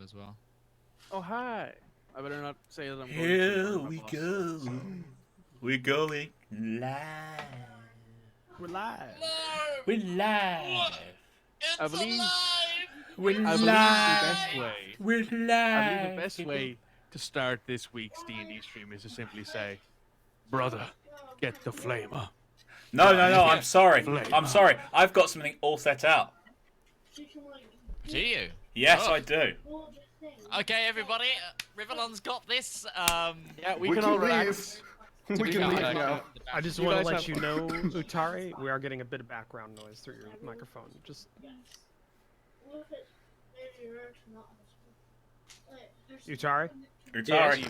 as well. Oh, hi. I better not say that I'm going Here we go. We're going live. We're live. We're live. I believe We're I believe the best way. We're I believe live. the best way to start this week's D&D stream is to simply say, "Brother, get the flamer." No, I'm sorry. Flame. I'm sorry. I've got something all set out. Do you? Yes, Oh. I do. Okay, everybody. Rivallon's got this. Yeah, we can all relax. We can leave now. I just You want to guys let have- you know, Utari, we are getting a bit of background noise through your microphone. Just Utari. Utari,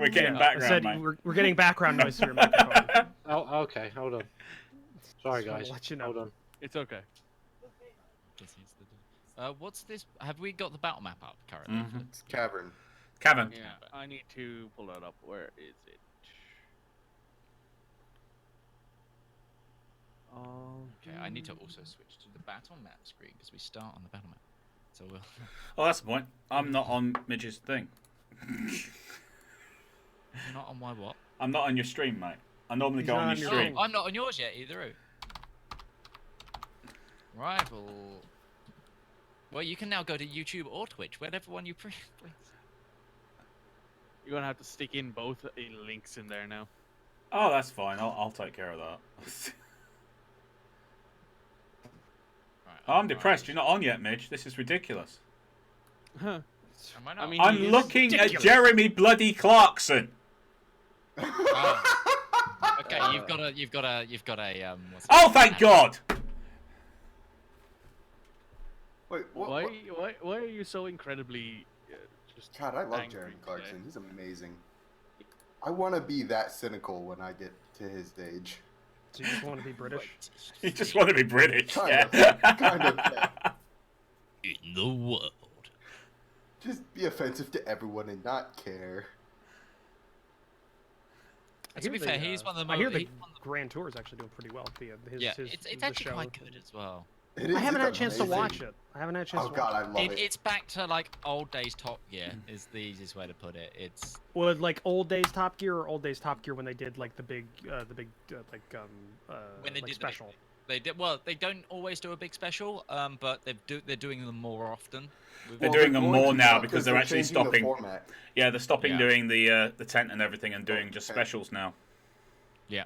we're getting I background, said mate. we're getting background noise through your microphone. Oh, okay. Hold on. Sorry, Just wanna guys. let you know. Hold on. It's okay. What's this? Have we got the battle map up currently? Mhm. It's cavern. Kevin. Yeah, I need to pull that up. Where is it? Okay, I need to also switch to the battle map screen because we start on the battle map. So we'll. Oh, that's the point. I'm not on Midge's thing. You're not on my what? I'm not on your stream, mate. I normally He's go not on on your your stream. Oh, I'm not on yours yet either. Rival. Well, you can now go to YouTube or Twitch, whatever one you please. You're gonna have to stick in both links in there now. Oh, that's fine. I'll take care of that. Right, I'm depressed. You're not on yet, Midge. This is ridiculous. Huh. Am I not? I mean, I'm he is looking at ridiculous. Jeremy bloody Clarkson. Oh. Okay, you've got a. What's it Oh, called? thank God! Wait, what? Why are you so incredibly just God, I love angry Jeremy today? Clarkson. He's amazing. I want to be that cynical when I get to his stage. So you just want to be British? You just want to be British. Kind yeah. of. Kind of. Yeah. In the world. Just be offensive to everyone and not care. I To be hear fair, the, he's one of the I hear most. the Grand Tour is actually doing pretty well. His, Yeah, his, it's the actually show. quite good as well. It is, I haven't had a it's chance to amazing. watch it. I haven't had a chance Oh to God, watch I love it. It's back to like old days Top Gear is the easiest way to put it. It's it. Well, like old days Top Gear or old days Top Gear when they did like the big when they like did special. They did well. They don't always do a big special, but they're doing them more often. They're Well, doing them going more to now because because they're actually changing the stopping. format. Yeah, they're stopping Yeah. doing the tent and everything and doing just Okay. specials now. Yeah,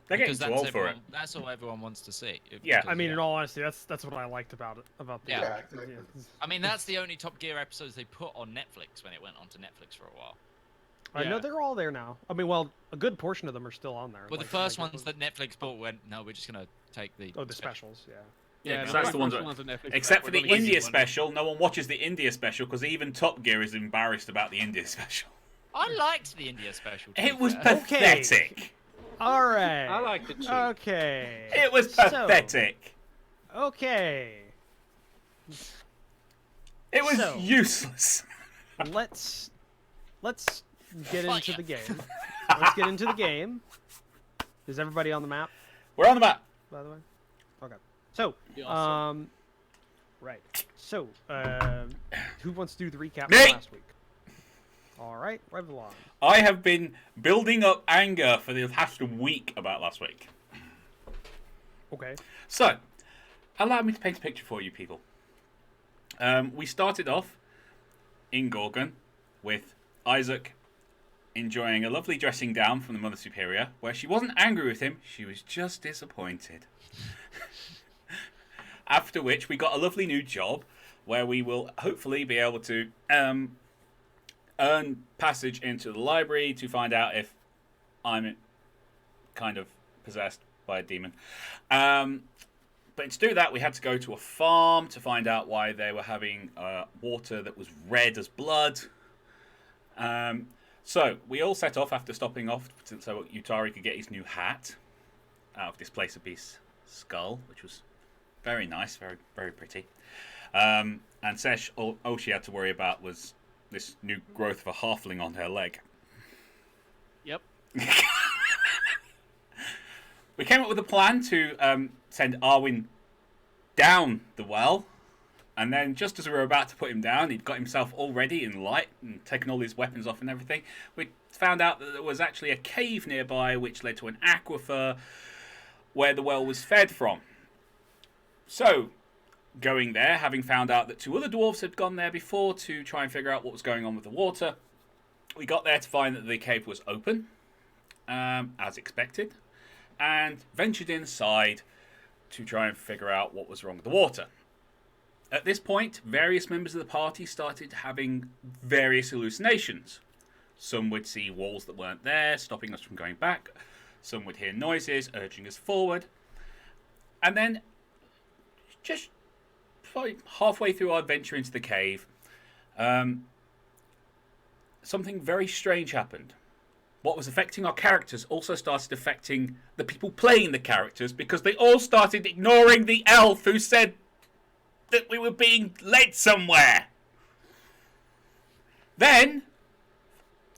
They're getting because too old for it. That's all everyone wants to see. Yeah. Because, I mean, in all honesty, that's what I liked about it. About the Yeah. Yeah, exactly. I mean that's the only Top Gear episodes they put on Netflix when it went onto Netflix for a while. I know Yeah. they're all there now. I mean, well, a good portion of them are still on there. Well, the like- first like- ones that Netflix bought went, no, we're just gonna take the. Oh, the specials, yeah. Yeah, because no, that's the the ones first that- on Netflix, Except for we're the gonna give you India one. special, no one watches the India special because even Top Gear is embarrassed about the India special. I liked the India special. to It be was fair. pathetic. All right. I liked it too. Okay. It was So- pathetic. Okay. It was So- useless. Let's get Fuck into yeah. the game. Let's get into the game. Is everybody on the map, We're on the map. by the way? Okay. So, Yeah, awesome. right. So, who wants to do the recap Me! from last week? All right, Rivallon. I have been building up anger for the past week about last week. Okay. So, allow me to paint a picture for you people. We started off in Gorgon with Isaac enjoying a lovely dressing down from the Mother Superior, where she wasn't angry with him, she was just disappointed. After which, we got a lovely new job, where we will hopefully be able to earn passage into the library to find out if I'm kind of possessed by a demon. But to do that, we had to go to a farm to find out why they were having water that was red as blood. So we all set off after stopping off so Utari could get his new hat out of Displacer Beast's skull, which was very nice, very, very pretty. And Sesh, all she had to worry about was this new growth of a halfling on her leg. Yep. We came up with a plan to send Arwen down the well And then, just as we were about to put him down, he'd got himself all ready in light and taken all his weapons off and everything. We found out that there was actually a cave nearby which led to an aquifer where the well was fed from. So, going there, having found out that 2 other dwarves had gone there before to try and figure out what was going on with the water, we got there to find that the cave was open, as expected, and ventured inside to try and figure out what was wrong with the water. At this point, various members of the party started having various hallucinations. Some would see walls that weren't there, stopping us from going back. Some would hear noises, urging us forward. And then, just probably halfway through our adventure into the cave, something very strange happened. What was affecting our characters also started affecting the people playing the characters, because they all started ignoring the elf who said that we were being led somewhere. Then,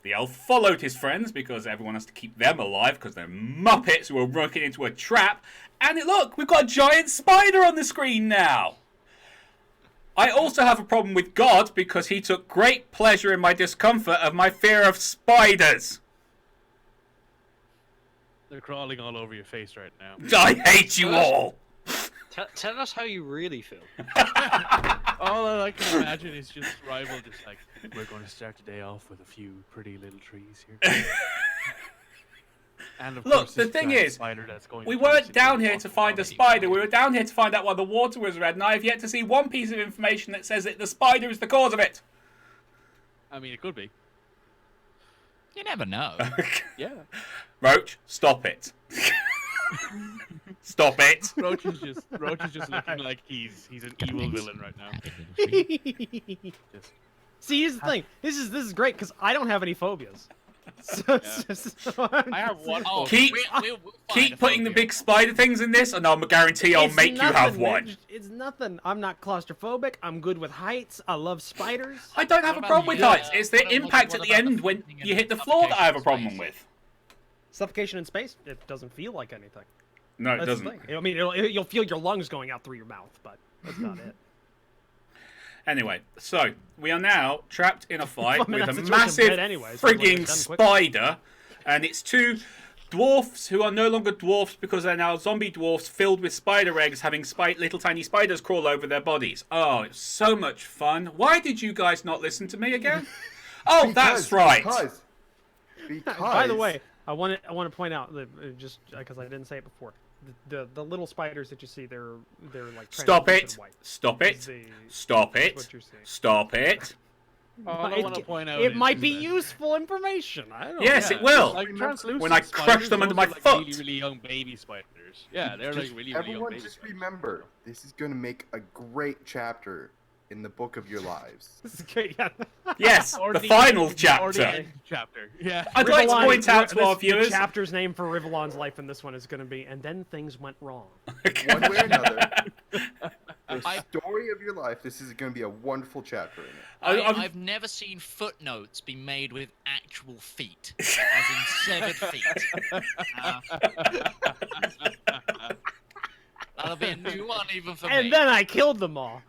the elf followed his friends, because everyone has to keep them alive, because they're muppets who are working into a trap. And look, we've got a giant spider on the screen now. I also have a problem with God, because he took great pleasure in my discomfort of my fear of spiders. They're crawling all over your face right now. I hate you all. Tell us how you really feel. All I can imagine is just Rival just like, we're going to start the day off with a few pretty little trees here. And of Look, course, the this thing giant is, spider that's going we to weren't burst down into here the to find a body. spider. We were down here to find out why the water was red, and I have yet to see one piece of information that says that the spider is the cause of it. I mean, it could be. You never know. Yeah. Roach, stop it. Stop it. Roach is just looking like he's an evil villain right now. Just, See, here's the thing. This is great because I don't have any phobias. So I have one. Oh, Keep- we'll find Keep a putting the phobia. big spider things in this, and I'll guarantee I'll It's make you have nothing, one. man. It's nothing. I'm not claustrophobic. I'm good with heights. I love spiders. I don't have a What problem with about heights. the, It's the what impact at about the end the when floating you and hit the floor that I have a suffocation problem space? with. Suffocation in space, it doesn't feel like anything. No, it That's the doesn't. thing. I mean, you'll feel your lungs going out through your mouth, but that's not it. Anyway, so we are now trapped in a fight I'm in with that a situation massive dead anyway, so I'm gonna frigging get done quickly. spider, and it's 2 dwarfs who are no longer dwarfs because they're now zombie dwarfs filled with spider eggs, having little tiny spiders crawl over their bodies. Oh, it's so much fun. Why did you guys not listen to me again? Oh, that's right. Because By the way, I want to point out that just because I didn't say it before, the little spiders that you see, they're like Stop translucent it. white. Stop Is it. the- Stop is it. what you're seeing. Stop it. all I It- want to point out It is might be that- useful information. I don't Yes, know. it will. Like translucent When I crush spiders, them under those my are, like, foot. Really, really young baby spiders. Yeah, they're like Just- really, really young everyone baby just spiders. remember, this is going to make a great chapter in the book of your lives. This is great. Yeah. Yes, Or the final Or the chapter. end chapter. Yeah. I'd like to Rivallon- point out to our the viewers. chapter's name for Rivallon's life in this one is going to be, and then things went wrong. One way or another, the I- story of your life, this is going to be a wonderful chapter in it. I've never seen footnotes be made with actual feet, as in severed feet. That'll be a new one even for me. And then I killed them all.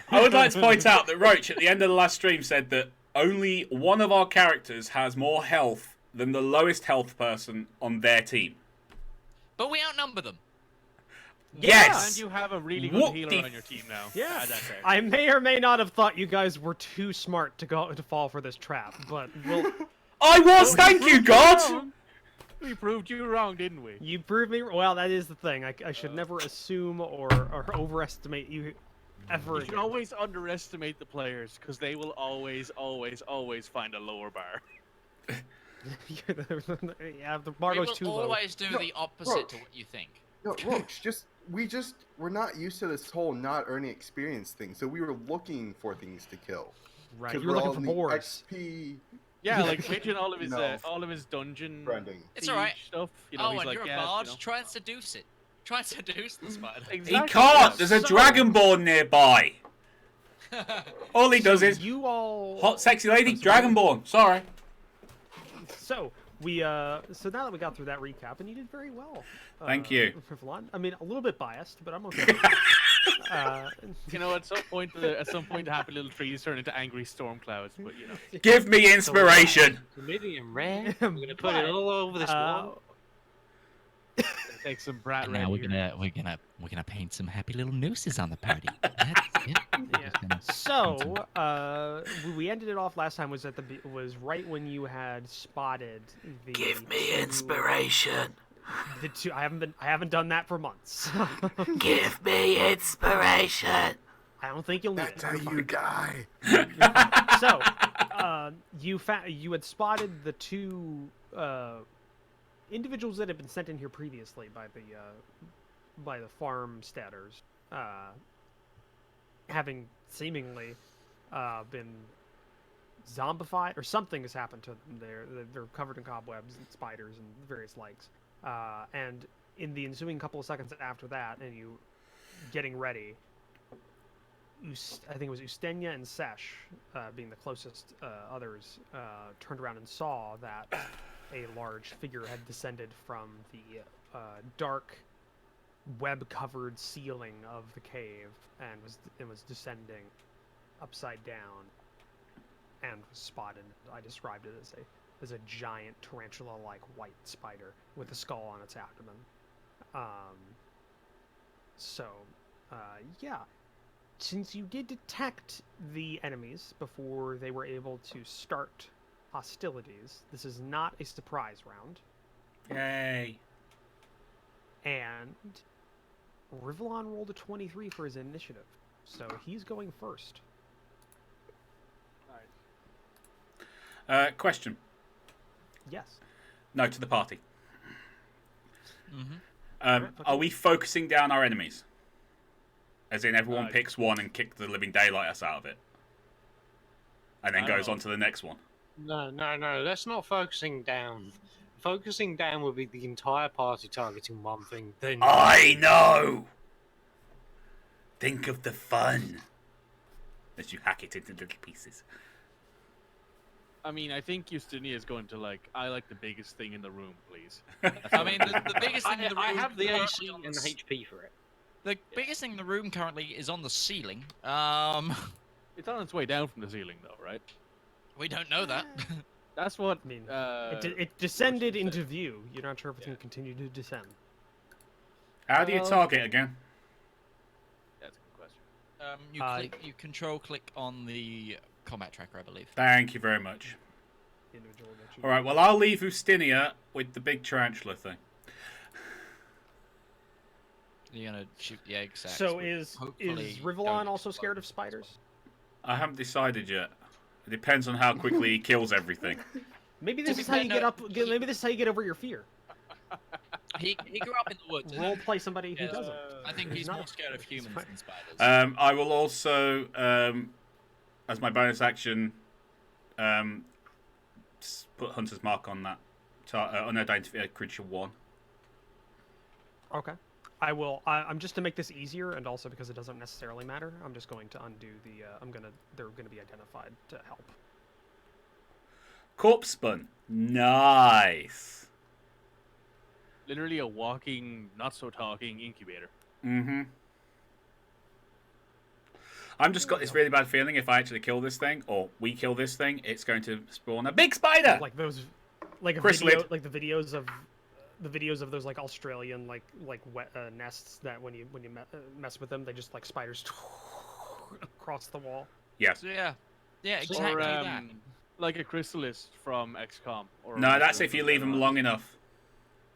I would like to point out that Roach, at the end of the last stream, said that only one of our characters has more health than the lowest health person on their team. But we outnumber them. Yes! And you have a really good Whoop-de- healer on your team now. Yeah, Add that there. I may or may not have thought you guys were too smart to fall for this trap, but I was, thank you, God! We proved you wrong, didn't we? you proved me. Well, that is the thing. I should never assume or overestimate you ever You should again. always underestimate the players, because they will always, always, always find a lower bar. Yeah, the bar We goes will too low. always do No, the opposite Roach. to what you think. No, Roach, we're not used to this whole not earning experience thing, so we were looking for things to kill. Right, 'Cause you were we're looking all for in the boars. XP Yeah, like imagine all No. of his dungeon grinding. It's alright. siege stuff. You know, Oh, he's and like, you're a yeah, bard. you know. Try and seduce it. Try and seduce the spider. He Exactly, can't! yeah. There's a So- dragonborn nearby! All he does is, You all. hot sexy lady, dragonborn, sorry. So so now that we got through that recap, and you did very well. Thank you. Rivallon. I mean, a little bit biased, but I'm okay. You know, at some point, the happy little trees turn into angry storm clouds. But you know, Give me inspiration. Medium rare. We're gonna put it all over this wall. take some brat And red now here. we're gonna paint some happy little nooses on the party. That's it. We're just gonna paint some- So, we ended it off last time was was right when you had spotted the. Give me inspiration. The two. I haven't done that for months. Give me inspiration. I don't think you'll need That's it. how you die. So, you had spotted the two individuals that had been sent in here previously by the farmsteaders, having seemingly been zombified or something has happened to them. They're covered in cobwebs and spiders and various likes. And in the ensuing couple of seconds after that, and you getting ready, I think it was Ustenia and Sesh, being the closest others, turned around and saw that a large figure had descended from the dark, web-covered ceiling of the cave and was descending upside down, and was spotted. I described it as a giant tarantula-like white spider with a skull on its abdomen. Yeah. Since you did detect the enemies before they were able to start hostilities, this is not a surprise round. Yay. And Rivallon rolled a 23 for his initiative, so he's going first. Question. Yes. No to the party. Mhm. Are we focusing down our enemies? As in, everyone picks one and kicks the living daylight us out of it, and then goes on to the next one. No. That's not focusing down. Focusing down would be the entire party targeting one thing. Then I know. Think of the fun as you hack it into little pieces. I mean, I think Ustenia is going to I like the biggest thing in the room, please. I mean, the biggest thing in the room. I have the currently AC on and the HP for it. The biggest thing in the room currently is on the ceiling. It's on its way down from the ceiling, though, right? We don't know that. That's what. I mean, it it descended into view. You're not sure if it's going to continue to descend. How do you target again? That's a good question. You control click on the combat tracker, I believe. Thank you very much. Individual that you- All right. Well, I'll leave Ustinia with the big tarantula thing. You're gonna shoot the egg sacs. So which is hopefully Rivallon don't also explode. scared of spiders? I haven't decided yet. It depends on how quickly he kills everything. Maybe this be is how you fair, get no, up. Maybe this is how you get over your fear. He grew up in the woods. isn't Role he? play somebody who Yeah, doesn't. I think he's not- more scared of humans fine. than spiders. I will also, as my bonus action, put Hunter's Mark on that unidentified creature 1. Okay. I will. I'm just to make this easier, and also because it doesn't necessarily matter. I'm just going to undo the. They're gonna be identified to help. Corpse Spun. Nice. Literally a walking, not so talking incubator. Mm-hmm. I'm just got this really bad feeling if I actually kill this thing, or we kill this thing, it's going to spawn a big spider! Like those, like a Chrysalid. video, like the videos of those like Australian like wet nests that when you mess with them, they just like spiders across the wall. Yes. So yeah, exactly Or that. like a chrysalis from XCOM. Or No, that's if you leave them long enough.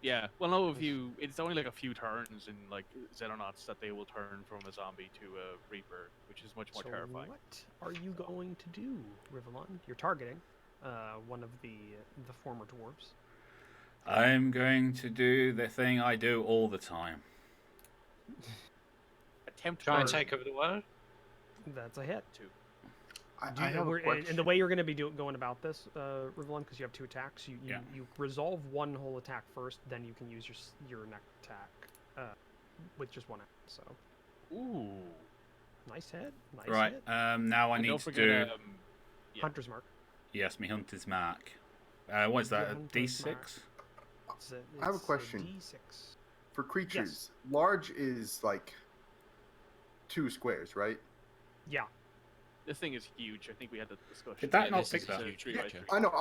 Yeah. Well, no, it's only like a few turns in like Xenonauts that they will turn from a zombie to a Reaper, which is much more So terrifying. what are you going to do, Rivallon? You're targeting one of the former dwarves. I'm going to do the thing I do all the time. Attempt Try and murder. take over the world. That's a hit. I have a question. And the way you're going to be going about this, Rivallon, because you have 2 attacks, you Yeah. resolve one whole attack first, then you can use your next attack with just 1 act. So Ooh. nice hit, nice Right. hit. Now I And need don't to forget, do. yeah. Hunter's mark. Yes, me Hunter's Mark. What is that? Yeah, A Hunter's Mark. D6? I have a It's question. D6. For creatures, large is like 2 squares, right? Yeah. This thing is huge. I think we had the discussion. Did that Yeah, not this pick is a that? huge Three by creature. three. I know.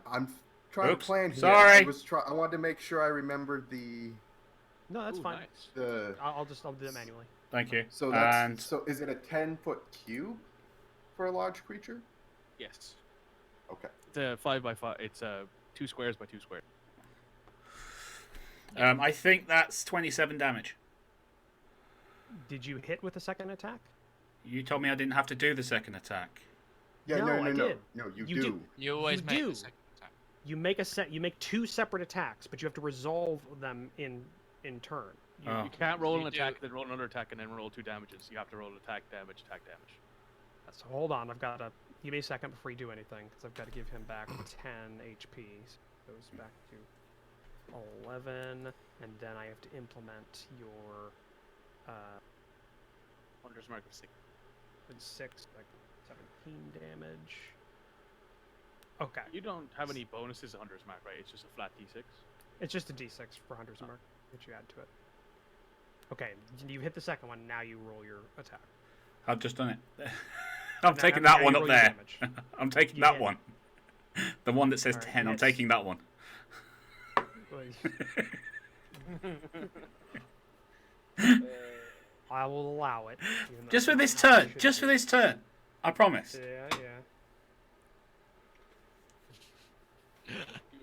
I'm trying Oops, to plan here. sorry. I wanted to make sure I remembered the No, that's Ooh, fine. Nice. the. I'll do that manually. Thank you. So that's And so. Is it a 10-foot cube for a large creature? Yes. Okay. It's a 5 by 5. It's 2 squares by 2 squares. I think that's 27 damage. Did you hit with the second attack? You told me I didn't have to do the second attack. Yeah. No, No. I No. did. No. You You do. do. You always You make do. the second attack. You make 2 separate attacks, but you have to resolve them in turn. Oh. You can't roll You an do- attack, then roll another attack, and then roll 2 damages. You have to roll attack damage, attack damage. So hold on, I've got to give me a second before you do anything, because I've got to give him back 10 HP. So it goes back to 11, and then I have to implement your Hunter's mark of 6. 6, like 17 damage. Okay, You don't have any bonuses to Hunter's mark, right? It's just a flat d6. it's just a d6 for Hunter's Mark that you add to it. Okay, you hit the second one. Now you roll your attack. I've just done it. I'm Now- taking now that you one up roll your there. damage. I'm taking You that hit. one. The one that says Alright, 10. I'm hits. taking that one. I will allow it. even though Just for it's this not how you turn. should Just do for it. this turn. I promise. Yeah. You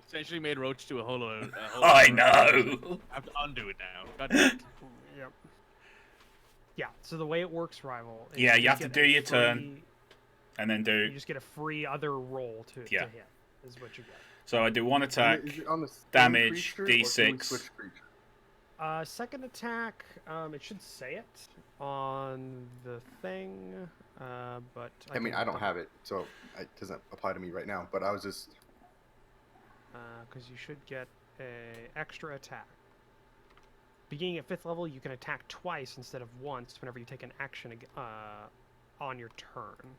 essentially made Roach do a whole lot. I know. I have to undo it now. God damn it. Yep. Yeah. So the way it works, Rival. Is Yeah, you have to get do a your turn. free- And then You do. just get a free other roll to Yeah. hit. Is what you get. So I do one attack. Is it on the same damage, creature, or can we D6. switch creature? Second attack. It should say it on the thing. But I mean, can I don't double- have it, so it doesn't apply to me right now. But I was just. Because you should get a extra attack. Beginning at 5th level, you can attack twice instead of once whenever you take an action on your turn.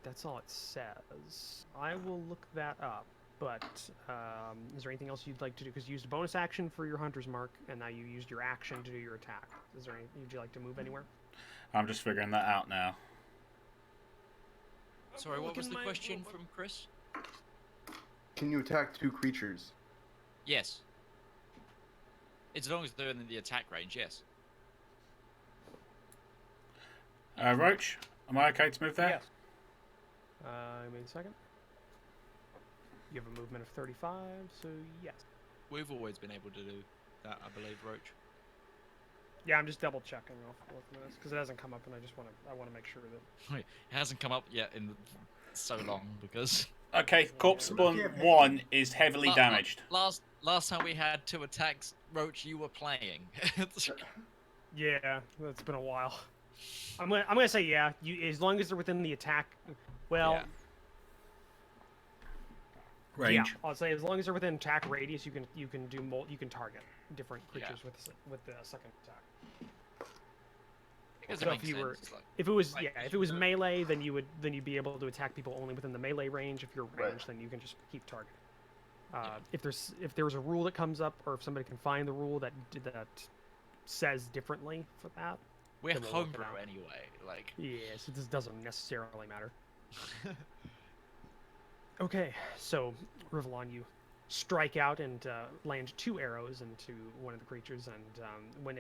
That's all it says. I will look that up. But is there anything else you'd like to do? Because you used a bonus action for your Hunter's Mark, and now you used your action to do your attack. Is there any? Would you like to move anywhere? I'm just figuring that out now. Sorry, what was the Look in my- question from Chris? Can you attack 2 creatures? Yes. As long as they're in the attack range, yes. Roach, am I okay to move there? Yes. Give me a second. You have a movement of 35, so yes. We've always been able to do that, I believe, Roach. Yeah, I'm just double checking off this because it hasn't come up, and I want to make sure that. It hasn't come up yet in so long because Okay, Corpse Spawn Yeah. 1 is heavily damaged. Last time we had 2 attacks, Roach, you were playing. Yeah, it's been a while. I'm gonna say yeah. You as long as they're within the attack. Well, Yeah. Range. yeah. I'll say as long as they're within attack radius, you can target different creatures with the second attack. Because So it if makes you were- sense. It's like, If it was Like, if it was melee, then you'd be able to attack people only within the melee range. If you're Right. ranged, then you can just keep targeting. If there's a rule that comes up, or if somebody can find the rule that says differently for that, we're then we'll work it homebrew out. anyway. Like, yes, it just doesn't necessarily matter. Okay, so Rivallon, you strike out and land 2 arrows into one of the creatures, and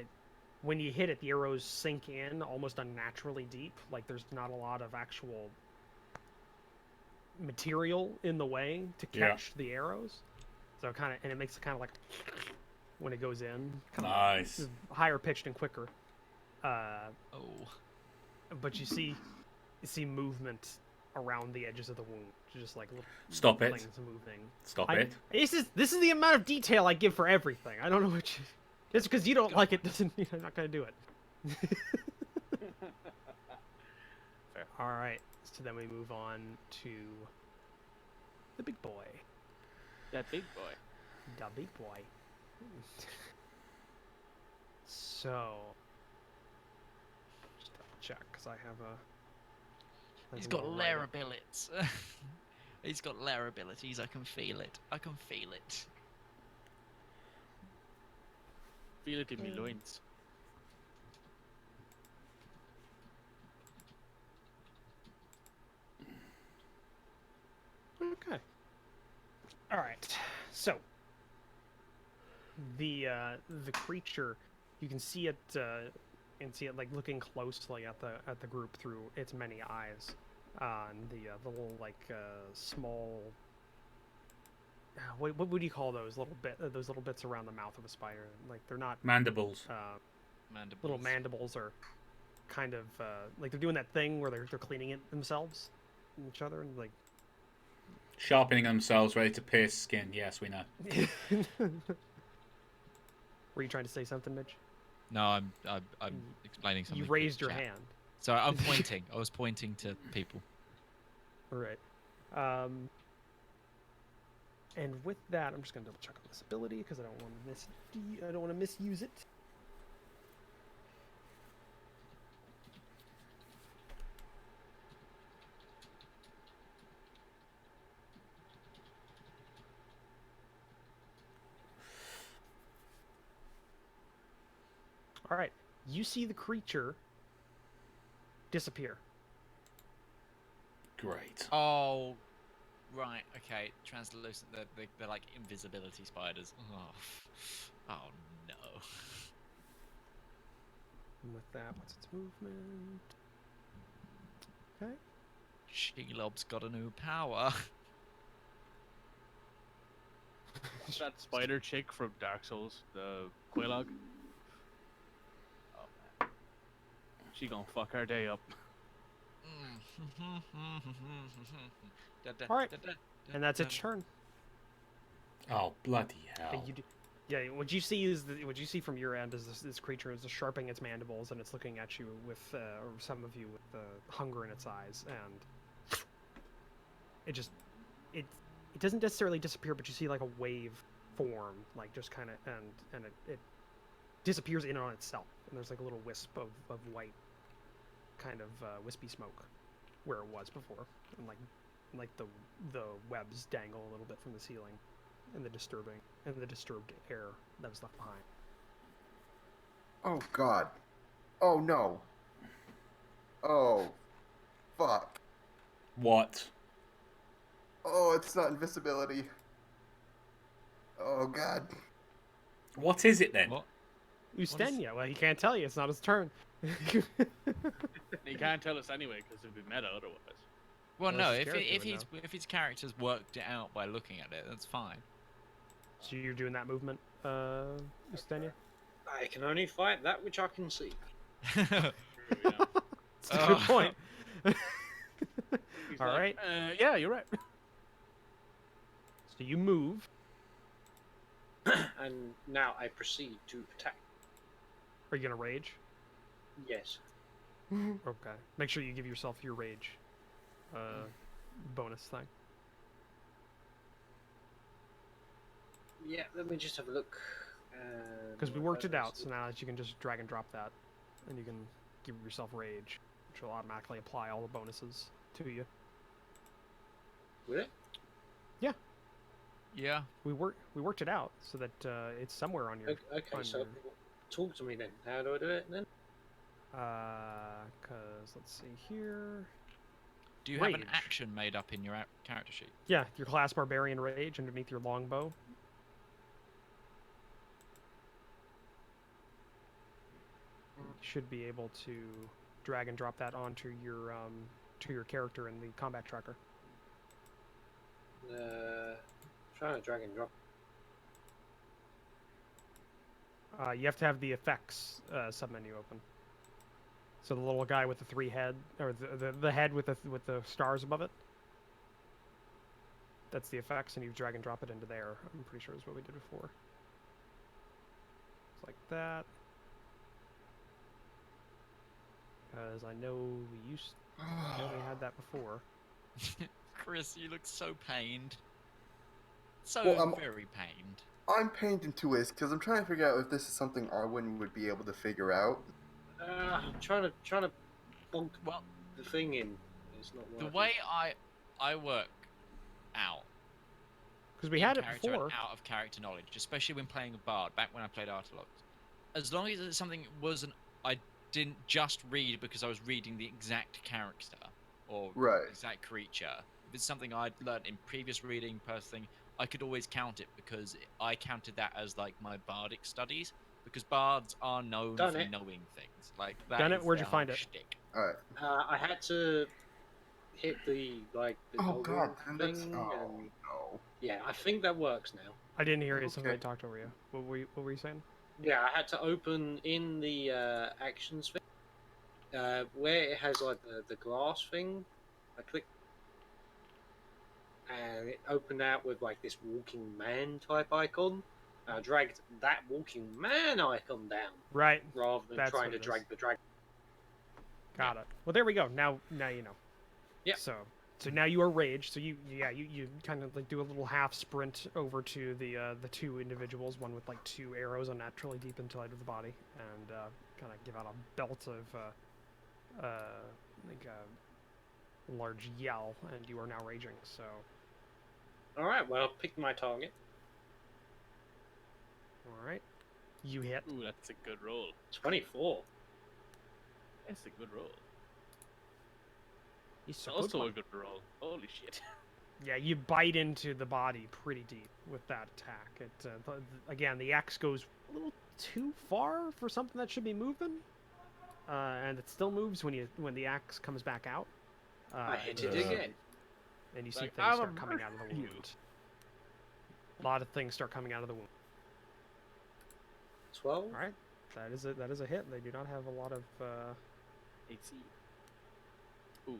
when you hit it, the arrows sink in almost unnaturally deep. Like there's not a lot of actual material in the way to Yeah. catch the arrows. So it makes it kind of like when it goes in, kinda Nice. higher pitched and quicker. oh, But you see movement around the edges of the wound, just like little Stop it. things moving. Stop I- it. This is the amount of detail I give for everything. I don't know what you. Just because you don't like it doesn't mean I'm not gonna do it. Fair. All right. So then we move on to the big boy. That big boy. The big boy. So. Just double check because I have a. he's a got little lair write-up. abilities. He's got lair abilities. I can feel it. I can feel it. Feel it in me loins. Okay. All right. So the creature, you can see it like looking closely at the group through its many eyes. And the little like small. What would you call those little bits around the mouth of a spider? Like they're not Mandibles. Mandibles. little mandibles are kind of like they're doing that thing where they're cleaning it themselves, each other, and like Sharpening themselves, ready to pierce skin. Yes, we know. Were you trying to say something, Mitch? No, I'm explaining something. You raised your Chat. hand. Sorry, I'm pointing. I was pointing to people. All right. And with that, I'm just gonna double check on this ability because I don't want to misuse it. All right, you see the creature disappear. Great. Oh, right. Okay. Translucent. They're like invisibility spiders. Oh no. And with that, what's its movement? Okay. Shelob's got a new power. That spider chick from Dark Souls, the Quelaag. Oh man, she gonna fuck her day up. All right. And that's its turn. Oh, bloody hell. And yeah, what you see from your end is this creature is sharpening its mandibles and it's looking at you with, or some of you with hunger in its eyes, and it doesn't necessarily disappear, but you see like a wave form, like just kind of, and it disappears in on itself, and there's like a little wisp of white, kind of wispy smoke, where it was before, and like the webs dangle a little bit from the ceiling, and the disturbed air that was left behind. Oh God. Oh no. Oh, fuck. What? Oh, it's not invisibility. Oh God. What is it then? What? Ustenya, well, he can't tell you. It's not his turn. He can't tell us anyway because it'd be meta otherwise. Well, Well, no. his character If would his character's worked it out by looking at it, that's fine. So you're doing that movement, Ustenya? I can only fight that which I can see. Yeah. That's a good point. He's All like, right. yeah, you're right. So you move. And now I proceed to attack. Are you gonna rage? Yes. Okay. Make sure you give yourself your rage bonus thing. Yeah, let me just have a look. Because we worked it out, so now that you can just drag and drop that, and you can give yourself rage, which will automatically apply all the bonuses to you. Will it? Yeah. We worked it out so that it's somewhere on your. Okay, on so your- talk to me then. How do I do it then? Because let's see here. Do you have an Rage. action made up in your character sheet? Yeah, your class barbarian rage underneath your longbow. Should be able to drag and drop that onto your character in the combat tracker. Trying to drag and drop. You have to have the effects submenu open. So the little guy with the three head, or the head with the stars above it. That's the effects, and you drag and drop it into there. I'm pretty sure is what we did before. It's like that. Because I know we had that before. Chris, you look so pained. So Well, I'm- very pained. I'm pained in two ways because I'm trying to figure out if this is something Arwen would be able to figure out. I'm trying to bonk the thing in. It's not The working. way I work out Because we had it character before. and out of character knowledge, especially when playing a bard, back when I played Artalox. As long as it's something I didn't just read because I was reading the exact character or Right. exact creature it's something I'd learned in previous reading, thing, I could always count it because I counted that as like my bardic studies. Because bards are known Done for it. knowing things. Like that. Done it? is Where'd their you find whole it? shtick. All right. I had to hit the Oh God, then thing, that's and no. yeah, I think that works now. I didn't hear you. Somebody Okay. talked over you. What were you saying? Yeah, I had to open in the actions thing, where it has like the glass thing. I clicked, and it opened out with like this walking man type icon. I dragged that walking man icon down Right. rather than That's trying what to it is. drag the dragon. Got it. Well, there we go. Now you know. Yep. So now you are raged. So you kind of like do a little half sprint over to the two individuals, one with like 2 arrows unnaturally deep inside of the body, and kind of give out a belt of like a large yell, and you are now raging. So All right, well, pick my target. all right, you hit. Ooh, that's a good roll. 24. That's a good roll. It's It's a good also one. a good roll. Holy shit. Yeah, you bite into the body pretty deep with that attack. It again, the axe goes a little too far for something that should be moving, and it still moves when the axe comes back out. I hit and it you see- again. And you see Like, things I'm a start coming out of the murderer, you. wound. A lot of things start coming out of the wound. 12. All right, that is a hit. They do not have a lot of. AC. Ooh.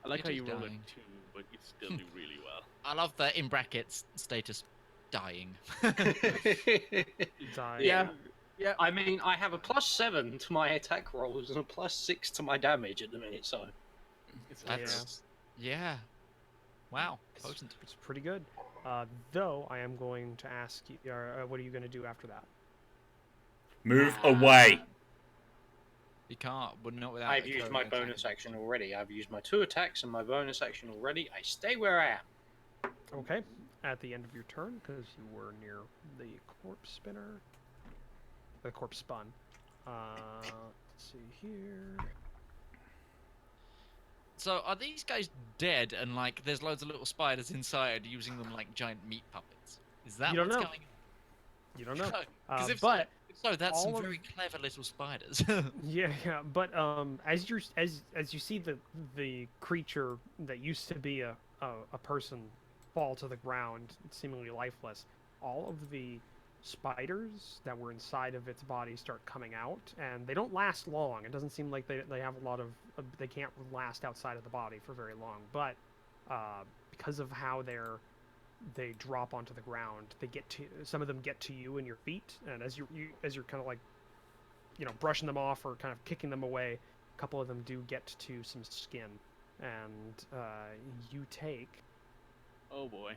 I like It how is you roll a dying. 2, but you still do really well. I love the in brackets status dying. Die. Yeah. Yeah. I mean, I have a +7 to my attack rolls and a +6 to my damage at the minute, so. It's That's yeah. Wow, potent. It's pretty good. Though I am going to ask you, what are you going to do after that? Move away. You can't, but not without. I've used my bonus action already. I've used my 2 attacks and my bonus action already. I stay where I am. Okay. At the end of your turn, because you were near the corpse spinner. The corpse spun. Let's see here. So are these guys dead and like there's loads of little spiders inside using them like giant meat puppets? Is that You don't what's know. going You don't know. on? Because if But so, that's some all of- very clever little spiders. yeah, but as you see the creature that used to be a person fall to the ground, seemingly lifeless, all of the spiders that were inside of its body start coming out, and they don't last long. It doesn't seem like they have a lot of they can't last outside of the body for very long, but because of how they drop onto the ground, some of them get to you and your feet, and as you're kind of like brushing them off or kind of kicking them away, a couple of them do get to some skin, and you take Oh boy.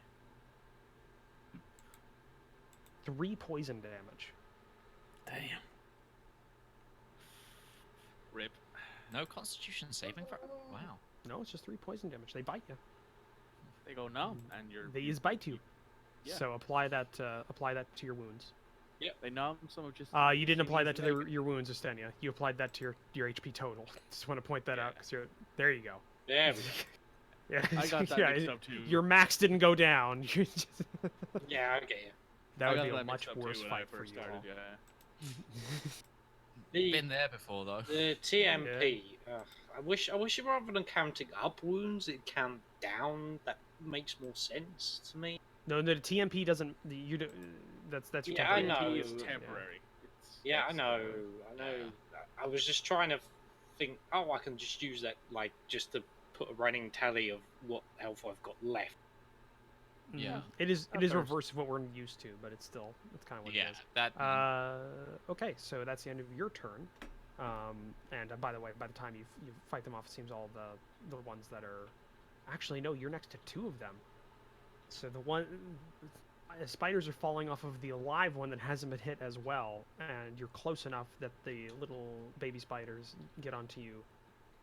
3 poison damage. Damn. Rip. No Constitution saving throw. Wow. No, it's just 3 poison damage. They bite you. They go numb, and you're. They bite you. Yeah. So apply that to your wounds. They numb some of just. You didn't apply that to Negative. your wounds, Estenia. You applied that to your HP total. Just want to point that Yeah. out, because there you go. There we go. Yeah, I got that yeah, mixed up too. your max didn't go down. You just- Yeah, I get you. that I would got be a that much mixed up, too, worse when fight I for first you all. started, Yeah. Been there before though. The TMP. I wish rather than counting up wounds, it count down. That makes more sense to me. No, the TMP doesn't. That's your Yeah, I temporary. know. It's Yeah. temporary. It's, Yeah, I that's, know. I know. I was just trying to think. Oh, I can just use that, like, just to put a running tally of what health I've got left. Yeah. It is That's fair. reverse of what we're used to, but it's kind of what Yeah, it is. that. Okay, so that's the end of your turn. And by the way, by the time you fight them off, it seems all the ones that are actually no, you're next to 2 of them. So spiders are falling off of the alive one that hasn't been hit as well, and you're close enough that the little baby spiders get onto you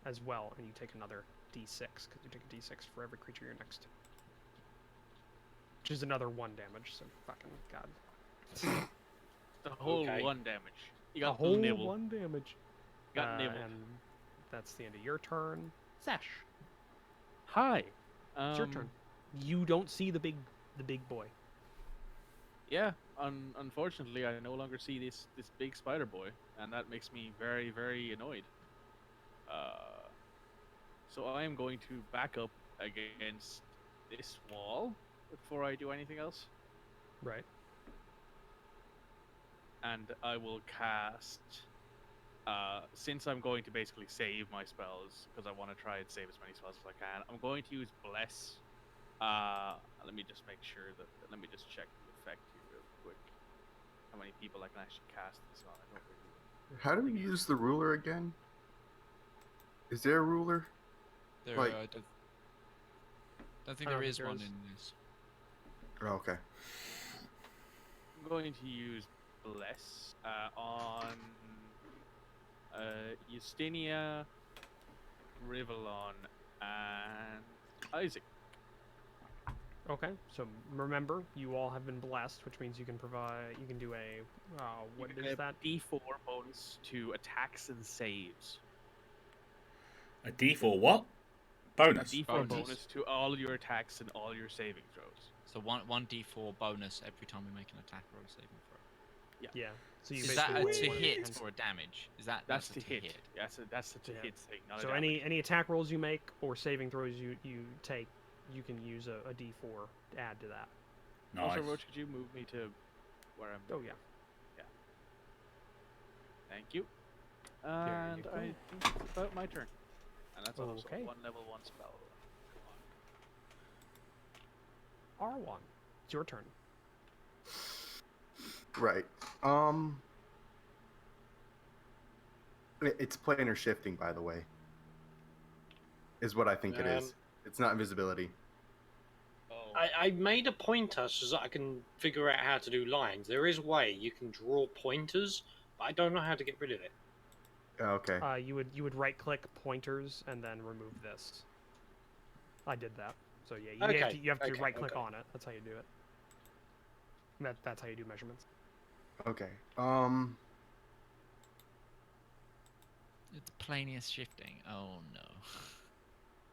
as well, and you take another d6 because you take a d6 for every creature you're next to, which is another 1 damage. So fucking god. The whole Okay. 1 damage. You A got whole the nibble. 1 damage. Got nibbled. And that's the end of your turn. Sesh. Hi. It's your turn. You don't see the big boy. Yeah. Unfortunately, I no longer see this big spider boy, and that makes me very, very annoyed. So I am going to back up against this wall before I do anything else, Right. and I will cast. Since I'm going to basically save my spells because I want to try and save as many spells as I can, I'm going to use Bless. Let me just make sure that. Let me just check the effect here real quick. How many people I can actually cast this on? I don't really. How do we use the ruler again? Is there a ruler? There, Like- I don't think I don't there think is there one is. in this. Oh, okay. I'm going to use Bless on Justinia, Rivallon, and Isaac. Okay. So remember, you all have been blessed, which means you can provide. You can do a. What You can is get that? D4 bonus to attacks and saves. A D4 what? A Bonus. D4 Bonus. bonus to all your attacks and all your saving throws. So one d4 bonus every time we make an attack or a saving throw. Yeah. So you Is that a basically to roll one hit d10. or a damage? Is that That's a to hit. That's a to Yeah. hit thing. Not So a damage. any attack rolls you make or saving throws you take, you can use a d4 to add to that. Nice. Also, Roach, could you move me to where I'm? Oh yeah. Thank you. There And you go. I think it's about my turn. And that's also Okay. one level 1 spell. R1. It's your turn. Right. It's planar shifting, by the way. Is what I think it is. It's not invisibility. Oh. I made a pointer so that I can figure out how to do lines. There is a way you can draw pointers, but I don't know how to get rid of it. Okay. You would right click pointers and then remove this. I did that. So yeah, you have to Okay, right click okay. on it. That's how you do it. That's how you do measurements. Okay. It's planeous shifting. Oh no.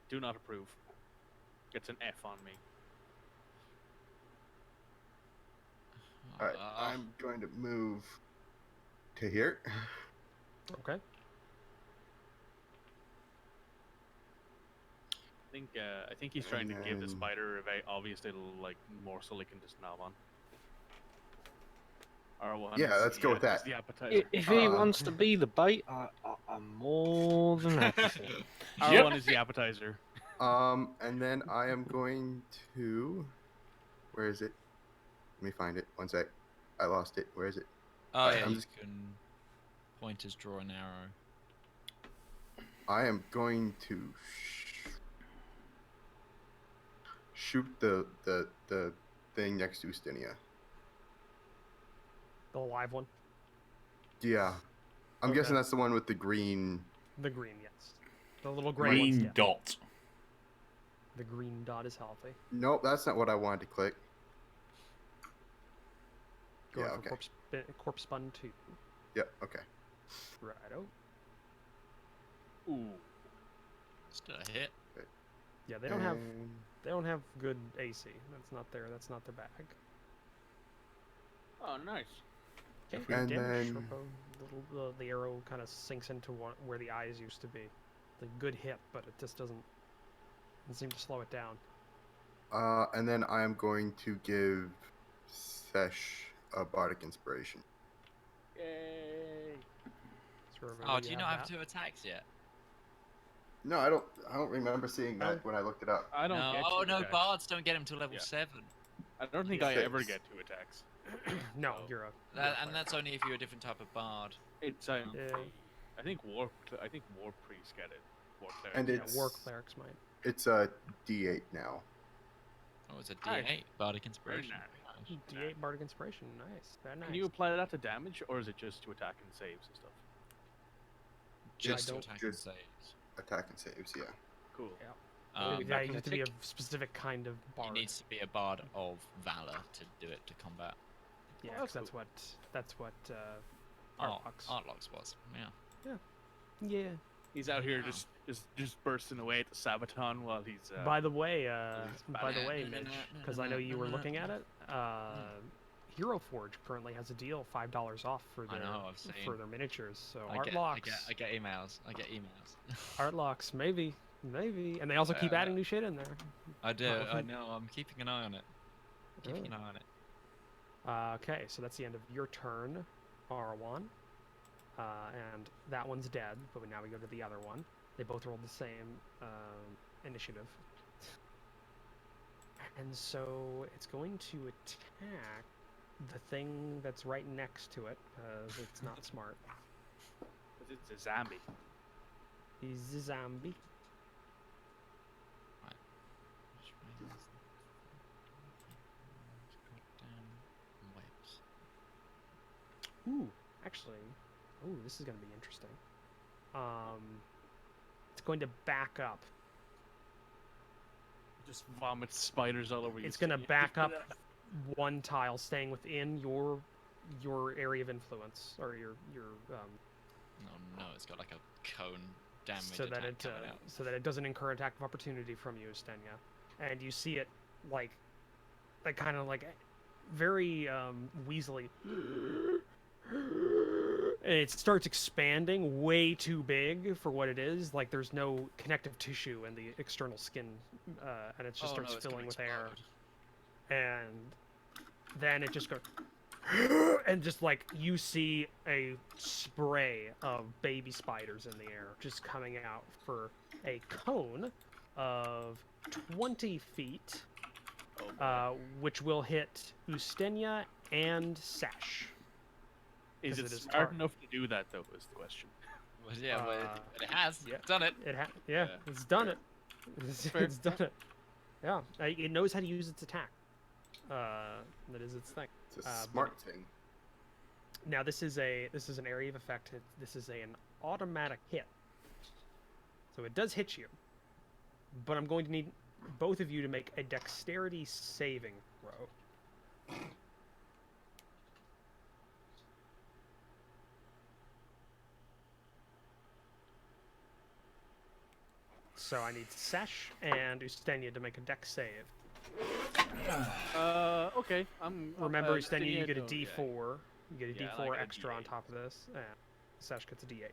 Do not approve. It's an F on me. All right. I'm going to move to here. Okay. I think he's trying to give the And- spider a very obvious little like morsel he can just knob on. R1. Yeah, is let's the, go with is that. The appetizer. If he Uh, wants to be the bait, I'm more than happy for it. R1 is the appetizer. And then I am going to. Where is it? Let me find it. One sec. I lost it. Where is it? Oh Alright, yeah, I'm you just- can pointers draw an arrow. I am going to shoot the thing next to Ustinia. The live one. Yeah. I'm Okay. guessing that's the one with the green. The green, yes. The little gray ones. Green Yeah. dot. The green dot is healthy. Nope, that's not what I wanted to click. Going Yeah, for okay. corpse spun 2. Yep, okay. Righto. Ooh. Still a hit. Yeah, they don't have And- they don't have good AC. That's not their bag. Oh, nice. Okay. And damage. then- The arrow kind of sinks into where the eyes used to be. The good hit, but it just doesn't seem to slow it down. And then I am going to give Sesh a bardic inspiration. Yay. So remember Oh, do you not have that. 2 attacks yet? No, I don't remember seeing that when I looked it up. I don't No. get Oh two no, attacks. bards don't get him till level Yeah. 7. I don't think Yeah, I ever 6. get 2 attacks. No, Oh. you're a. And that's only if you're a different type of bard. It's Yeah. I think war priests get it. War clerics. And Yeah, it's war clerics might. It's a D8 now. Oh, it's a Nice. D8 bardic inspiration. nice. D8 bardic inspiration. Nice. Very nice. Can you apply that to damage, or is it just to attack and saves and stuff? Just to don't- attack and just- saves. Attack and saves, yeah. Cool. Yeah. Um, Yeah, back you in have the to be a tick. specific kind of He bard. needs to be a bard of valor to do it to combat. Yeah, Well, 'cause that's that's what Oh, Artlox. Artlox was. Yeah. Yeah. He's out here just bursting away at the Sabaton while he's. By the way, Banana, Mitch, because I know you were looking at it. Hero Forge currently has a deal, $5 off for I their know, I've seen. for their miniatures. So I art get, locks, I get emails. I get emails. art locks, maybe, and they also keep adding new shit in there. I do. Well, I know. I'm keeping an eye on it. Keeping an eye on it. Okay, so that's the end of your turn, R1. And that one's dead, but now we go to the other one. They both rolled the same initiative. And so it's going to attack the thing that's right next to it, because it's not smart. It's a zombie. He's a zombie. Right. Which way is the goddamn webs? Ooh, actually, this is going to be interesting. It's going to back up. Just vomits spiders all over you. It's going to back up one tile, staying within your area of influence, or your No, it's got like a cone damage so that attack it coming out. so that it doesn't incur attack of opportunity from you, Stenya. And you see it like kind of like very weaselly, and it starts expanding way too big for what it is. Like there's no connective tissue in the external skin, and it just starts it's gonna filling with air. explode. And then it just goes and just like you see a spray of baby spiders in the air just coming out for a cone of 20 feet, which will hit Ustenia and Sash. Is 'cause it it is smart tar- enough to do that though? Is the question. Well, yeah, but it has. yeah. It's done it. Yeah, it's done it. Fair. It's done it. Yeah, it knows how to use its attack. That is its thing. It's a but- smart thing. Now this is an area of effect. This is an automatic hit. So it does hit you. But I'm going to need both of you to make a dexterity saving throw. So I need Sesh and Ustenia to make a dex save. Okay. I'm. Remember, Ustenia, you get a no, D4. You get a Yeah, D4 I got a extra on D8. top of this, and Sesh gets a D8.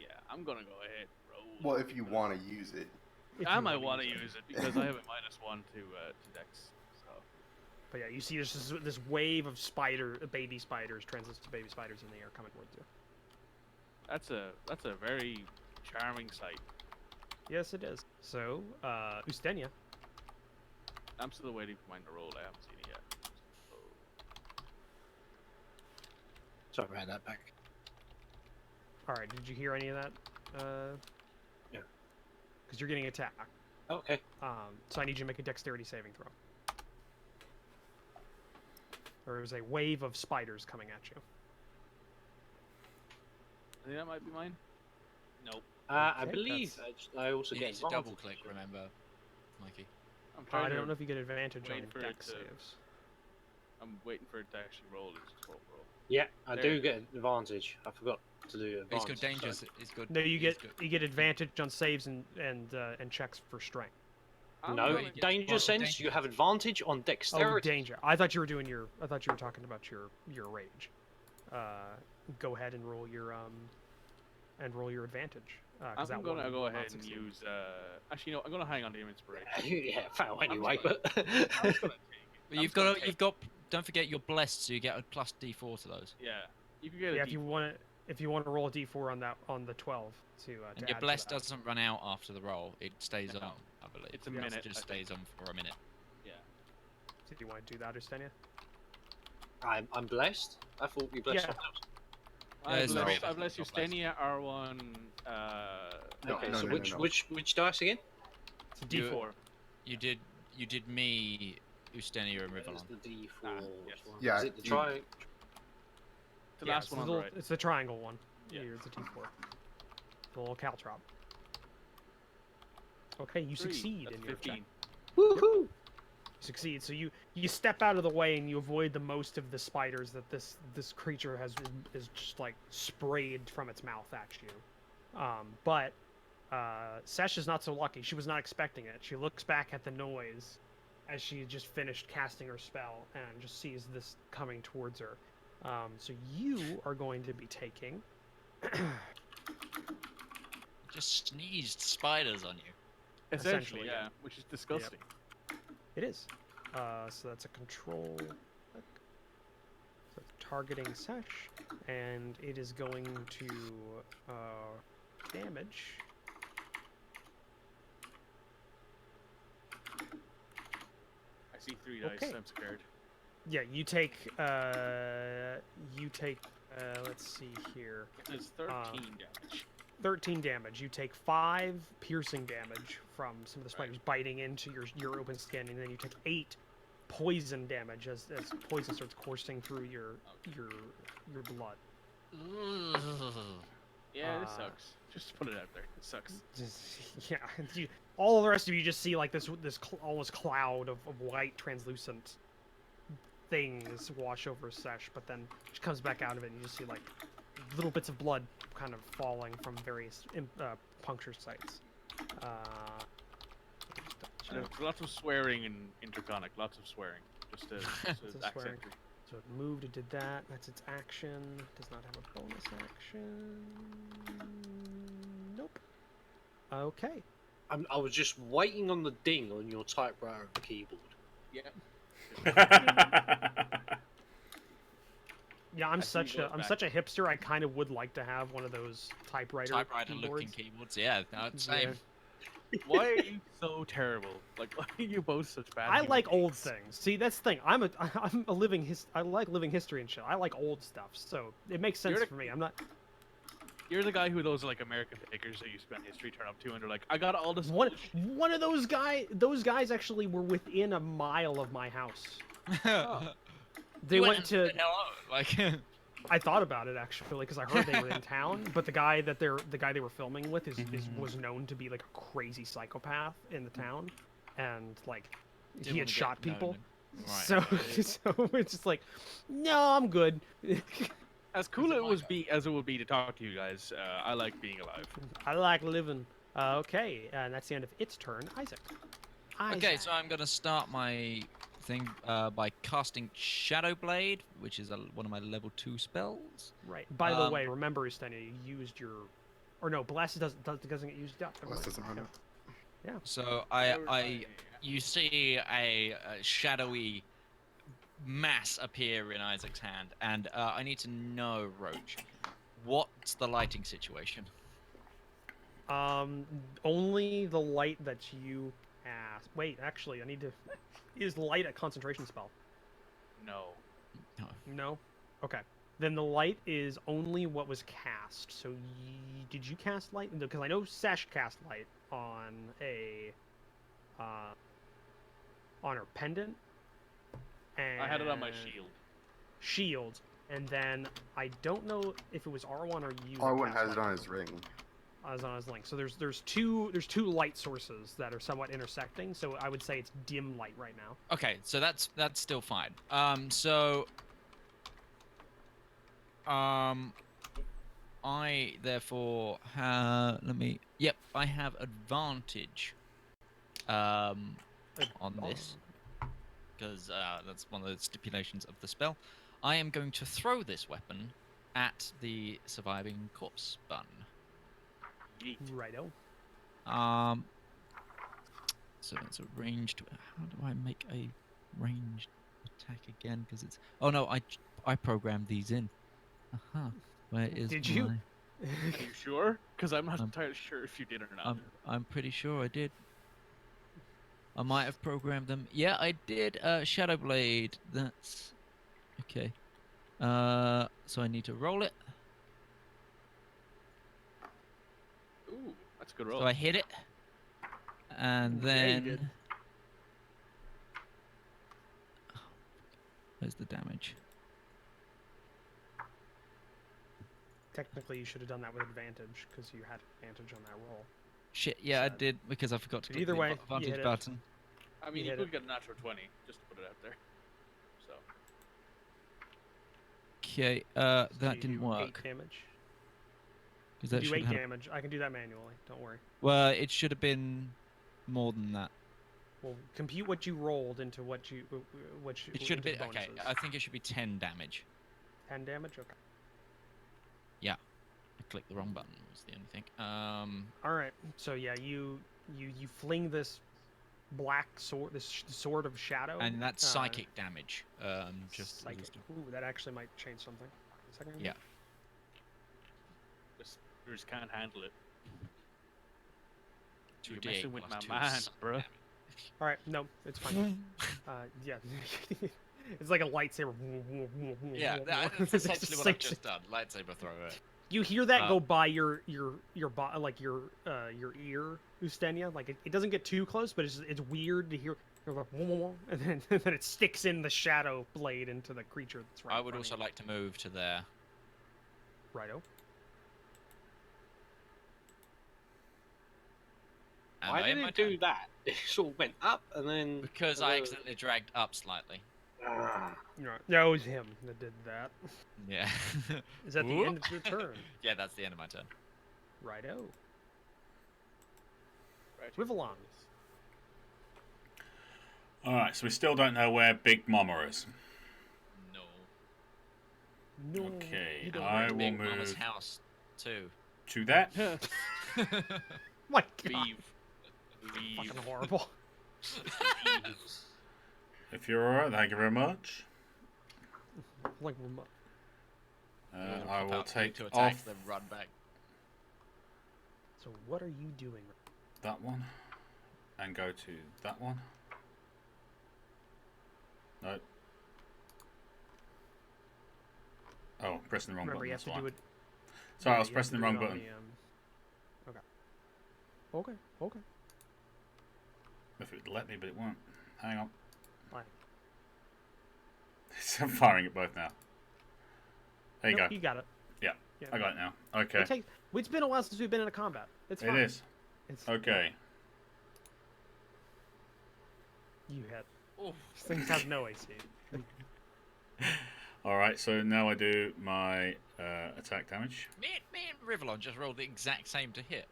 Yeah, I'm gonna go ahead and roll. Well, if you want to use it. If I you might wanna want to use it because I have a -1 to Dex. So But yeah, you see this wave of baby spiders, translucent baby spiders in the air coming towards you. that's a very charming sight. Yes, it is. So, Ustenia. I'm still waiting for mine to roll. I haven't seen it yet. Sorry about that back. All right, did you hear any of that? Yeah. Because you're getting attacked. Okay. So I need you to make a dexterity saving throw. There is a wave of spiders coming at you. I think that might be mine. Nope. I Okay, believe I also You get need to double advantage. click, remember, Mikey. I'm I trying don't to. know if you get advantage wait on for it dex to- saves. I'm waiting for it to actually roll. It's 12 roll. Yeah, I There. do get advantage. I forgot to do He's advantage. got dangers. It's good. No, you he's get advantage on saves and checks for strength. I'm No, gonna- you get- danger well, sense. danger- You have advantage on Oh, dexterity. danger! I thought you were talking about your rage. Go ahead and roll your advantage. 'Cause I'm that one gonna go will not ahead and succeed. use. Actually, no. I'm gonna hang on to your inspiration. Yeah, foul anyway, just but I'm just gonna take it. But I'm you've just gonna got. take You've got. Don't forget you're blessed, so you get a plus D4 to those. Yeah, you can get Yeah, a if you want to roll a d4 on the 12 to And add your to blessed that. doesn't run out after the roll. It stays No. on, I believe. It's a Yeah. minute. It just I think. stays on for a minute. Yeah. Do you want to do that, Ustenia? I'm blessed. I thought you blessed Yeah. someone else. there's no I've reason blessed you, not blessed. Stenia, R1. No, Okay, no, so no, which no, no. which dice again? It's a You- d4. You did me, Ustenia, and There's Rivallon. the D4. yes. one. Yeah, Is it the you- tri? The Yeah, last it's one the on the little- right. It's the triangle one. Yeah. Here's a d4. The little caltrop. Okay, you 3, succeed that's in your check. 15. Woohoo! You succeed. So you step out of the way and you avoid the most of the spiders that this creature is just like sprayed from its mouth at you. But Sesh is not so lucky. She was not expecting it. She looks back at the noise as she just finished casting her spell and just sees this coming towards her. So you are going to be taking. Just sneezed spiders on you. Essentially, Essentially, yeah, which is disgusting. It is. So that's a control. So it's targeting Sesh, and it is going to damage. I see 3 dice. Okay. I'm scared. Yeah, you take. Let's see here. It's 13 damage. 13 damage. You take 5 piercing damage from some of the spiders biting into your open skin, and then you take 8 poison damage as poison starts coursing through your blood. Yeah, this sucks. Just put it out there. It sucks. Yeah, all the rest of you just see like this almost cloud of white translucent things wash over Sesh, but then she comes back out of it, and you just see like little bits of blood kind of falling from various puncture sites. There's lots of swearing in Interconic. Lots of swearing. Just to Lots of accent swearing. it. So it moved, it did that. That's its action. Does not have a bonus action. Nope. Okay. I was just waiting on the ding on your typewriter of the keyboard. Yeah. Yeah, I'm I see such you a go I'm back. such a hipster. I kind of would like to have one of those typewriter Typewriter-looking keyboards. Yeah, no, same. Yeah. Why are you so terrible? Like, why are you both such bad? I human like old beings? things. See, that's the thing. I'm a living I like living history and shit. I like old stuff, so it makes sense You're the- for me. I'm not You're the guy who those like American Pickers that you spend history turn up to, and they're like, I got all this. one bullshit." one of those guys actually were within a mile of my house. They You went and to. said hello. Like, I thought about it actually because I heard they were in town, but the guy they were filming with was known to be like a crazy psychopath in the town, and like didn't he had wanna get shot people. known. Right. So so it's just like, no, I'm good. As cool Is it as it would be to talk to you guys, I like being alive. I like living. Okay, and that's the end of its turn. Isaac. Okay, so I'm gonna start my thing by casting Shadow Blade, which is one of my level 2 spells. Right. By the Um, way, remember, Ustenia, you used your, or no, Blast doesn't get used up. Blast doesn't run Yeah. out. So you see a shadowy mass appear in Isaac's hand, and I need to know, Roach, what's the lighting situation? Only the light that you cast. Wait, actually, I need to. Is light a concentration spell? No. No. Okay. Then the light is only what was cast. So did you cast light? Because I know Sesh cast light on her pendant. And I had it on my shield. Shield, and then I don't know if it was R1 or you. R1 has it on his ring. As on his link. So there's two light sources that are somewhat intersecting. So I would say it's dim light right now. Okay, so that's still fine. I therefore have. Yep, I have advantage. On this, because that's one of the stipulations of the spell. I am going to throw this weapon at the surviving corpse bun. Righto. So it's a ranged. How do I make a ranged attack again? Because it's. Oh no, I programmed these in. Where is? Did you? Are you sure? Because I'm not entirely sure if you did or not. I'm pretty sure I did. I might have programmed them. Yeah, I did. Shadow Blade. That's okay. So I need to roll it. Ooh, that's a good roll. So I hit it, and Yeah, you then did. where's the damage? Technically, you should have done that with advantage because you had advantage on that roll. Shit. Yeah, I Sad. did because I forgot to click Either the way, you advantage hit it. button. I mean, You you hit could it. get a natural 20, just to put it out there. So, Okay. So That you didn't do 8 work. damage. Because that do should 8 have. damage. I can do that manually. Don't worry. Well, it should have been more than that. We'll compute what you rolled into what you It should have into the been okay. bonuses. I think it should be 10 damage. 10 damage. Okay. I clicked the wrong button. Was the only thing. All right. So yeah, you fling this black sword, this sword of shadow, And that's psychic damage. Just as a psychic. wisdom. Ooh, that actually might change something. A second. Yeah. I just can't handle it. You're 2d8 messing with plus my 2 mind, psychic bro. damage. All right. No, it's fine. Yeah. It's like a lightsaber. Yeah, that's It's essentially just what I've like- just done. Lightsaber thrower. You hear that Uh, go by your like your ear, Ustenia. Like it doesn't get too close, but it's weird to hear. Like, and then it sticks in the shadow blade into the creature that's right. I in would front of also like to move to there. you. Righto. And Why I did am my it do turn. that? It sort of went up and then. Because I accidentally dragged up slightly. Ah. Right. No, it was him that did that. Yeah. Is that the Whoop. end of your turn? Yeah, that's the end of my turn. Righto. Right. Rivallon. Alright, so we still don't know where Big Mama is. No. No. Okay, you don't I know. will Big Mama's move house too. to that. My God. Leave. Leave. Fucking horrible. Leave. If you're alright, thank you very much. Like, I will take to attack, off then run back. so what are you doing? that one and go to that one. No. Oh, pressing the wrong Remember, button. you have That's to do why. it. Sorry, I yeah, was you have pressing to the do wrong it on button. Okay. Okay. If it would let me, but it won't. Hang on. Fine. I'm firing at both now. There you Nope, go. You got it. Yeah, Yeah. I got it now. Okay. It's been a while since we've been in a combat. It's It fine. is. It's, Okay. You hit. Oh, These things have no AC. Alright, so now I do my attack damage. me and Rivallon just rolled the exact same to hit.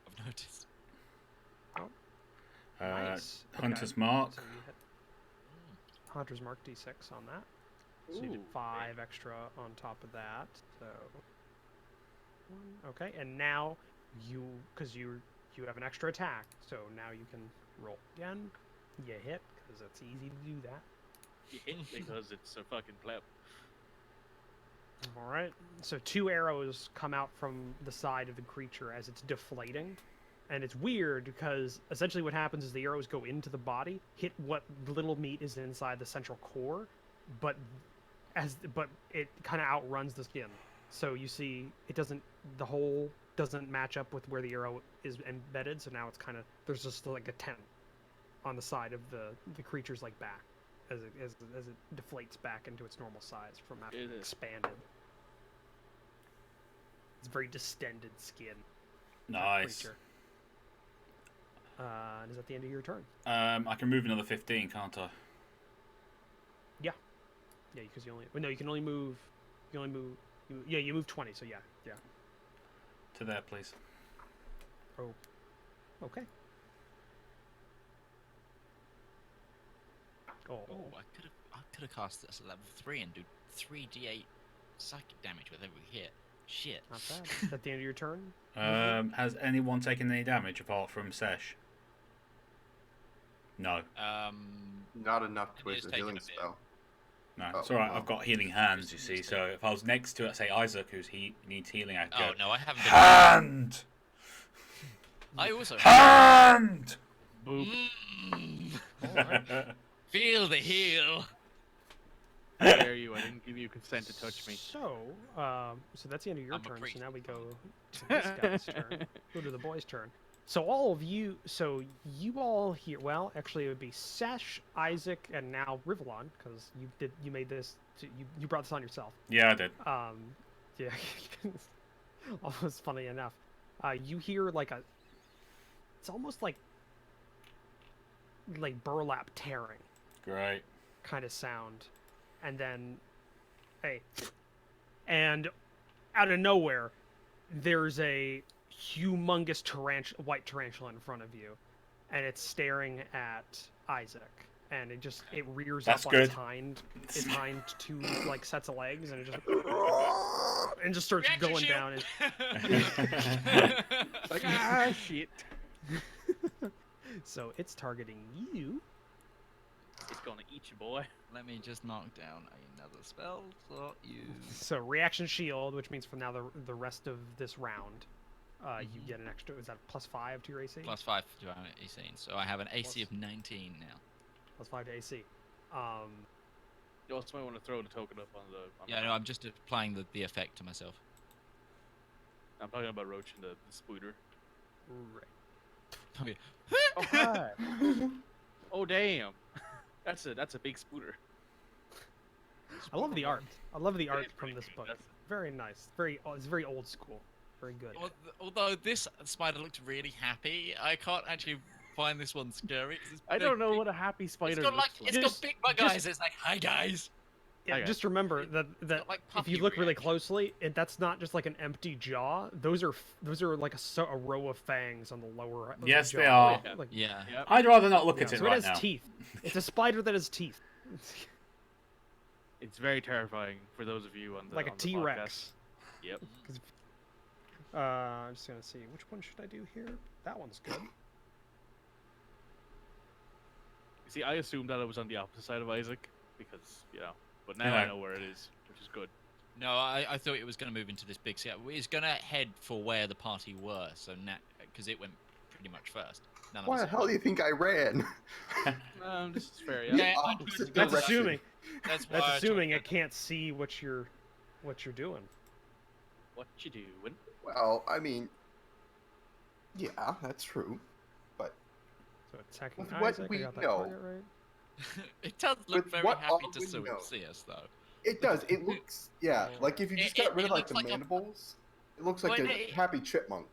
I've noticed. Nice. Hunter's Okay. Mark. So you hit Hunter's Mark D6 on that. So you did Ooh, 5 extra on top of that. So okay, and now because you have an extra attack, so now you can roll again. You hit because it's easy to do that. You hit because it's a fucking pleb. All right. So 2 arrows come out from the side of the creature as it's deflating. And it's weird because essentially what happens is the arrows go into the body, hit what little meat is inside the central core, but it kind of outruns the skin. So you see the hole doesn't match up with where the arrow is embedded, so now it's kind of there's just like a tent on the side of the creature's like back as it deflates back into its normal size from having It is. expanded. It's very distended skin. of that Nice. creature. And is that the end of your turn? I can move another 15, can't I? Yeah, because you can only move. You move 20. So yeah. To there, please. Okay. Oh, Oh, I could have cast this at level 3 and do 3d8 psychic damage with every hit. Shit. not bad. Is that the end of your turn? Has anyone taken any damage apart from Sesh? No. Not enough It to waste is a taking healing a bit. spell. No, Oh, it's alright. well. I've got healing hands, you see. So if I was next to, say, Isaac, who's needs healing, I'd go, Oh no, I haven't been. Hand! I also. Hand! Feel the heal. How dare you? I didn't give you consent to touch me. So, so that's the end of your I'm a turn. priest. So now we go to this guy's turn. Go to the boy's turn. So all of you, you all here. Well, actually, it would be Sesh, Isaac, and now Rivallon, because you made this. You brought this on yourself. Yeah, I did. Yeah, almost funny enough. You hear like it's almost like burlap tearing Great. kind of sound, and then, and out of nowhere, there's a humongous white tarantula in front of you, and it's staring at Isaac, and it rears That's up on its good. hind two like sets of legs, and it just starts Reaction going shield! down. Like, shit. So it's targeting you. It's gonna eat you, boy. Let me just knock down another spell for you. So reaction shield, which means from now the rest of this round, you get an extra. Is that +5 to your AC? +5 to our AC. So I have an AC of 19 now. +5 to AC. You also might want to throw the token up on the. Yeah, no, I'm just applying the effect to myself. I'm talking about Roach and the Spooter. Right. Oh, hi. Oh, damn. That's a big Spooter. I love the art. I love the art It's from pretty this great, book. that's- Very nice. It's very old school. Very good. Although this spider looked really happy, I can't actually find this one scary. 'Cause it's I don't know what a happy spider It's got looks like. it's got big bug eyes. It's like, hi guys. Yeah, Okay. just remember that got, like, if you puppy look really reaction. closely, that's not just like an empty jaw. Those are like a row of fangs on the lower. Yes, jaw. they are. Yeah. Like, Yeah. Yep. I'd rather not look yeah, at it so right it has now. teeth. It's a spider that has teeth. It's very terrifying for those of you on the Like a on the T-Rex. podcast. Yep. I'm just gonna see which one should I do here. That one's good. See, I assumed that it was on the opposite side of Isaac because but now I Yeah. know where it is, which is good. No, I thought it was going to move into this big city. It's going to head for where the party were. So now, because it went pretty much first. None of Why us the hell do you think I ran? This is fair. The Yeah, opposite That's direction. assuming. That's why That's I assuming took it can't see what you're doing. What you doing? Well, I mean, yeah, that's true. So attacking With what Isaac. we I got that know. target right. It does look With very what happy all to we see, know. see us, though. It does. It looks, yeah. Like if you just got rid of it like looks the like a- mandibles, it looks like Well, a happy chipmunk.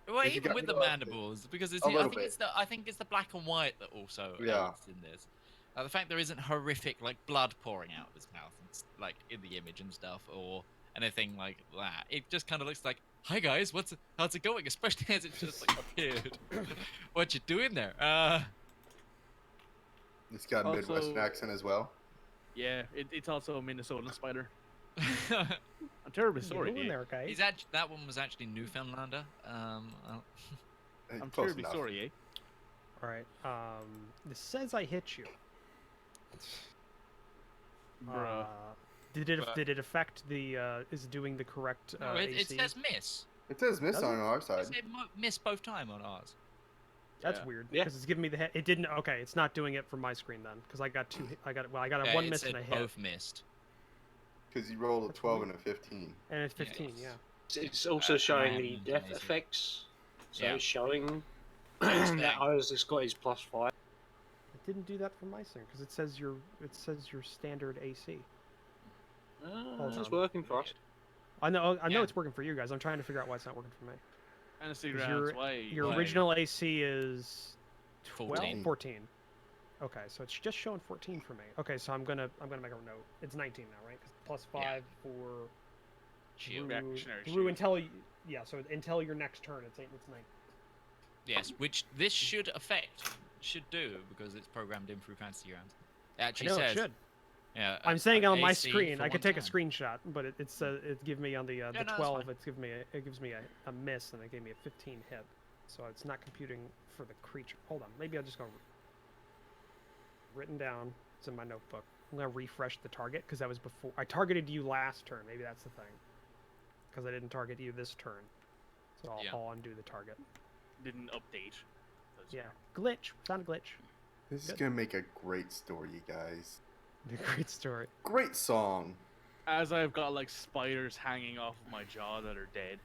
Well, If you even got with the rid of mandibles, because it's, a I little think bit. it's the black and white that also Yeah. aids in this. The fact there isn't horrific like blood pouring out of his mouth, like in the image and stuff, or anything like that. It just kind of looks like, "Hi guys, how's it going?" Especially as it's just like appeared. What you doing there? It's got a Also- Midwestern accent as well. Yeah, it's also a Minnesota spider. I'm terribly What sorry, you doing eh? there, guys? He's actually that one was actually Newfoundlander. I'm Close terribly enough. sorry, eh? All right. This says I hit you. Bruh. Did it affect the? Is it doing the correct no, it AC? says miss. It says miss Does on it? our It side. said miss both time on ours. That's Yeah. weird Yeah. because it's giving me the hit. It didn't. Okay, it's not doing it from my screen then because I got two. I got a Yeah, one it miss said and a hit, both missed. Because you rolled a That's 12 weird. and a 15. and it's 15. Yes. Yeah. It's also showing the and death amazing. effects. So Yeah. it's showing It's that there. Isaac's got his +5. It didn't do that from my screen because it says your standard AC. Hold It's on. working for us. I know Yeah. it's working for you guys. I'm trying to figure out why it's not working for me. Honestly, 'Cause grounds, why? Your why- original AC is 14. 14. Okay, so it's just showing 14 for me. Okay, so I'm gonna make a note. It's 19 now, right? 'Cause +5 for Shield. Reactionary through shield. until so until your next turn. It's 19. Yes, which this should do because it's programmed in through Fantasy Rounds. It I actually know it says. should. Yeah, I'm saying on my AC screen. for I could one take a time. screenshot, but it gives me on the no, that's 12. fine. It gives me a miss, and it gave me a 15 hit. So it's not computing for the creature. Hold on, maybe I'll just go written down. It's in my notebook. I'm gonna refresh the target because that was before I targeted you last turn. Maybe that's the thing. Because I didn't target you this turn, so Yeah. I'll undo the target. Didn't update. 'cause- Yeah, glitch. Found a glitch. This is Good. going to make a great story, you guys. Great story. Great song. As I've got like spiders hanging off of my jaw that are dead.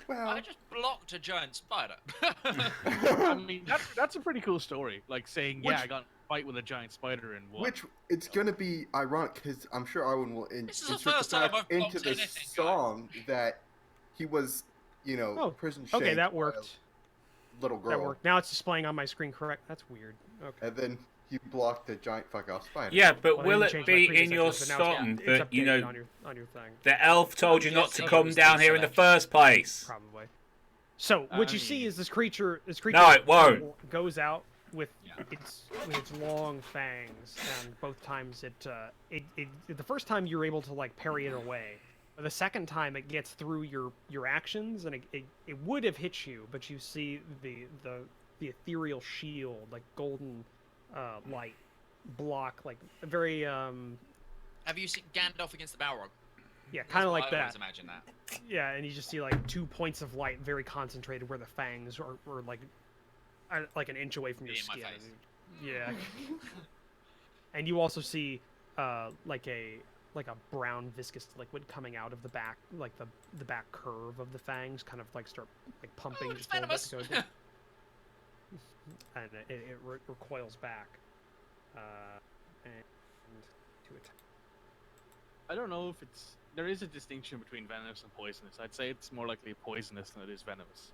Well, I just blocked a giant spider. I mean, that's a pretty cool story. Like saying, Which- yeah, I got in a fight with a giant spider and what? which it's going to be ironic because I'm sure Arwen will This is the insert first the time fact I've into blocked the anything, guys. song that he was, Oh, prison Okay, shanked that by worked. a little girl. That worked. Now it's displaying on my screen correct. That's weird. Okay. And then he blocked a giant fuck off spider. Yeah, but Well, I will didn't it change my be previous in your section, but now song it's that, you updated know, on your thing. the elf told you I'm not to guessing it come was down here in the deselected. first place? Probably. So what you see mean- is this creature. This creature No, it won't. goes out with Yeah. its long fangs, and both times the first time you're able to like parry it away. But the second time it gets through your actions, and it would have hit you, but you see the ethereal shield, like golden light, block like a very Have you seen Gandalf against the Balrog? yeah, That's kind of what like I always that. imagine that. Yeah, and you just see like 2 points of light, very concentrated, where the fangs are like an inch away from your Be in my skin. face. Yeah. And you also see like a brown viscous liquid coming out of the back, like the back curve of the fangs, kind of like start like pumping Oh, it's just a little bit venomous. to go down. And it recoils back. And to attack. I don't know if there is a distinction between venomous and poisonous. I'd say it's more likely poisonous than it is venomous.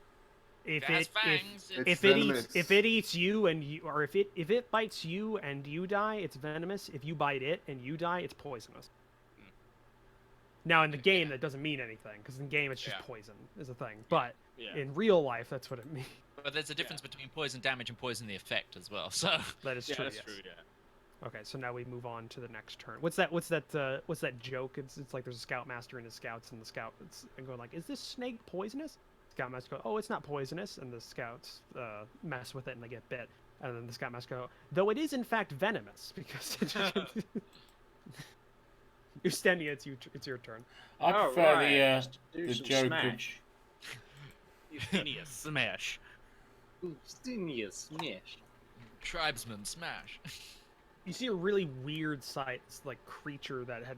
If it has fangs, It's If it eats you and you, or if it bites you and you die, it's venomous. If you bite it and you die, it's poisonous. Now in the game that doesn't mean anything, because in the game it's just Yeah. poison is a thing. But Yeah. in real life, that's what it means. but there's a difference between poison damage and poison the effect as well. So That is Yeah, true. that's Yes. true. Yeah. Okay, so now we move on to the next turn. What's that joke? It's like there's a scoutmaster and his scouts, and the scout and going like, "Is this snake poisonous?" Scoutmaster go, "Oh, it's not poisonous," and the scouts mess with it and they get bit. And then the scoutmaster go, "Though it is in fact venomous," because Ustenia, it's your turn. I Oh, prefer right, let's the do some joke smash. Euphenius smash. Ustenia smash. tribesman smash. You see a really weird sight. It's like creature that had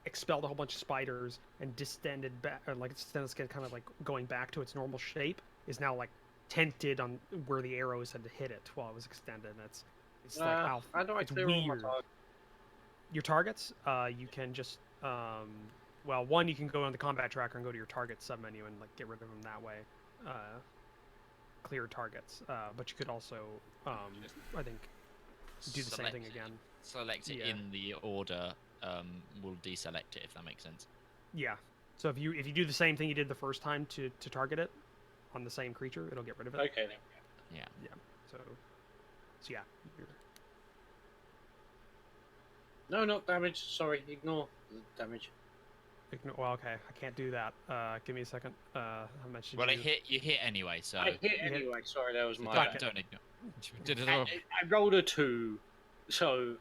expelled a whole bunch of spiders and distended back, or like its skin kind of like going back to its normal shape, is now like tented on where the arrows had hit it while it was extended. And it's like wow, How do I it's clear all my weird. targets? Your targets, you can just well, one, you can go on the combat tracker and go to your target submenu and like get rid of them that way. Clear targets, but you could also I think do the same thing again. Select it Yeah. in the order. We'll deselect it if that makes sense. Yeah. So if you do the same thing you did the first time to target it on the same creature, it'll get rid of it. Okay, then. Yeah. Yeah. So yeah. you're- No, not damage. Sorry, ignore the damage. Well, okay, I can't do that. Give me a second. How much did Well, you... you hit anyway, so I hit hit- anyway. Sorry, that was my don't, bad. don't ignore. Did it I, all. I rolled a 2, so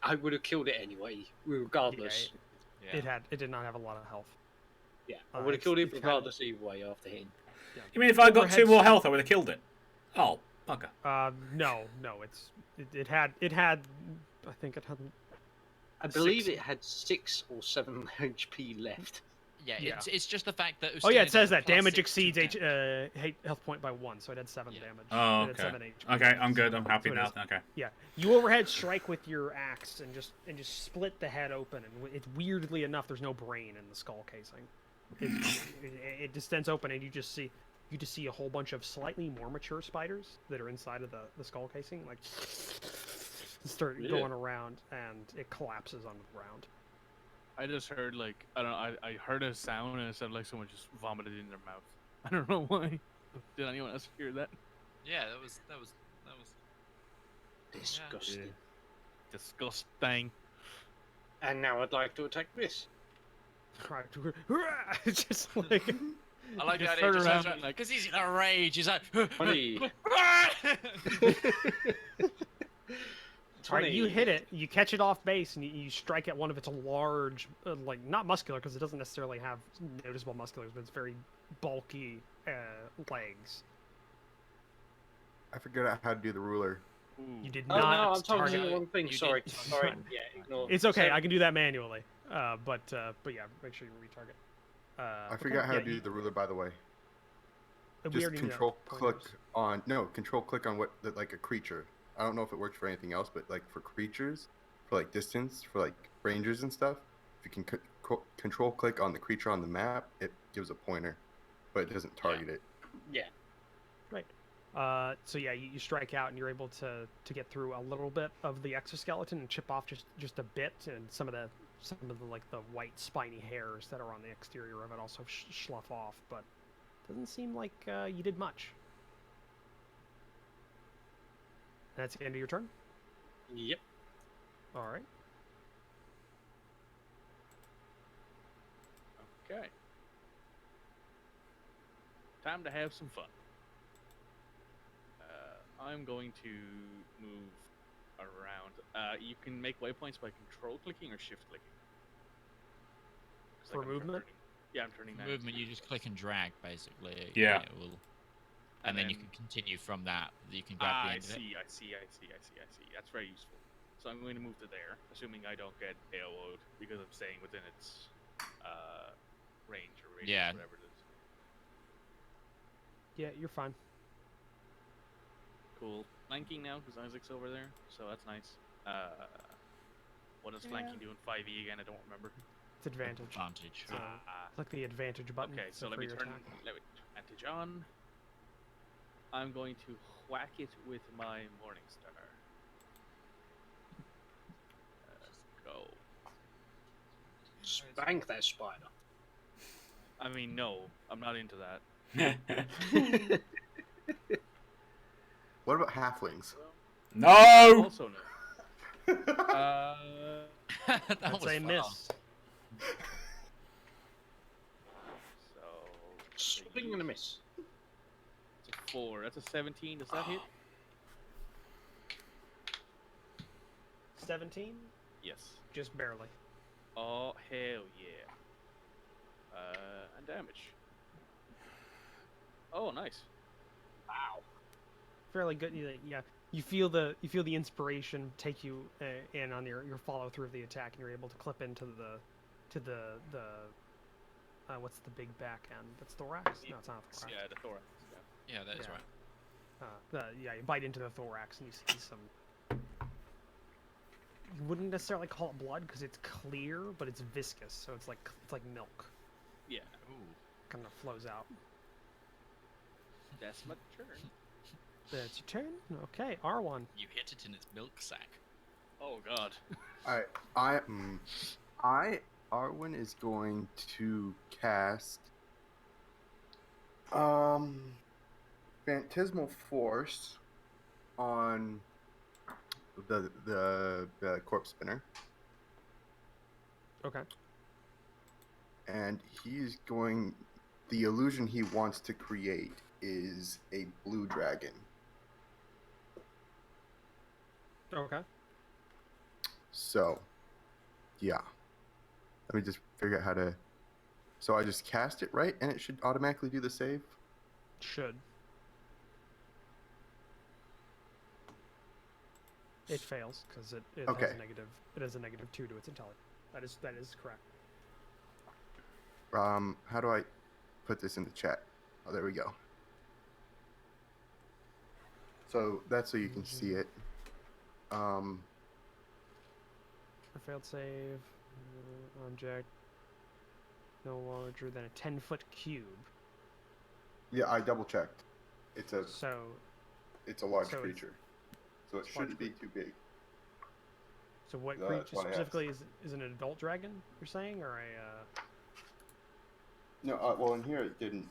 I would have killed it anyway, regardless. Yeah. It did not have a lot of health. Yeah, I would have it's- killed it it's kinda- regardless either way after hitting. You mean if I got 2 Overhead more health, I would have killed it? Oh, bugger. No, it had. I think it had. I believe it had 6 or 7 HP left. Yeah, Yeah. It's just the fact that. Oh yeah, Ustina it says does that plus damage 6 exceeds to health point by 1, so it had 7 Yeah. damage. Oh, It had okay. 7 HP. Okay, I'm good. I'm happy So it now. is. Okay. Yeah, you overhead strike with your axe and just split the head open, and it's weirdly enough, there's no brain in the skull casing. It distends open, and you just see a whole bunch of slightly more mature spiders that are inside of the skull casing, like start Yeah. going around, and it collapses onto the ground. I just heard like I don't know. I heard a sound and it sounded like someone just vomited in their mouth. I don't know why. Did anyone else hear that? Yeah, that was. Disgusting. Disgusting. And now I'd like to attack this. Right, it's just like I like Just that. turn around and, like- Because he's in a rage. He's like. 20. Alright, you hit it, you catch it off base, and you strike at one of its large, like, not muscular, because it doesn't necessarily have noticeable musculars, but it's very bulky legs. I forgot how to do the ruler. You did Oh no, not I'm talking target. the wrong thing. You Sorry. did- Sorry. Yeah, ignore. It's okay, So- I can do that manually. But yeah, make sure you retarget. I forgot how to do the ruler, by the way. We Just already knew that. control click on what like a creature. I don't know if it works for anything else, but like for creatures, for like distance, for like rangers and stuff, if you can control click on the creature on the map, it gives a pointer, but it doesn't target it. Yeah. Right. So yeah, you strike out and you're able to get through a little bit of the exoskeleton and chip off just a bit, and some of the like the white spiny hairs that are on the exterior of it also slough off. But doesn't seem like you did much. That's the end of your turn. Yep. All right. Okay. Time to have some fun. I'm going to move around. You can make waypoints by control clicking or shift clicking. For movement? Yeah, I'm turning that. Movement, you just click and drag, basically. Yeah. And it will, and then you can continue from that. You can grab the end of it. I see. That's very useful. So I'm going to move to there, assuming I don't get AO'd because I'm staying within its range or radius, Yeah. whatever it is. Yeah, you're fine. Cool. Flanking now because Isaac's over there, so that's nice. What does flanking do in 5e again? I don't remember. It's advantage. Advantage. So click the advantage button. Okay, so let me for your turn attack. advantage on. I'm going to whack it with my Morning Star. Go. Spank that spider. I mean, no, I'm not into that. What about halflings? No! Also no. That That's was a fun. miss. So Swing and a miss. it's a 4. That's a 17. Does that hit? 17? Yes. Just barely. Oh hell yeah. And damage. Oh nice. Wow. Fairly good. Yeah, you feel the inspiration take you in on your follow through of the attack, and you're able to clip into the what's the big back end? That's thorax? No, it's not thorax. Yeah, the thorax. Yeah. Yeah, that is Yeah. right. Yeah, you bite into the thorax and you see some. You wouldn't necessarily call it blood because it's clear, but it's viscous, so it's like milk. Yeah. Ooh. Kind of flows out. That's my turn. That's your turn. Okay, R1. You hit it in its milk sack. Oh god. Arwen is going to cast Phantasmal Force on the corpse spinner, Okay. and he's going. The illusion he wants to create is a blue dragon. Okay. So, yeah. Let me just figure out how to. So I just cast it, right? And it should automatically do the save? Should. It fails because it Okay. has a negative. It has a -2 to its intelligence. That is correct. How do I put this in the chat? Oh, there we go. So that's so you can see it. A failed save. Object. No larger than a 10-foot cube. Yeah, I double checked. It's a So large so it's- creature, so it shouldn't be too big. what That's creature why I asked. specifically is an adult dragon? You're saying, or a? No, well in here it didn't.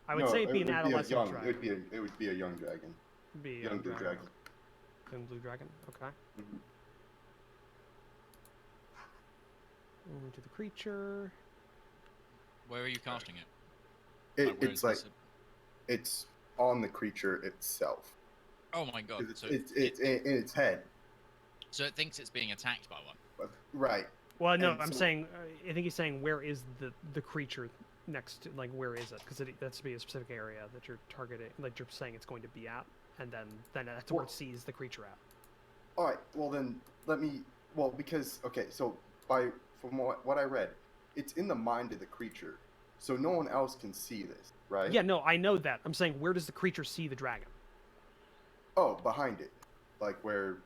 I would No, say it'd be an it would adolescent young. dragon. It would be a young dragon. It'd be a Young blue dragon. Young blue dragon. Okay. Mhm. Over to the creature. Where are you casting it? It's is like this it's on the creature itself. Oh my god! 'Cause So it's in its head. so it thinks it's being attacked by one. Right. Well, no, And I'm so- saying. I think he's saying where is the creature next to, like, where is it? Because that's to be a specific area that you're targeting, like you're saying it's going to be at, and then that's where Well- it sees the creature at. All right. Well then, let me. Well, because okay, so from what I read, it's in the mind of the creature, so no one else can see this, right? Yeah, no, I know that. I'm saying where does the creature see the dragon? Oh, behind it, like where.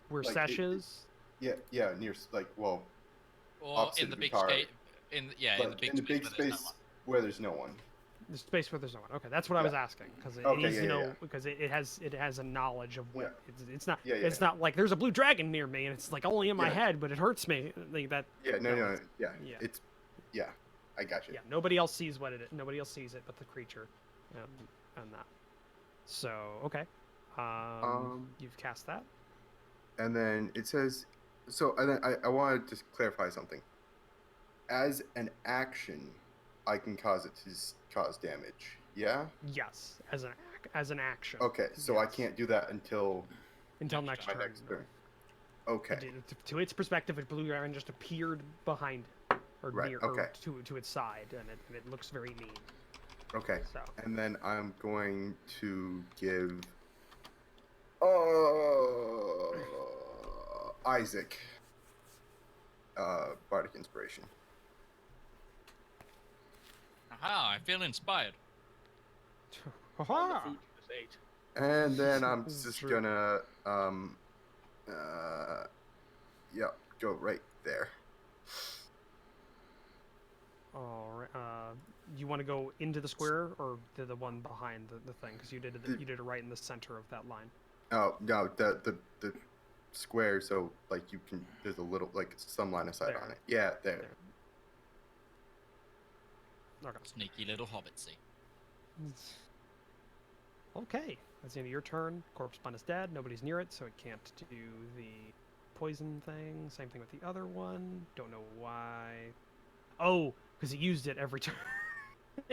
Where Like, Sesh it- is? Yeah, near like Or Opposite in the of big Utari. space. In the big space. space where there's no one. where there's no one. The space where there's no one. Okay, that's what I was asking because it Okay, needs to yeah, know yeah. because it has a knowledge of what it's not. Yeah, It's yeah. not like there's a blue dragon near me and it's like only in my Yeah. head, but it hurts me. Like that. Yeah, no, it's- yeah. yeah. It's yeah. I got you. Yeah, nobody else sees what it is. Nobody else sees it but the creature, and that. So okay, you've cast that. And then it says, so and then I wanted to clarify something. As an action, I can cause it to cause damage. Yeah. Yes, as an action. Okay, so I Yes. can't do that until Until next my turn. next no. turn. Okay. To its perspective, a blue dragon just appeared behind it, or Right, near, okay. or to its side, and it looks very mean. Okay. So And then I'm going to give Isaac Bardic Inspiration. Aha! I feel inspired. All the ha food you just ate. And then I'm just Sure. gonna yeah, go right there. All right. You want to go into the square or to the one behind the thing? Because you did it right in the center of that line. Oh no, the square, so like you can there's a little like some line of sight There. on it. Yeah, there. Okay. Sneaky little hobbitsy. Okay. That's the end of your turn. Corpse Bun is dead. Nobody's near it, so it can't do the poison thing. Same thing with the other one. Don't know why. Oh, because it used it every turn.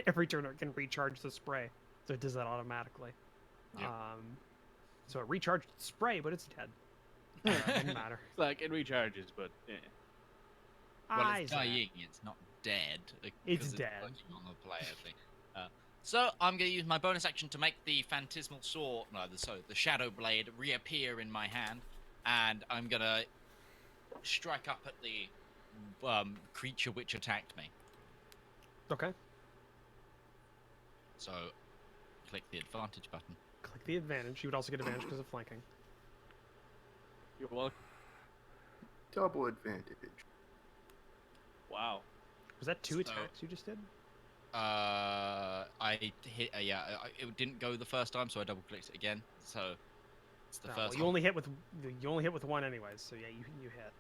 Every turn it can recharge the spray, so it does that automatically. Yep. So it recharged the spray, but it's dead. Doesn't matter. It's like it recharges, but Well, Isaac. it's dying. It's not dead. It's 'cause dead. working on the player thing. So I'm going to use my bonus action to make the phantasmal sword, the shadow blade reappear in my hand, and I'm gonna strike up at the creature which attacked me. Okay. So click the advantage button. Click the advantage. You would also get advantage because of flanking. you're welcome. Double advantage. Wow. Was that two So- attacks you just did? I hit. It didn't go the first time, so I double clicked it again. So it's the No, first. well, you only hit with one anyways, so yeah, you hit.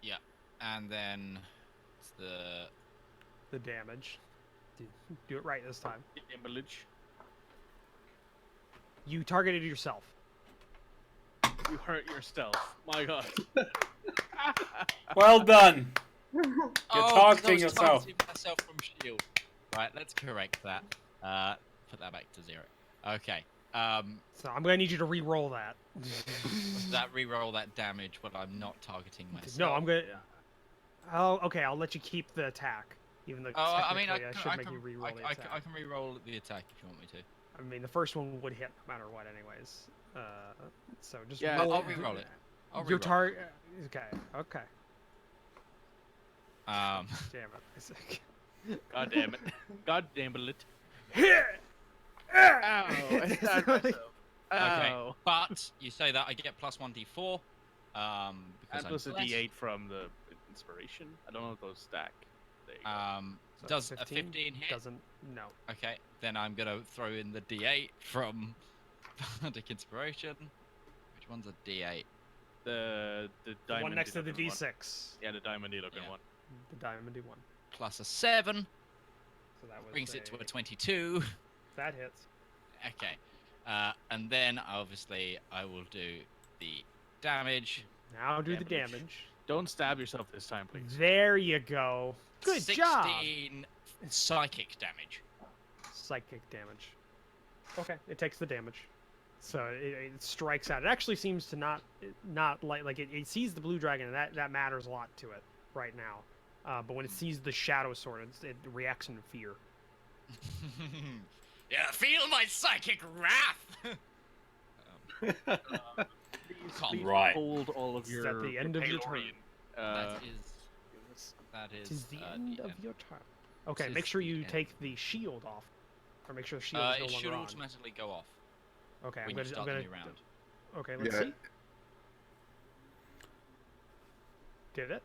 Yeah, and then it's The damage. Do it right this time. Image. You targeted yourself. You hurt yourself. My God. Well done. You're targeting yourself. Myself from shield. Right, let's correct that. Put that back to 0. Okay. So I'm gonna need you to re-roll that. Does that re-roll that damage when I'm not targeting myself? No, I'm gonna. Oh, okay. I'll let you keep the attack, even though I mean, technically I should I make can you re-roll the I attack. can re-roll the attack if you want me to. I mean, the first one would hit no matter what, anyways. So just Yeah, roll. I'll re-roll it. I'll Your re-roll. target. Okay. Okay. Um. Damn it, Isaac. God damn it. God damn it. Ow! I stabbed myself. Okay, Ow. but you say that I get plus 1d4. Because And plus a I'm blessed. D8 from the inspiration. I don't know if those stack. There you go. So Does a 15 hit? Doesn't. No. Okay, then I'm gonna throw in the d8 from Bardic Inspiration. Which one's a d8? The The diamond. one next to the looking one. D6. Yeah, the diamondy looking Yeah. one. The diamondy one. Plus a 7 So that was brings it to a 22. That hits. Okay, and then obviously I will do the damage. Now do the Damage. damage. Don't stab yourself this time, please. There you go. Good 16 job. psychic damage. Psychic damage. Okay, it takes the damage. So it strikes out. It actually seems to not like it sees the blue dragon, and that matters a lot to it right now. But when it sees the shadow sword, it reacts in fear. Yeah, feel my psychic wrath. Please Right. hold all of It's your. at the end of your turn. That is. It is the end of your turn. Okay, Tis make sure the you end. take the shield off, or make sure the shield It is no should longer on. automatically go off Okay, I'm when gonna. you start the new round. Okay, let's Yeah. see. Did it?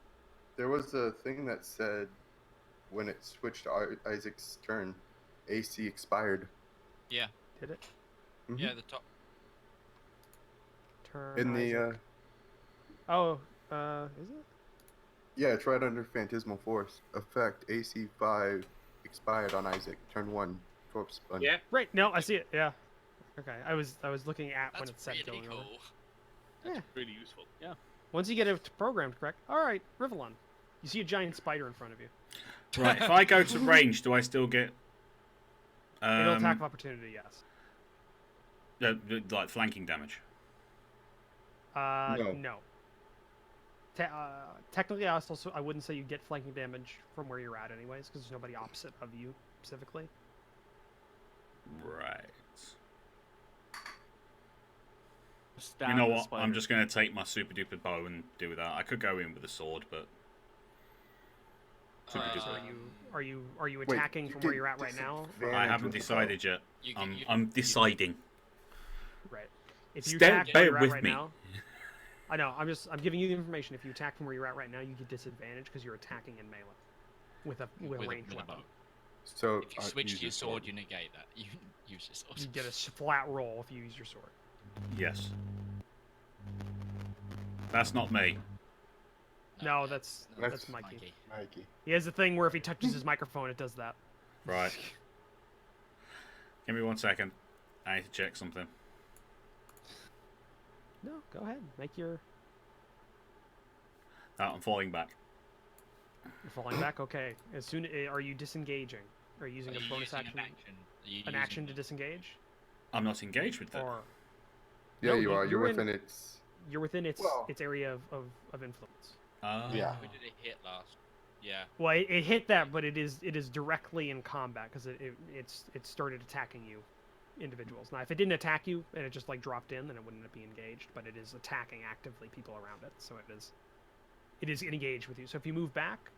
There was a thing that said when it switched to Isaac's turn, AC expired. Yeah. Did it? Mhm. Yeah, the top. Turn In the Isaac. Oh, is it? yeah, it's right under Phantasmal Force. Effect AC 5 expired on Isaac. Turn 1. Corpse spun. Yeah. Right. No, I see it. Yeah. Okay. I was looking at when That's it said really going cool. over. That's Yeah. really useful. Yeah. Once you get it programmed correct. All right, Rivallon. You see a giant spider in front of you. Right. If I go to range, do I still get? It'll attack of opportunity. Yes. Like flanking damage. No. No. Technically, I wouldn't say you get flanking damage from where you're at, anyways, because there's nobody opposite of you specifically. Right. Stab You know the what? I'm spider. just going to take my super duper bow and do that. I could go in with a sword, but super Uh, So duper. are you Wait, attacking you from where get you're at right now? disadvantage I haven't with the bow. decided yet. You I'm you- I'm deciding. Right. If you Stay- attack bear where you're at with right me. now, I know. I'm giving you the information. If you attack from where you're at right now, you get disadvantage because you're attacking in melee with a ranged with a weapon. bow. So If you switch use to your a sword, you negate that. You use your sword. You get a flat roll if you use your sword. Yes. That's not me. No, that's That's Mikey. Mikey. He has a thing where if he touches his microphone, it does that. Right. Give me 1 second. I need to check something. No, go ahead. Make your. Oh, I'm falling back. You're falling back. Okay. As soon are you disengaging? Are you using Are a you bonus using action? An action, Are you An using action to it? disengage? I'm not engaged with them. Or Yeah, No, you are. You're you're in- within its. you're within its Well- its area of influence. Yeah. Who did it hit last? Yeah. Well, it hit that, but it is directly in combat because it started attacking you, individuals. Now, if it didn't attack you and it just like dropped in, then it wouldn't be engaged. But it is attacking actively people around it, so it is engaged with you. So if you move back,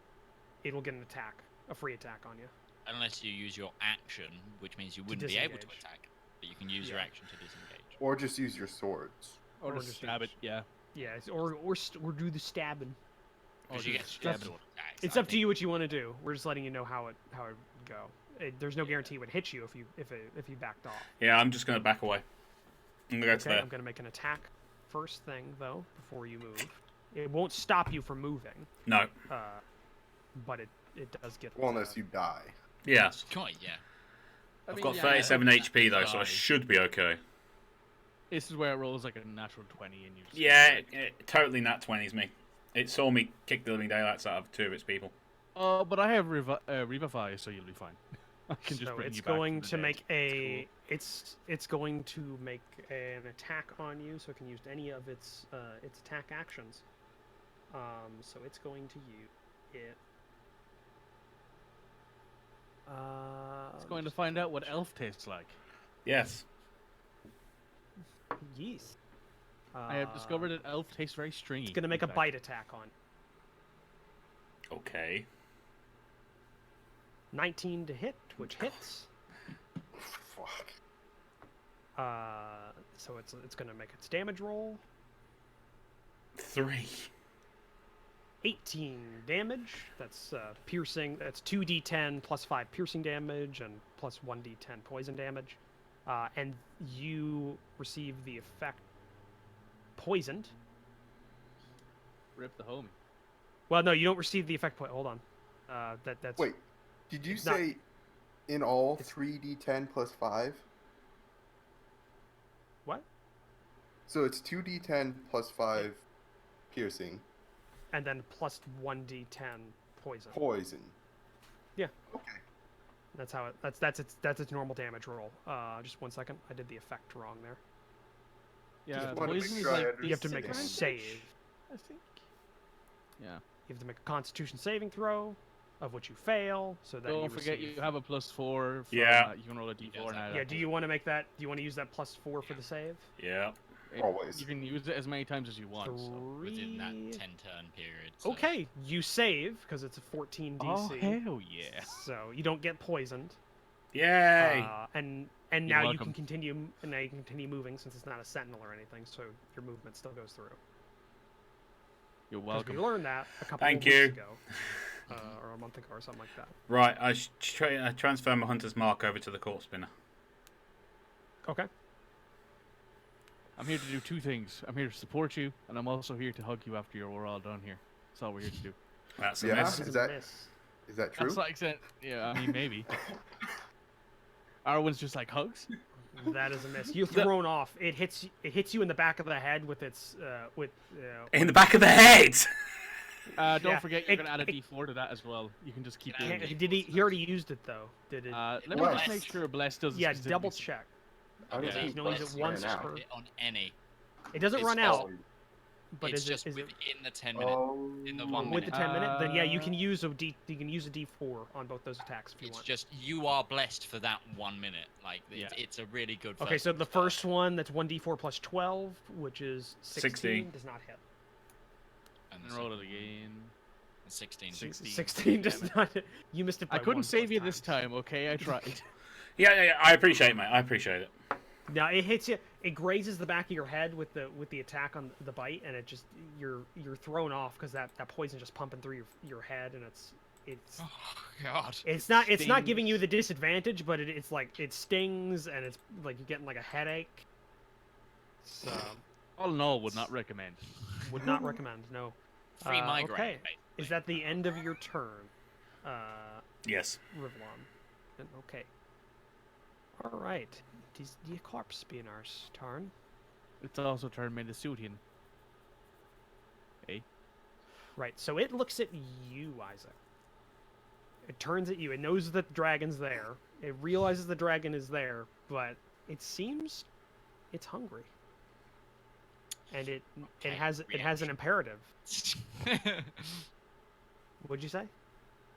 it'll get an attack, a free attack on you. Unless you use your action, which means you wouldn't be able to disengage. attack, but you can use your Yeah. action to disengage. Or just use your swords. Or or just just stab it. use- Yeah. Yeah, or do the stabbing. Because Or you get just sword stab it. attacks. It's I up to think. you what you want to do. We're just letting you know how it would go. There's no guarantee it would hit you if you backed off. Yeah, I'm just going to back away. I'm going to go to Okay, there. I'm gonna make an attack first thing though before you move. It won't stop you from moving, No. but it does get. Well, unless you die. Yeah. Quite, yeah. I've got 37 HP though, so I Die. should be okay. This is where it rolls like a natural 20 and you just Yeah, totally nat 20s me. It saw me kick the living daylights out of 2 of its people. But I have Revivify, so you'll be fine. I can just So bring it's you back going from the to dead. make a it's going to make an attack on you, so it can use any of its attack actions. So it's going to use it. It's going to find out what elf tastes like. Yes. Yes. I have discovered that elf tastes very stringy. It's going to make a in fact. bite attack on. Okay. 19 to hit, which hits. Fuck. So it's going to make its damage roll. 3. 18 damage. That's piercing. That's 2d10 plus 5 piercing damage and plus 1d10 poison damage. And you receive the effect poisoned. Rip the homie. Well, no, you don't receive the effect. Hold on. That's Wait, did you It's not- say in all it's- 3d10 plus 5? what? So it's 2d10 plus 5 piercing. And then plus 1d10 poison. Poison. Yeah. Okay. That's how it. That's its normal damage roll. Just 1 second. I did the effect wrong there. Yeah, wanted to make poison is sure I like You have to make a Disadvantage. save. I think. Yeah. You have to make a Constitution saving throw, of which you fail. So that Don't you forget receive... you have a +4. From, Yeah. you can roll a d4 does now. have Yeah. Do you want to make that? Do you want to use that +4 for the save? Yeah. Always. You can use it as many times as you want. So. Within that 3. 10-turn period. So. Okay, you save because it's a 14 DC. Oh hell yeah! So you don't get poisoned. Yay! And You're now you welcome. can continue. And now you can continue moving since it's not a sentinel or anything. So your movement still goes through. You're 'Cause welcome. we learned that a couple Thank of weeks you. ago. or a month ago or something like that. Right, I transfer my hunter's mark over to the corpse spinner. Okay. I'm here to do two things. I'm here to support you, and I'm also here to hug you after we're all done here. That's all we're here to do. That's a Yeah. miss. Is that true? That's like saying, yeah, I mean, maybe. Arwen's just like, hugs? That is a miss. You're thrown off. It hits you in the back of the head with its In the back of the head! Don't Yeah, forget, you're going to add a d4 to that as well. You can just keep doing it. Did he already used it though? Did it? Let me Bless. just make sure Bless does Yeah, specifically double check. I don't Yeah. think You can only use Bless it once ran out. per. It on any. It doesn't It's run just- out, but it's is just it within the 10 minute. Oh, in the 1 with the minute. 10 minute? Then yeah, you can use a D4 on both those attacks if you It's want. just you are blessed for that 1 minute. Like it's a really good. Okay, so the start. first one that's 1d4 plus 12, which is 16, 16. does not hit. and And the roll it second again. one, 16. 16 does not hit. You missed it by I couldn't one save both you this times. time, okay? I tried. Yeah, I appreciate it, mate. I appreciate it. Now it hits you. It grazes the back of your head with the attack on the bite, and it just you're thrown off because that poison just pumping through your head, and it's Oh God. it's not stings. giving you the disadvantage, but it's like it stings, and it's like you're getting like a headache. So All in all, would not recommend. would not recommend. No. Free migraine. Okay. basically. Is that the end of your turn, Yes. Rivallon? Okay. All right. It is the corpse spinner's turn. It's also turned me to Suitian. Hey? Right. So it looks at you, Isaac. It turns at you. It knows that the dragon's there. It realizes the dragon is there, but it seems it's hungry. And it Okay, has an reaction. imperative. What'd you say?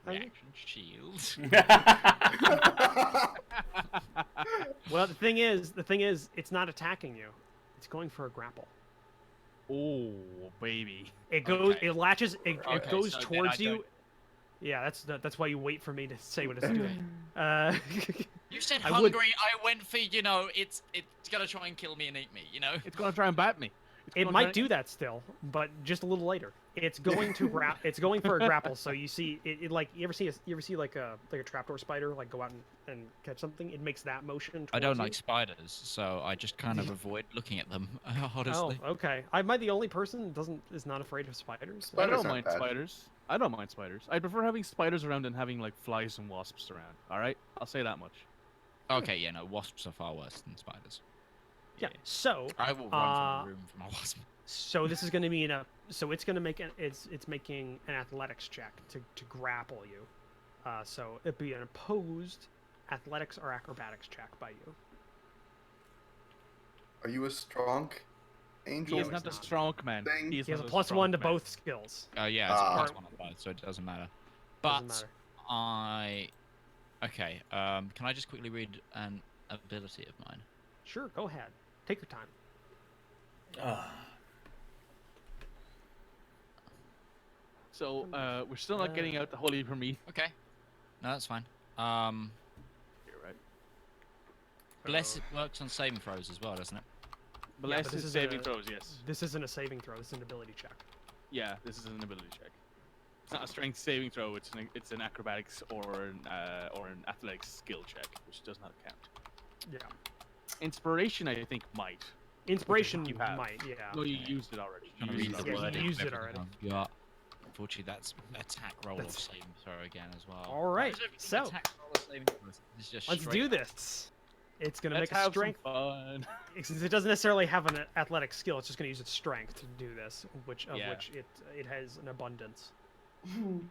Isaac? Reaction shield. Well, the thing is, it's not attacking you. It's going for a grapple. Oh, baby. It goes. Okay. It latches. It Okay, goes so then towards I you. don't- Yeah, that's why you wait for me to say what it's doing. You said I would- hungry. I went for it's gonna try and kill me and eat me. You know. It's gonna try and bat me. It's It gonna might try- do that still, but just a little later. It's going to It's going for a grapple. So you see, it like you ever see like a trapdoor spider like go out and catch something? It makes that motion. I don't towards like you. spiders, so I just kind of avoid looking at them. Honestly. Oh, okay. Am I the only person that is not afraid of spiders? I Spiders don't aren't mind bad. spiders. I don't mind spiders. I prefer having spiders around than having like flies and wasps around. All right, I'll say that much. Okay, yeah, no, wasps are far worse than spiders. Yeah. So I will run from the room from a wasp. So this is going to be so it's going to make it's making an athletics check to grapple you. So it'd be an opposed athletics or acrobatics check by you. Are you a strong angel? He is not the strong man. Thing. He has a not plus strong 1 to man. both skills. Yeah, it's Ah. a plus 1 on both, so it doesn't matter. But Doesn't matter. okay. Can I just quickly read an ability of mine? Sure, go ahead. Take your time. So we're still not getting out the holy for me. Okay. No, that's fine. Here, right? Bless works on saving throws as well, doesn't it? But Yeah, less but this is is saving a- throws. Yes. This isn't a saving throw. This is an ability check. Yeah, this is an ability check. It's not a strength saving throw. It's an acrobatics or an athletics skill check, which does not count. Yeah. Inspiration, I think, might. Inspiration you have. might. Yeah. No, you used it already. Trying to You read used the it Yeah, already. you wording used of it already. everything. Yeah. Unfortunately, that's attack roll of That's- saving throw again as well. All right, Why is everything so- attack roll of saving throw? It's just Let's straight do up. this. It's gonna Let's make a have strength. some fun. Since it doesn't necessarily have an athletic skill, it's just going to use its strength to do this, which Yeah. it has an abundance.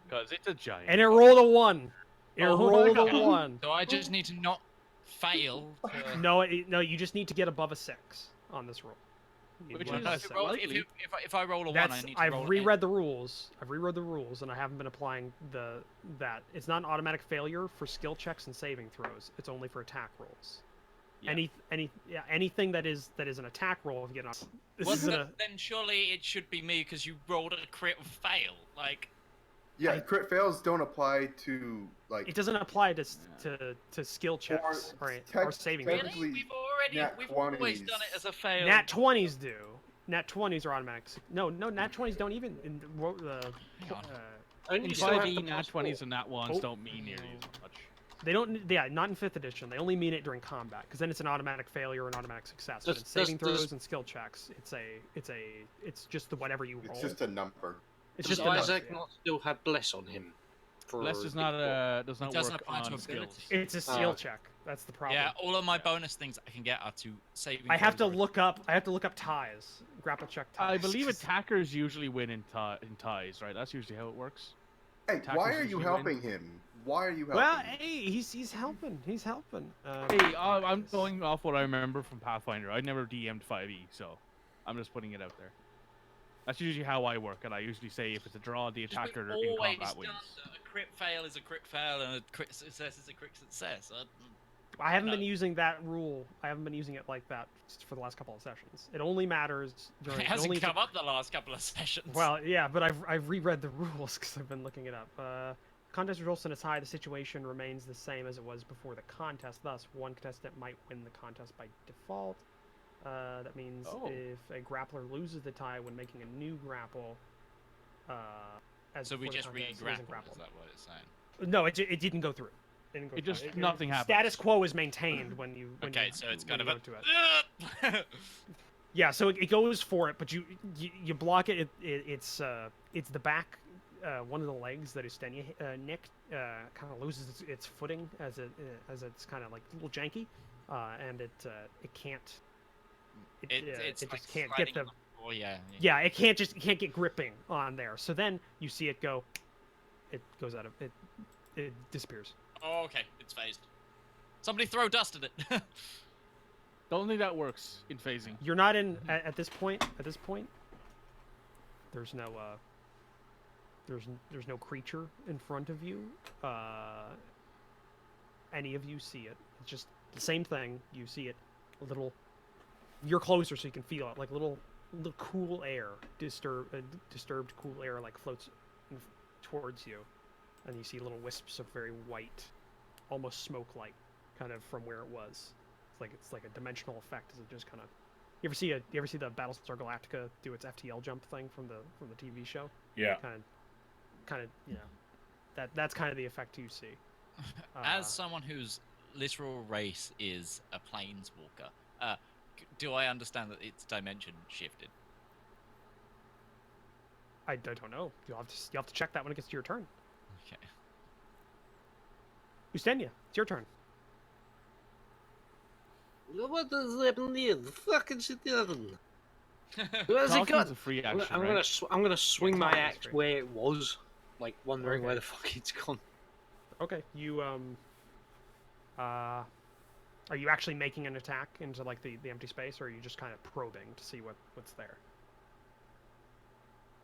Because it's a giant. And it rolled a 1. It Oh my rolled a God. 1. So I just need to not fail. To... No, no, you just need to get above a 6 on this roll. You Which need is to- If, if I roll a 1, I that's need to I've roll reread the rules. I've reread the rules, and I haven't been applying that. It's not an automatic failure for skill checks and saving throws. It's only for attack rolls. Yeah. Anything that is an attack roll, if you get on. This Well, isn't then, a. then surely it should be me because you rolled a crit fail. Like, Yeah, crit fails don't apply to like. It doesn't apply to skill checks or saving throws. technically, we've nat always 20s. done it as a fail. Nat 20s do. Nat 20s are automatic. No, nat 20s don't even. In the Hang on. Only In you still have 5e, the nat 20s +4. and nat 1s Oh. don't mean nearly as much. They don't. Yeah, not in 5th edition. They only mean it during combat, because then it's an automatic failure or an automatic success. But in saving throws and skill checks, it's just the whatever you roll. It's just a number. It's Does just a number, Isaac yeah. not still have bless on him? Bless For does not It doesn't work apply to on abilities. skills. It's a skill check. That's the problem. Yeah, all of my bonus things I can get are to saving. I have to throws or- look up. ties. Grapple check ties. I believe attackers usually win in ties, right? That's usually how it works. Hey, Attackers why are you usually helping him? Why are you helping Well, him? hey, he's helping. He's helping. Hey, I'm going off what I remember from Pathfinder. I never DM'd 5e, so I'm just putting it out there. That's usually how I work, and I usually say if it's a draw, the Just we've attacker in always combat done wins. that a crit fail is a crit fail and a crit success is a crit success. I haven't no. been using that rule. I haven't been using it like that for the last couple of sessions. It only matters during. It hasn't only come up the last couple of sessions. Well, yeah, but I've reread the rules because I've been looking it up. Contest results in a tie. The situation remains the same as it was before the contest. Thus, one contestant might win the contest by default. That means if a grappler loses the tie when making a new grapple, as so we before the just contest, he doesn't re-grapple. Is that what it's saying? No, it didn't go through. It just nothing happens. Status quo is maintained when you. Okay, so it's kind of go a. to it. Yeah, so it goes for it, but you block it. It's the back, one of the legs that Ustenia nicked, kind of loses its footing as it's kind of like a little janky, and it can't. It just like can't get sliding the. on floor, yeah. Yeah, it can't get gripping on there. So then you see it go. It goes out of it. It disappears. Oh, okay, it's phased. Somebody throw dust at it. Don't think that works in phasing. You're not in at this point. At this point, there's no there's no creature in front of you. Any of you see it. It's just the same thing. You see it a little. You're closer, so you can feel it. Like little cool air, disturbed cool air, like floats towards you, and you see little wisps of very white, almost smoke-like, kind of from where it was. It's like a dimensional effect. As it just kind of. You ever see the Battlestar Galactica do its FTL jump thing from the TV show? Yeah. Kind of, you know, that's kind of the effect you see. As someone whose literal race is a planeswalker, do I understand that its dimension shifted? I don't know. You'll have to check that when it gets to your turn. Okay. Ustenia, it's your turn. What does that mean? Fucking shit down. Where's it Talking's got? a free action, I'm right? gonna swing my talking's axe free. where it was, like wondering Okay. where the fuck it's gone. Okay, you are you actually making an attack into like the empty space, or are you just kind of probing to see what's there?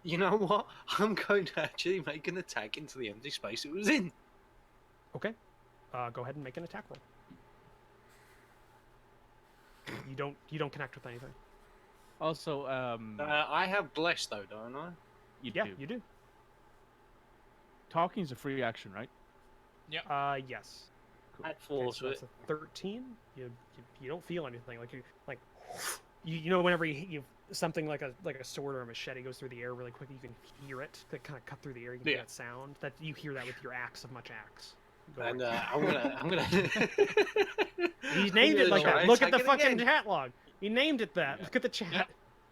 You know what? I'm going to actually make an attack into the empty space it was in. Okay, go ahead and make an attack roll. You don't connect with anything. Also, I have bless though, don't I? you Yeah, do. you do. Talking's a free action, right? Yes. Cool. Add Okay, 4 so to that's it. a 13. You don't feel anything. You know whenever you something like a sword or a machete goes through the air really quick, you can hear it. That kind of cut through the air. You can hear Yeah. that sound. That you hear that with your axe of much axe. Go And right. I'm gonna. He named it like Try that. Look at the attack it fucking again. chat log. He named it that. Yeah. Look at the chat. Yeah.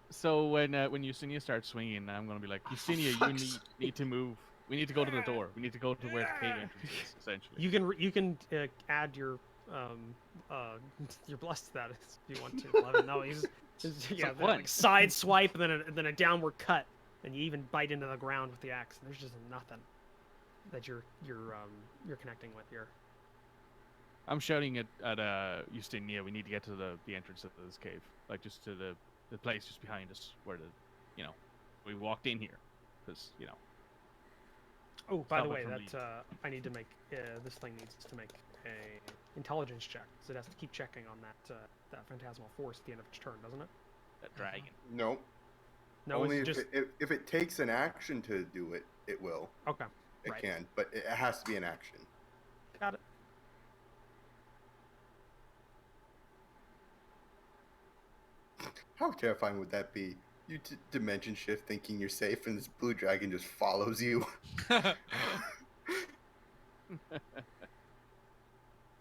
So when Yusinia starts swinging, I'm gonna be like, Yusinia, you need to move. We need to go to the door. We need to go to where the cave entrance is, essentially. You can add your blessed to that if you want to. 11. No, he's yeah, what? like side swipe and then a downward cut, and you even bite into the ground with the axe. And there's just nothing that you're connecting with here. I'm shouting at Yustinia, we need to get to the entrance of this cave, like just to the place just behind us where we walked in here, because Oh, by the Stop it way, from that I need to make this thing needs to make a intelligence check, so it has to keep checking on that phantasmal force at the end of its turn, doesn't it? that dragon. No. No, Only it's if, just if it takes an action to do it, it will. okay. It Right. can, but it has to be an action. Got it. How terrifying would that be? You dimension shift thinking you're safe, and this blue dragon just follows you.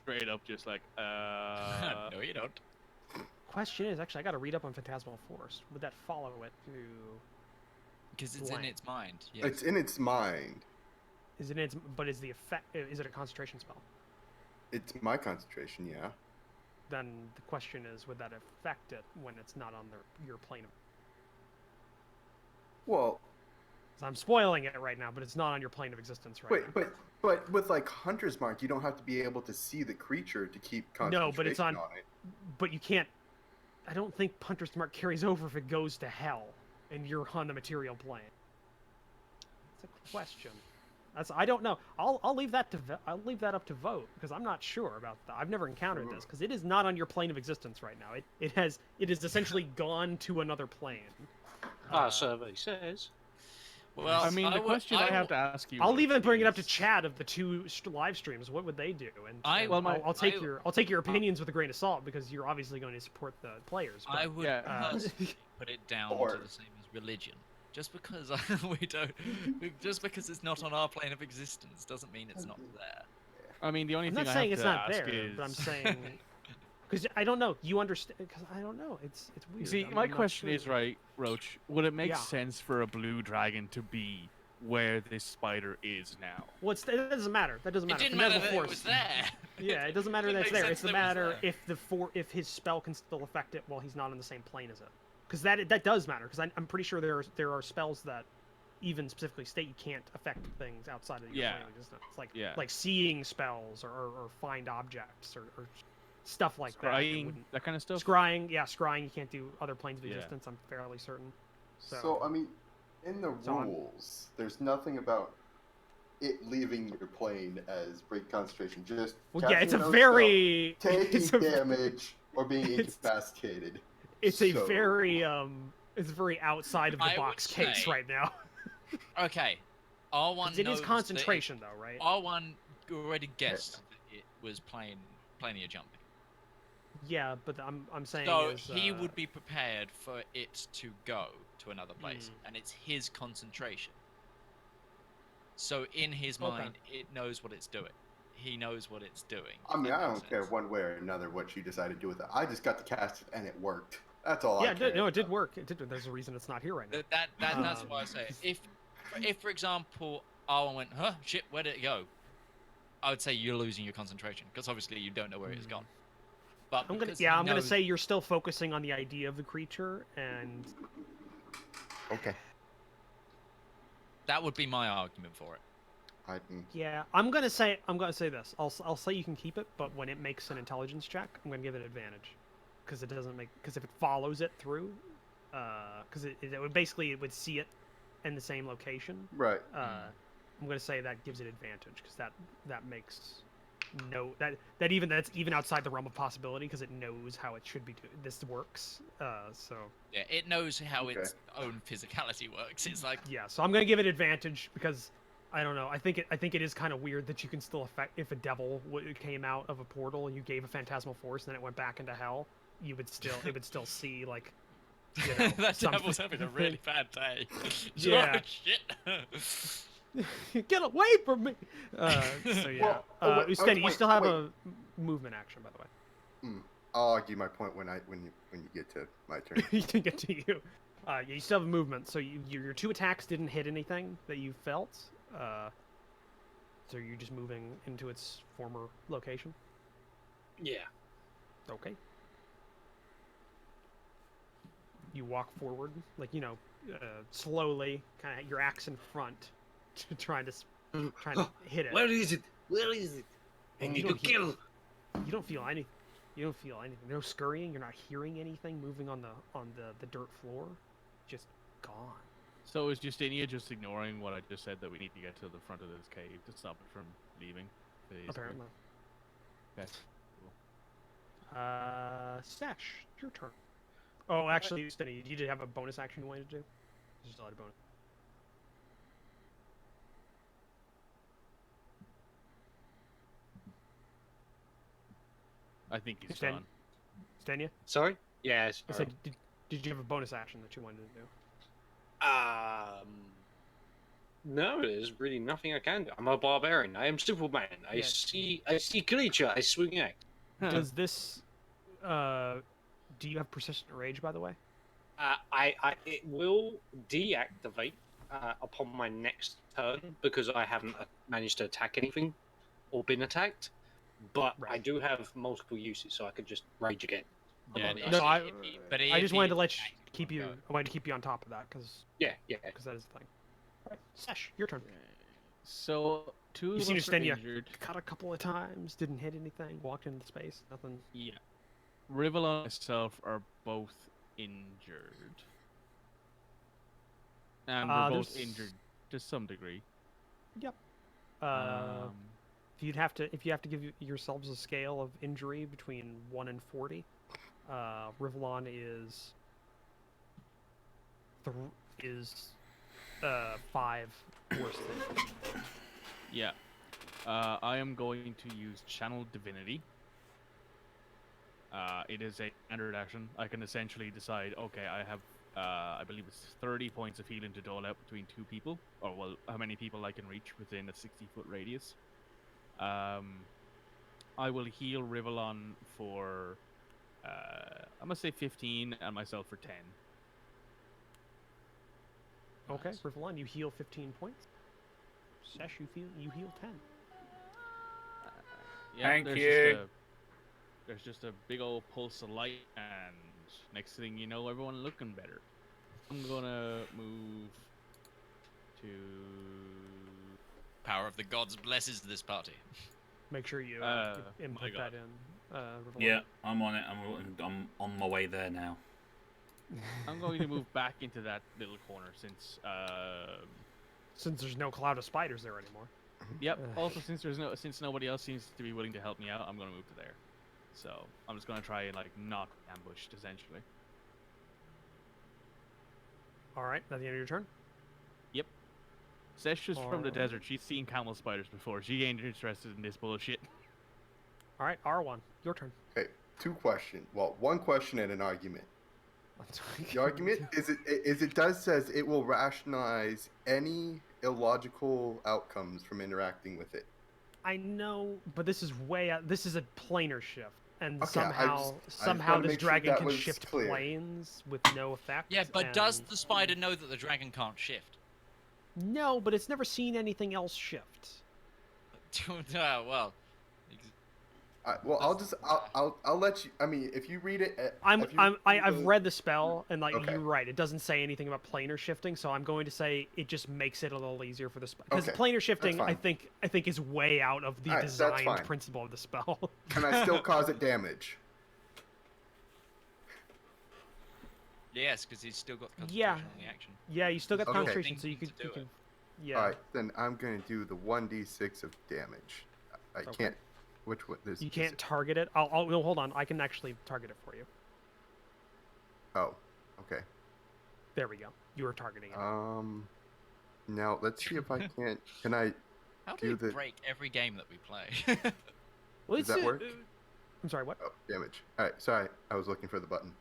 Straight up, just like, no, you don't. Question is, actually, I got to read up on Phantasmal Force. Would that follow it to? Because it's in its mind. Yes. It's in its mind. Is it its? But is the effect? Is it a concentration spell? It's my concentration, yeah. Then the question is, would that affect it when it's not on your plane of? Well, 'Cause I'm spoiling it right now, but it's not on your plane of existence right now. but with like Hunter's Mark, you don't have to be able to see the creature to keep concentration No, but it's on it. But you can't. I don't think Hunter's Mark carries over if it goes to hell, and you're on the material plane. It's a question. I don't know. I'll leave that I'll leave that up to vote because I'm not sure about that. I've never encountered this because it is not on your plane of existence right now. It is essentially gone to another plane. Our survey says. Well, I mean, the question I have to ask you. I'll even bring it up to is- chat of the two live streams. What would they do? And Well, I'll take your opinions with a grain of salt because you're obviously going to support the players. But, I would Yeah. personally put it down Or- to the same as religion. Just because just because it's not on our plane of existence doesn't mean it's not there. I mean, the only I'm thing not I saying have it's to not ask there, is... but I'm saying because I don't know. You understand? Because I don't know. It's weird. See, I'm my not question is, sure. right, Roach, would it make Yeah. sense for a blue dragon to be where this spider is now? Well, it doesn't matter. That doesn't It matter. didn't matter Phantasmal that it Force. was there. Yeah, it doesn't matter It that it's makes there. sense It's the that it was matter there. if his spell can still affect it while he's not on the same plane as it. Because that does matter. Because I'm pretty sure there are spells that even specifically state you can't affect things outside of your Yeah. plane of existence. Like Yeah. like seeing spells or find objects or stuff like that. Scrying, that kind of stuff? Scrying, yeah, scrying. You can't do other planes of Yeah. existence. I'm fairly certain. So I mean, in the So I'm- rules, there's nothing about it leaving your plane as break concentration. Just Well, yeah, it's a casting very spell, it's taking a, damage or being it's- incapacitated. it's a So- very it's very outside of the I would box case say- right now. Okay, R1 'Cause it is knows concentration though, right? R1 already guessed that it was playing of jumping. Yeah, but I'm saying So is, he would be prepared for it to go to another place, and it's his concentration. So in his Okay. mind, it knows what it's doing. He knows what it's doing. I mean, if that I makes don't care sense. one way or another what you decide to do with it. I just got to cast it and it worked. That's all Yeah, I care. no, it did work. It did. There's a reason it's not here right now. That's why I say it. If for example R1 went, huh, shit, where did it go? I would say you're losing your concentration because obviously you don't know where it's gone. But I'm because gonna he knows- say you're still focusing on the idea of the creature, and Okay. that would be my argument for it. yeah, I'm gonna say this. I'll say you can keep it, but when it makes an intelligence check, I'm gonna give it advantage because it doesn't make if it follows it through, because it would basically it would see it in the same location. Right. I'm gonna say that gives it advantage because that makes that's even outside the realm of possibility because it knows how it should be this works. So Yeah, it knows how Okay. its own physicality works. It's like yeah, so I'm gonna give it advantage because I don't know. I think it is kind of weird that you can still affect if a devil came out of a portal and you gave a phantasmal force and then it went back into hell. It would still see like. You know, that something. devil's having a really bad day. Yeah. Oh, shit. Get away from me! So yeah, Well, wait, Usteni, you wait, still have wait. a movement action, by the way. I'll argue my point when you get to my turn. You can get to you. Yeah, you still have a movement, so your two attacks didn't hit anything that you felt. So you're just moving into its former location. Yeah. Okay. You walk forward, like slowly, kind of your axe in front, trying to hit it. Where is it? Where is it? I Oh, need you to don't hear- kill. You don't feel any. You don't feel anything. No scurrying. You're not hearing anything moving on the dirt floor. Just gone. So is Justinia just ignoring what I just said that we need to get to the front of this cave to stop it from leaving? basically? Apparently. Okay. Stash, your turn. Oh, actually, Spinny, you did have a bonus action you wanted to do? You still had a bonus. I think he's Stan- gone. Stania? Sorry? Yes. I said, Did you have a bonus action that you wanted to do? No, there's really nothing I can do. I'm a barbarian. I am Superman. I Yeah. see creature. I swing axe. Does this? Do you have persistent rage, by the way? It will deactivate upon my next turn because I haven't managed to attack anything or been attacked. But I Right. do have multiple uses, so I could just rage again. Yeah, Among it- us. No, but I if just he wanted to let attacks, keep it you. won't I wanted to keep you on top of that because Yeah. that is the thing. Right. Sesh, your turn. So two You of seem to us are stand. You injured. cut a couple of times. Didn't hit anything. Walked into the space. Nothing. Yeah. Rivallon and myself are both injured. And we're both There's- injured to some degree. Yep. Um, If you have to give yourselves a scale of injury between 1 and 40, Rivallon is 5 worse than. yeah. I am going to use Channel Divinity. It is a standard action. I can essentially decide, okay, I have, I believe it's 30 points of healing to dole out between 2 people, or well, how many people I can reach within a 60-foot radius. I will heal Rivallon for, I'm gonna say 15, and myself for 10. Okay, Nice. Rivallon, you heal 15 points. Sesh, you heal 10. Yeah, Thank there's you. There's just a big old pulse of light, and next thing you know, everyone looking better. I'm gonna move to. Power of the gods blesses this party. Make sure you my input God. that in. Rivallon. Yeah, I'm on it. I'm on my way there now. I'm going to move back into that little corner since. Since there's no cloud of spiders there anymore. Yep. Ugh. Also, since nobody else seems to be willing to help me out, I'm gonna move to there. So I'm just gonna try and like not be ambushed essentially. All right, at the end of your turn. Sesh is from the Alright. desert. She's seen camel spiders before. She ain't interested in this bullshit. All right, R1, your turn. Okay, 2 questions. Well, 1 question and an argument. The argument is it does says it will rationalize any illogical outcomes from interacting with it. I know, but this is way out. This is a planar shift, and Okay, I just somehow wanted to this make sure dragon that can was shift clear. planes with no effect. Yeah, but does and- the spider know that the dragon can't shift? No, but it's never seen anything else shift. Well, Well, I'll let you. I mean, if you read it, if you I've read the spell, and like Okay. you're right, it doesn't say anything about planar shifting. So I'm going to say it just makes it a little easier for the spell because Okay, planar shifting, fine. I think is way out of the Alright, that's designed fine. principle of the spell. Can I still cause it damage? yes, because he's still got concentration Yeah. on the action. Yeah, you still got Okay. concentration, so you Thinking could, to you do can, it. yeah. All right, then I'm gonna do the 1d6 of damage. I Okay. can't. Which one? This You can't target it. No, hold on. I can actually target it for you. Oh, okay. There we go. You were targeting it. Now let's see if I can't. Can I? How Do do we the- break every game that we play? Well, does that work? I'm sorry. What? Oh, damage. All right. Sorry, I was looking for the button.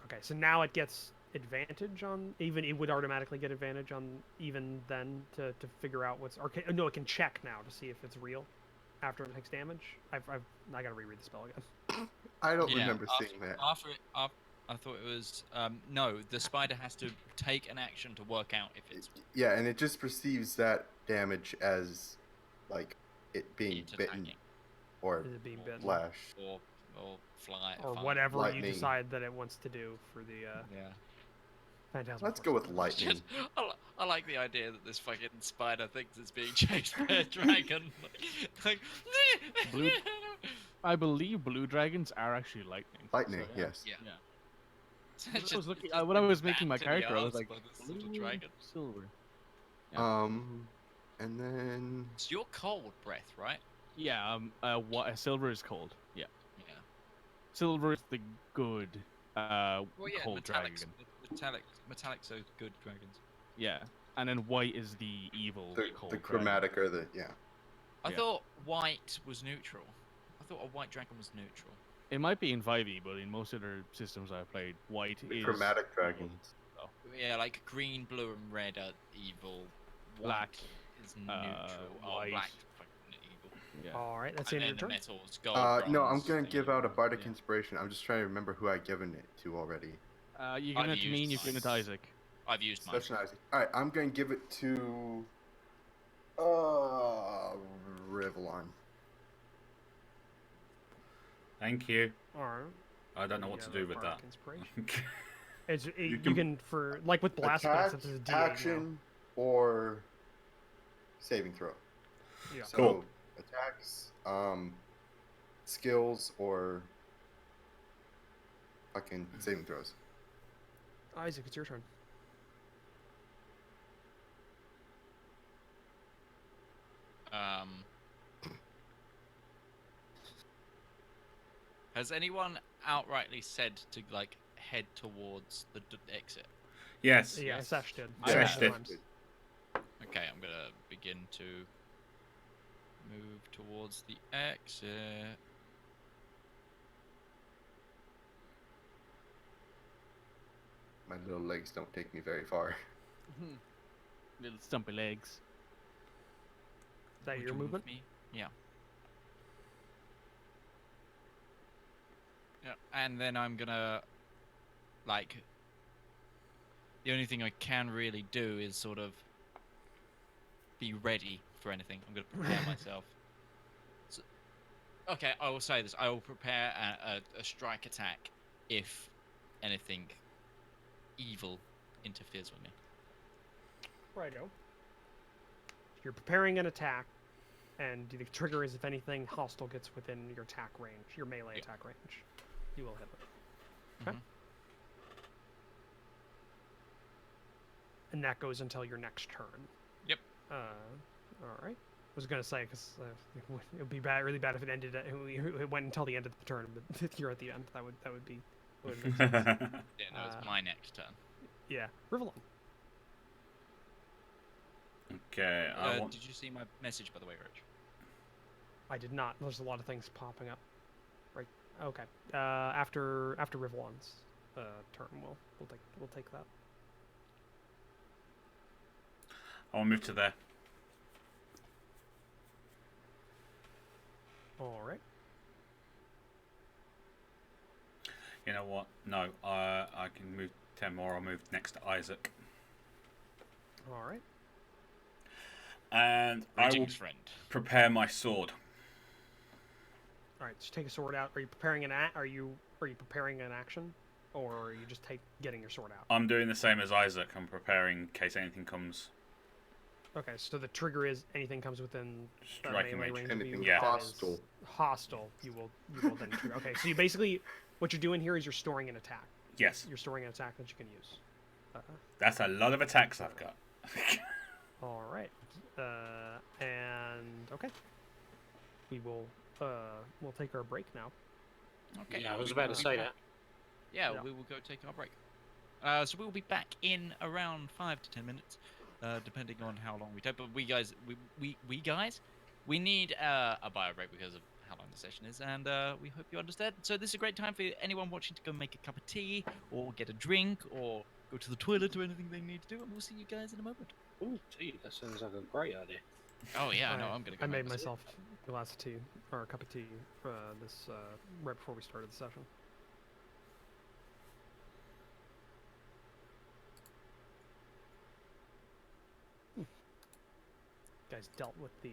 Okay, so now it gets advantage on even. It would automatically get advantage on even then to figure out what's. Or no, it can check now to see if it's real after it takes damage. I gotta reread the spell again. I don't Yeah, remember after- seeing that. I thought it was no. The spider has to take an action to work out if it's Yeah, and it just perceives that damage as like it being it's bitten attacking or Is it being bitten? flashed. or fly Or fire. whatever Lightning. you decide that it wants to do for the Yeah. Phantasm. Let's go with lightning. Just, I like the idea that this fucking spider thinks it's being chased by a dragon. Like, Blue- I believe blue dragons are actually lightning. Lightning, So, yes. Yeah. Yeah. It's When I was just- looking, it's just when I been was making my backed in the character, I was arse like, by this little blue, dragon. silver. Yeah. And then It's your cold breath, right? Yeah. Silver is cold. Yeah. Yeah. Silver is the good, Well, yeah, cold metallics, dragon. metallics are good dragons. Yeah. And then white is the evil cold the dragon. chromatic or the yeah. I Yeah. thought white was neutral. I thought a white dragon was neutral. It might be in 5e, but in most other systems I've played, white The is chromatic dragons. Yeah, like green, blue, and red are evil. Black, White is neutral. white. Black fucking evil. Yeah. All right, that's the And end of then your the turn. metals, gold, No, I'm bronze, gonna give out a bardic yeah. inspiration. I'm just trying to remember who I've given it to already. You're giving it to me and you've used given it to mine. Isaac. I've used mine. Specializing. All right, I'm gonna give it to Rivallon. Thank you. All right. I don't know what to do with that. It's, you can- can for like with blast Attack, since it's a D8 action, or saving throw. Yeah. So Cool. attacks, skills, or fucking saving throws. now. Isaac, it's your turn. Has anyone outrightly said to like head towards the exit? Yes. Yeah, Yes. Sesh did. I Sesh Several did. times. Okay, I'm gonna begin to move towards the exit. My little legs don't take me very far. Little stumpy legs. Is that Would your you move movement? me? Yeah. Yeah, and then I'm gonna like the only thing I can really do is sort of be ready for anything. I'm gonna prepare myself. So, okay, I will say this: I will prepare a strike attack if anything evil interferes with me. Righto. You're preparing an attack, and the trigger is if anything hostile gets within your attack range, your melee Yeah. attack range. You will hit it. Okay. Mhm. And that goes until your next turn. Yep. All right. I was gonna say because it would be bad, really bad if it ended. It went until the end of the turn, but if you're at the end, that would be. Would make sense. Yeah, no, it's my next turn. Yeah, Rivallon. Okay. I want. Did you see my message, by the way, Rich? I did not. There's a lot of things popping up. Right. Okay. After Rivallon's turn, we'll take that. I want to move to there. All right. You know what? No. I can move 10 more. I'll move next to Isaac. All right. And I will Greetings, friend. prepare my sword. All right. So take a sword out. Are you preparing Are you preparing an action, or are you just getting your sword out? I'm doing the same as Isaac. I'm preparing in case anything comes. Okay. So the trigger is anything comes within Striking melee range. range of Anything you. Yeah. that is hostile. Hostile. You will then trigger. Okay. So you basically what you're doing here is you're storing an attack. Yes. You're storing an attack that you can use. That's a lot of attacks I've got. All right. And okay. We will we'll take our break now. Okay. Yeah, I was we about will to be say back. that. Yeah, Yeah. we will go take our break. So we will be back in around 5 to 10 minutes, depending on how long we take. But we guys, we need a bio break because of how long the session is, and we hope you understand. So this is a great time for anyone watching to go make a cup of tea, or get a drink, or go to the toilet, or anything they need to do. And we'll see you guys in a moment. Ooh, gee, that sounds like a great idea. Oh yeah, I know. I'm gonna go. I make made this. myself a glass of tea or a cup of tea this right before we started the session. Guys dealt with the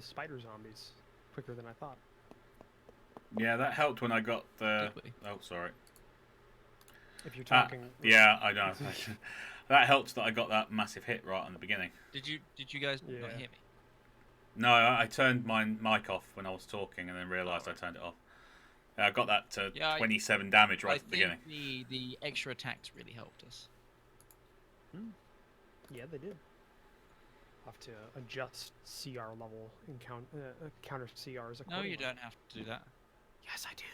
spider zombies quicker than I thought. Yeah, that helped when I got the. Did we? Oh, sorry. If you're talking, Yeah, I know. That helps that I got that massive hit right on the beginning. Did you guys not Yeah. hear me? No, I turned my mic off when I was talking and then realised I turned it off. I got that to Yeah, 27 damage right I at the beginning. think the extra attacks really helped us. yeah, they did. I'll have to adjust CR level and counter CRs accordingly. No, you don't have to do that. Yes, I do.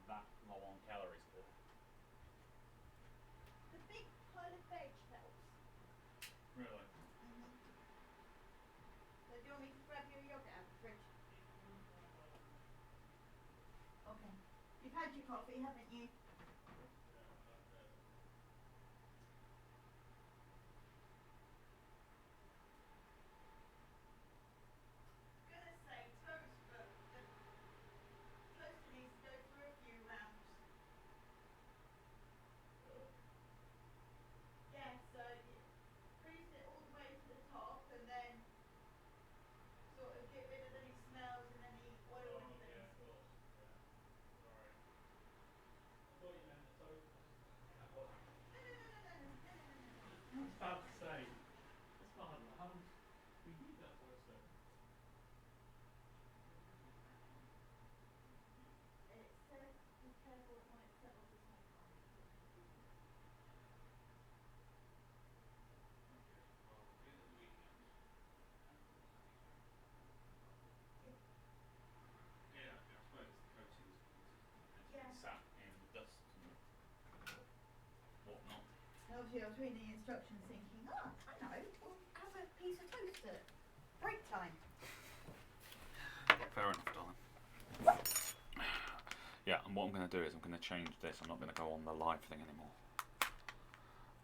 that low on calories for? The big pile of vegetables. Really? So do you want me to grab your yogurt out of the fridge? Okay. You've had your coffee, haven't you? Gonna say toast, but the toaster needs to go through a few rounds. Yeah, so you freeze it all the way to the top and then sort of get rid of any smells and any oil and things. I was about to say, it's not. We need that toaster. It says be careful when it settles the smoke on it. Yeah, I suppose the coatings Yeah. sat in the dust and whatnot. Obviously, I was reading the instructions thinking, oh, I know, we'll have a piece of toast at break time. Fair enough, darling. Yeah, and what I'm going to do is I'm going to change this. I'm not going to go on the live thing anymore.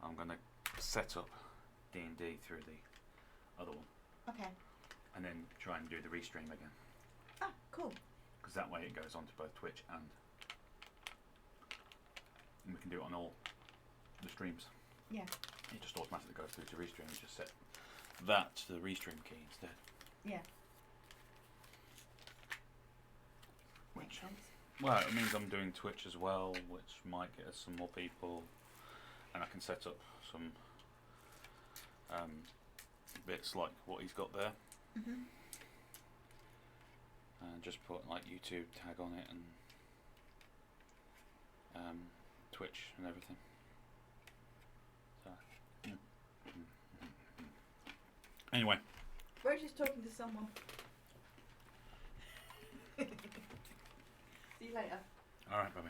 I'm going to set up D&D through the other one, Okay. and then try and do the restream again. Ah, cool. Because that way it goes onto both Twitch and we can do it on all the streams. Yeah. It just automatically goes through to restream. You just set that to the restream key instead. Yeah. Which, Makes sense. well, it means I'm doing Twitch as well, which might get us some more people, and I can set up some bits like what he's got there, Mhm. and just put like YouTube tag on it and Twitch and everything. So, anyway, Rose is talking to someone. See you later. all right, baby.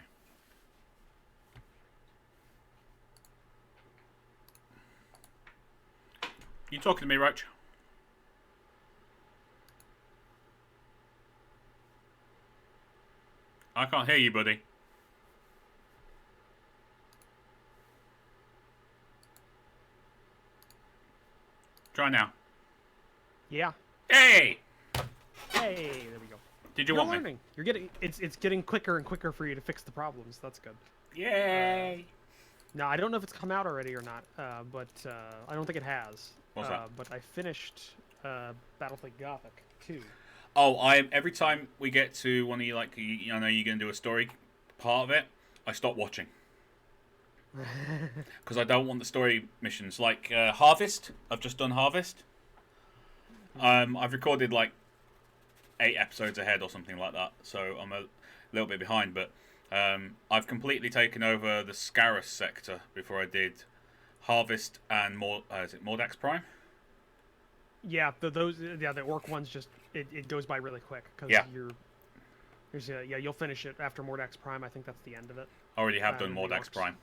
You talking to me, Roach? I can't hear you, buddy. Try now. Yeah. Hey! Hey, there we go. Did you You're want me? learning. You're getting it's getting quicker and quicker for you to fix the problems. That's good. Yay! Now I don't know if it's come out already or not, but I don't think it has. What's that? But I finished Battlefield Gothic 2. Oh, every time we get to one of you, like, I know you're going to do a story part of it, I stop watching. Because I don't want the story missions. Like Harvest, I've just done Harvest. I've recorded like 8 episodes ahead or something like that, so I'm a little bit behind. But I've completely taken over the Scarus sector before I did Harvest and is it Mordax Prime? Yeah, the orc ones just it goes by really quick because you'll finish it after Mordax Prime. I think that's the end of it. I already have done the Mordax orcs. Prime.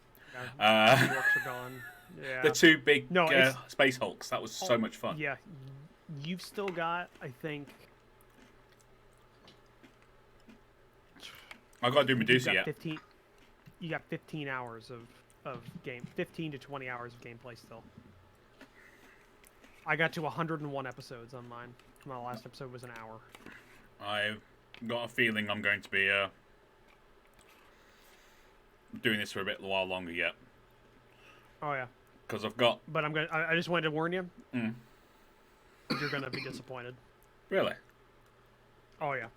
Yeah, the orcs are gone. Yeah. The 2 big No, Space Hulks. That was so much fun. Yeah, you've still got, I think. I've got to do Medusa yet. 15. You got 15 hours of game, 15 to 20 hours of gameplay still. I got to 101 episodes on mine. My last episode was an hour. I've got a feeling I'm going to be doing this for a while longer yet. Oh yeah. Because I've got. But I just wanted to warn you. Mm. You're gonna be disappointed. Really? Oh yeah.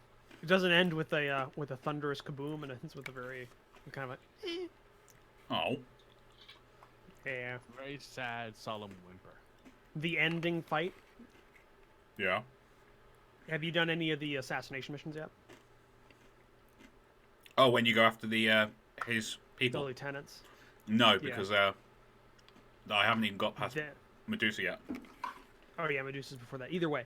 It doesn't end with a thunderous kaboom, and it ends with a very kind of a. Oh. Yeah. Very sad, solemn whimper. The ending fight. Yeah. Have you done any of the assassination missions yet? Oh, when you go after the his The people? lieutenants. No, because I haven't even got past The- Medusa yet. Oh yeah, Medusa's before that. Either way,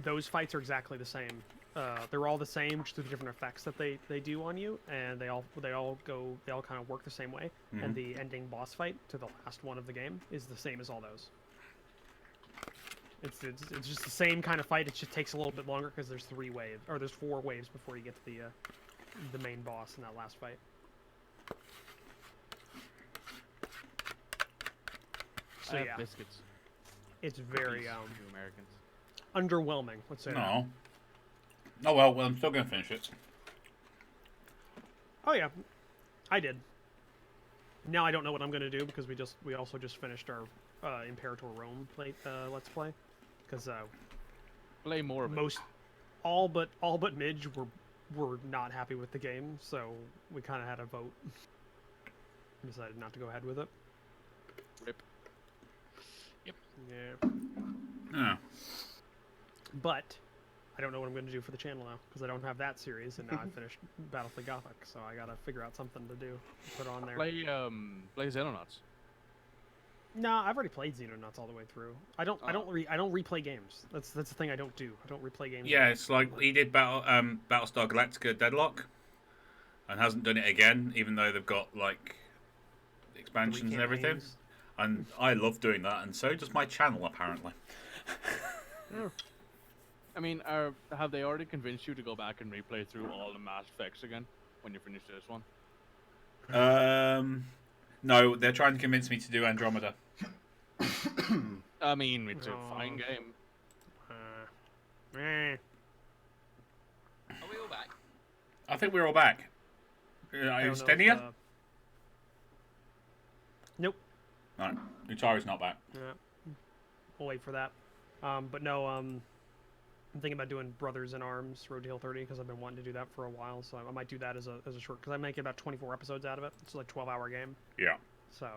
those fights are exactly the same they're all the same, just with different effects that they do on you, and they all kind of work the same way. And the ending boss fight to the last one of the game is the same as all those. It's just the same kind of fight. It just takes a little bit longer because there's 4 waves before you get to the main boss in that last fight. So I have yeah, biscuits. it's very You Americans. underwhelming. Let's say that. No. Oh well, I'm still gonna finish it. Oh yeah, I did. Now I don't know what I'm gonna do because we also just finished our Imperator Rome let's play, because Play more of it. all but Midge were not happy with the game, so we kind of had a vote. Decided not to go ahead with it. Rip. Yeah, Yeah. but I don't know what I'm going to do for the channel now because I don't have that series, and now I finished Battlefield Gothic, so I gotta figure out something to do, put on there. Play Xenonauts. No, I've already played Xenonauts all the way through. I don't replay games. That's the thing I don't do. I don't replay games. Yeah, it's like he did Battlestar Galactica Deadlock, and hasn't done it again, even though they've got like expansions and everything. Games. And I love doing that, and so does my channel apparently. I mean, have they already convinced you to go back and replay through all the Mass Effects again when you finish this one? No, they're trying to convince me to do Andromeda. I mean, it's a fine game. Eh. Are we all back? I think we're all back. I don't know if, Stenia? Nope. No, Utari's not back. Yeah. We'll wait for that. But no, I'm thinking about doing Brothers in Arms Road to Hill 30 because I've been wanting to do that for a while. So I might do that as a short, because I might get about 24 episodes out of it. It's like a 12-hour game. Yeah. So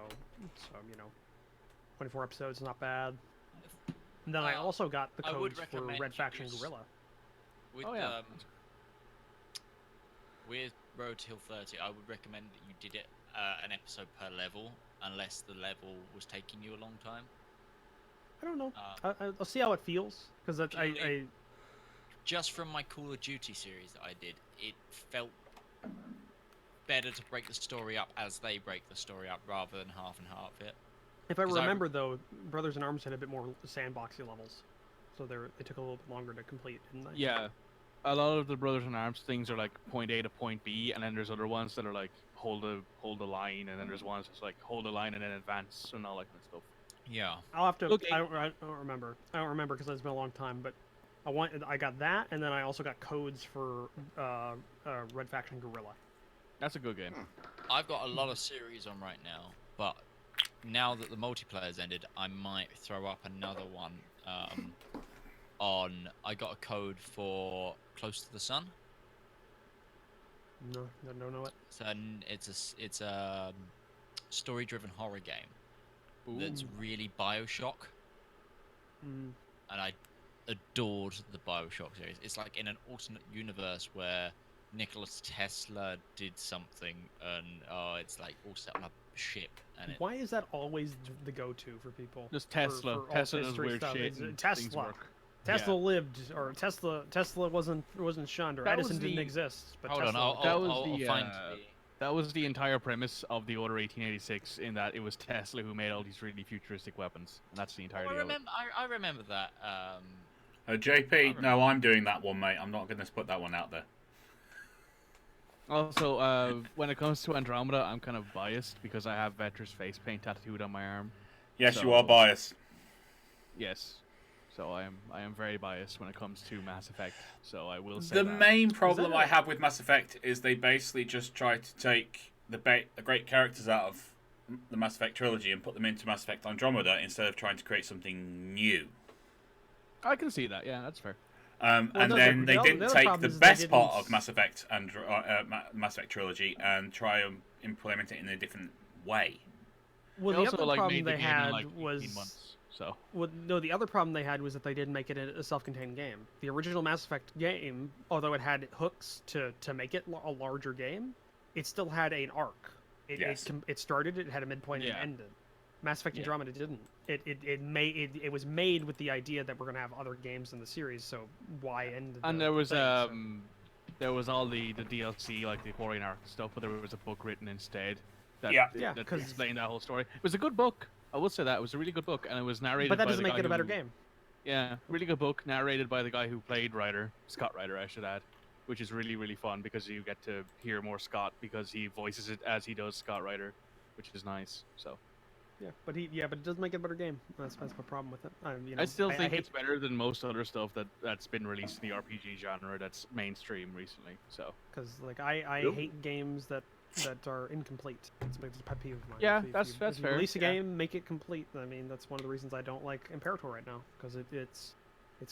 24 episodes is not bad. And then I also got the I would codes for recommend Red you Faction use- Guerrilla. With, Oh, yeah. With Road to Hill 30, I would recommend that you did it an episode per level, unless the level was taking you a long time. I don't know. I'll see how it feels, because I Just from my Call of Duty series that I did, it felt better to break the story up as they break the story up rather than half and half it. if I 'Cause I- remember though, Brothers in Arms had a bit more sandboxy levels, so they took a little bit longer to complete, didn't they? Yeah, a lot of the Brothers in Arms things are like point A to point B, and then there's other ones that are like hold the line, and then there's ones that's like hold the line and then advance and all that kind of stuff. Yeah. I'll have to. Look, I don't remember. I don't remember because it's been a long time. But I got that, and then I also got codes for Red Faction Guerrilla. That's a good game. I've got a lot of series on right now, but now that the multiplayer's ended, I might throw up another one. I got a code for Close to the Sun. No, I don't know it. It's a story-driven horror game that's really Bioshock, Mm. and I adored the Bioshock series. It's like in an alternate universe where Nikola Tesla did something, and it's like all set on a ship. And Why is that always the go-to for people? Just Tesla. For all Tesla does history weird stuff? shit. It's, And Tesla. things work. Tesla lived, or Tesla wasn't shunned, or That was Edison didn't the- exist. But Hold on, Tesla. That was I'll the, find That was the entire premise of the Order 1886, in that it was Tesla who made all these really futuristic weapons, and that's the entirety of it. I remember that. JP, no, I'm doing that one, mate. I'm not going to put that one out there. Also, when it comes to Andromeda, I'm kind of biased because I have Vetra's face paint tattooed on my arm. Yes, you So- are biased. Yes. So I am very biased when it comes to Mass Effect. So I will say The that. main problem I have with Mass Effect is they basically just try to take the great characters out of the Mass Effect trilogy and put them into Mass Effect Andromeda instead of trying to create something new. I can see that. Yeah, that's fair. And no, then they the didn't other take problem the is they best part didn't- of Mass Effect and Mass Effect trilogy and try and implement it in a different way. Well, They the also other problem made the they game had in, like, 18 was months. So the other problem they had was that they didn't make it a self-contained game. The original Mass Effect game, although it had hooks to make it a larger game, it still had an arc. Yes. It started, it had a midpoint, and Yeah. it ended. Mass Effect Andromeda didn't. It was made with the idea that we're gonna have other games in the series. So why end? And the there was thing, so- there was all the DLC like the Aquarian Arc and stuff, but there was a book written instead that Yeah. Yeah, that 'cause- explained that whole story. It was a good book. I will say that it was a really good book, and it was narrated. But that by doesn't the make guy it a better who- game. Yeah, really good book narrated by the guy who played Ryder, Scott Ryder, I should add, which is really really fun because you get to hear more Scott because he voices it as he does Scott Ryder, which is nice. So Yeah, but it doesn't make it a better game. That's my problem with it. I still think hate- it's better than most other stuff that's been released in the RPG genre that's mainstream recently. So because like I Yep. hate games that are incomplete. It's a pet peeve of mine. Yeah, If you- that's if you fair, release a yeah. game, make it complete. I mean, that's one of the reasons I don't like Imperator right now because it's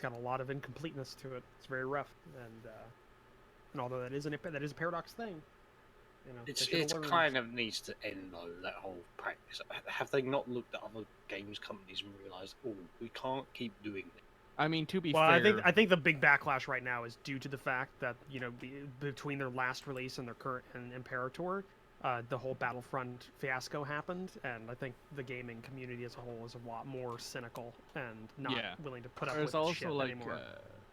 got a lot of incompleteness to it. It's very rough, and although that is a Paradox thing, you know, they should've It learned. kind of needs to end though. That whole practice. Have they not looked at other games companies and realised, oh, we can't keep doing this? I mean, to be Well, fair, I think the big backlash right now is due to the fact that between their last release and their current and Imperator, the whole Battlefront fiasco happened, and I think the gaming community as a whole is a lot more cynical and not Yeah. willing to put up there's with also shit like anymore.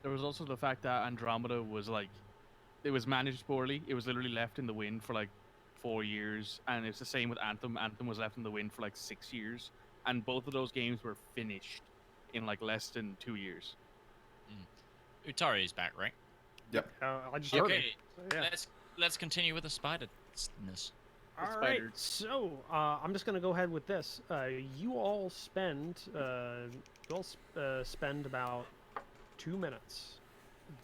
there was also the fact that Andromeda was like it was managed poorly. It was literally left in the wind for like 4 years, and it's the same with Anthem. Anthem was left in the wind for like 6 years, and both of those games were finished in like less than 2 years. Utari is back, right? I just heard it. Okay, So, yeah. let's continue with the spider-ness. All right, spider. so I'm just gonna go ahead with this. You all spend spend about 2 minutes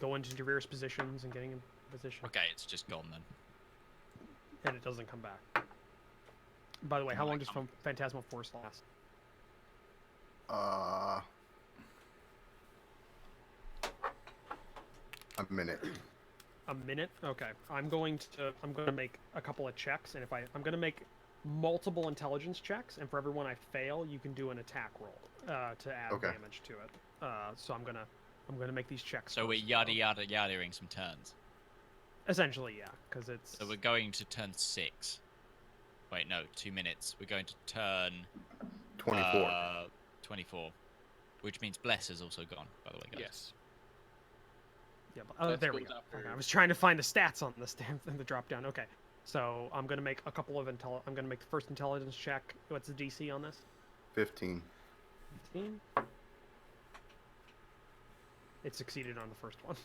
going into your various positions and getting in position, Okay, it's just gone then. and it doesn't come back. By the way, how Oh, long I does can't- Phantasmal Force last? A minute. A minute? Okay. I'm going to make a couple of checks, and if I'm going to make multiple intelligence checks, and for everyone I fail, you can do an attack roll to add Okay. damage to it. So I'm gonna make these checks. So we're first, yada though. yada yadaing some turns. Essentially, yeah, because it's. So we're going to turn 6. Wait, no, 2 minutes. We're going to turn 24. 24, which means Bless is also gone. By the way, guys. Yes. Yeah, but, That there we goes go. after- Okay, I was trying to find the stats on this damn thing, the drop down. Okay, so I'm gonna make a couple of I'm gonna make the first intelligence check. What's the DC on this? 15. 15. It succeeded on the first one.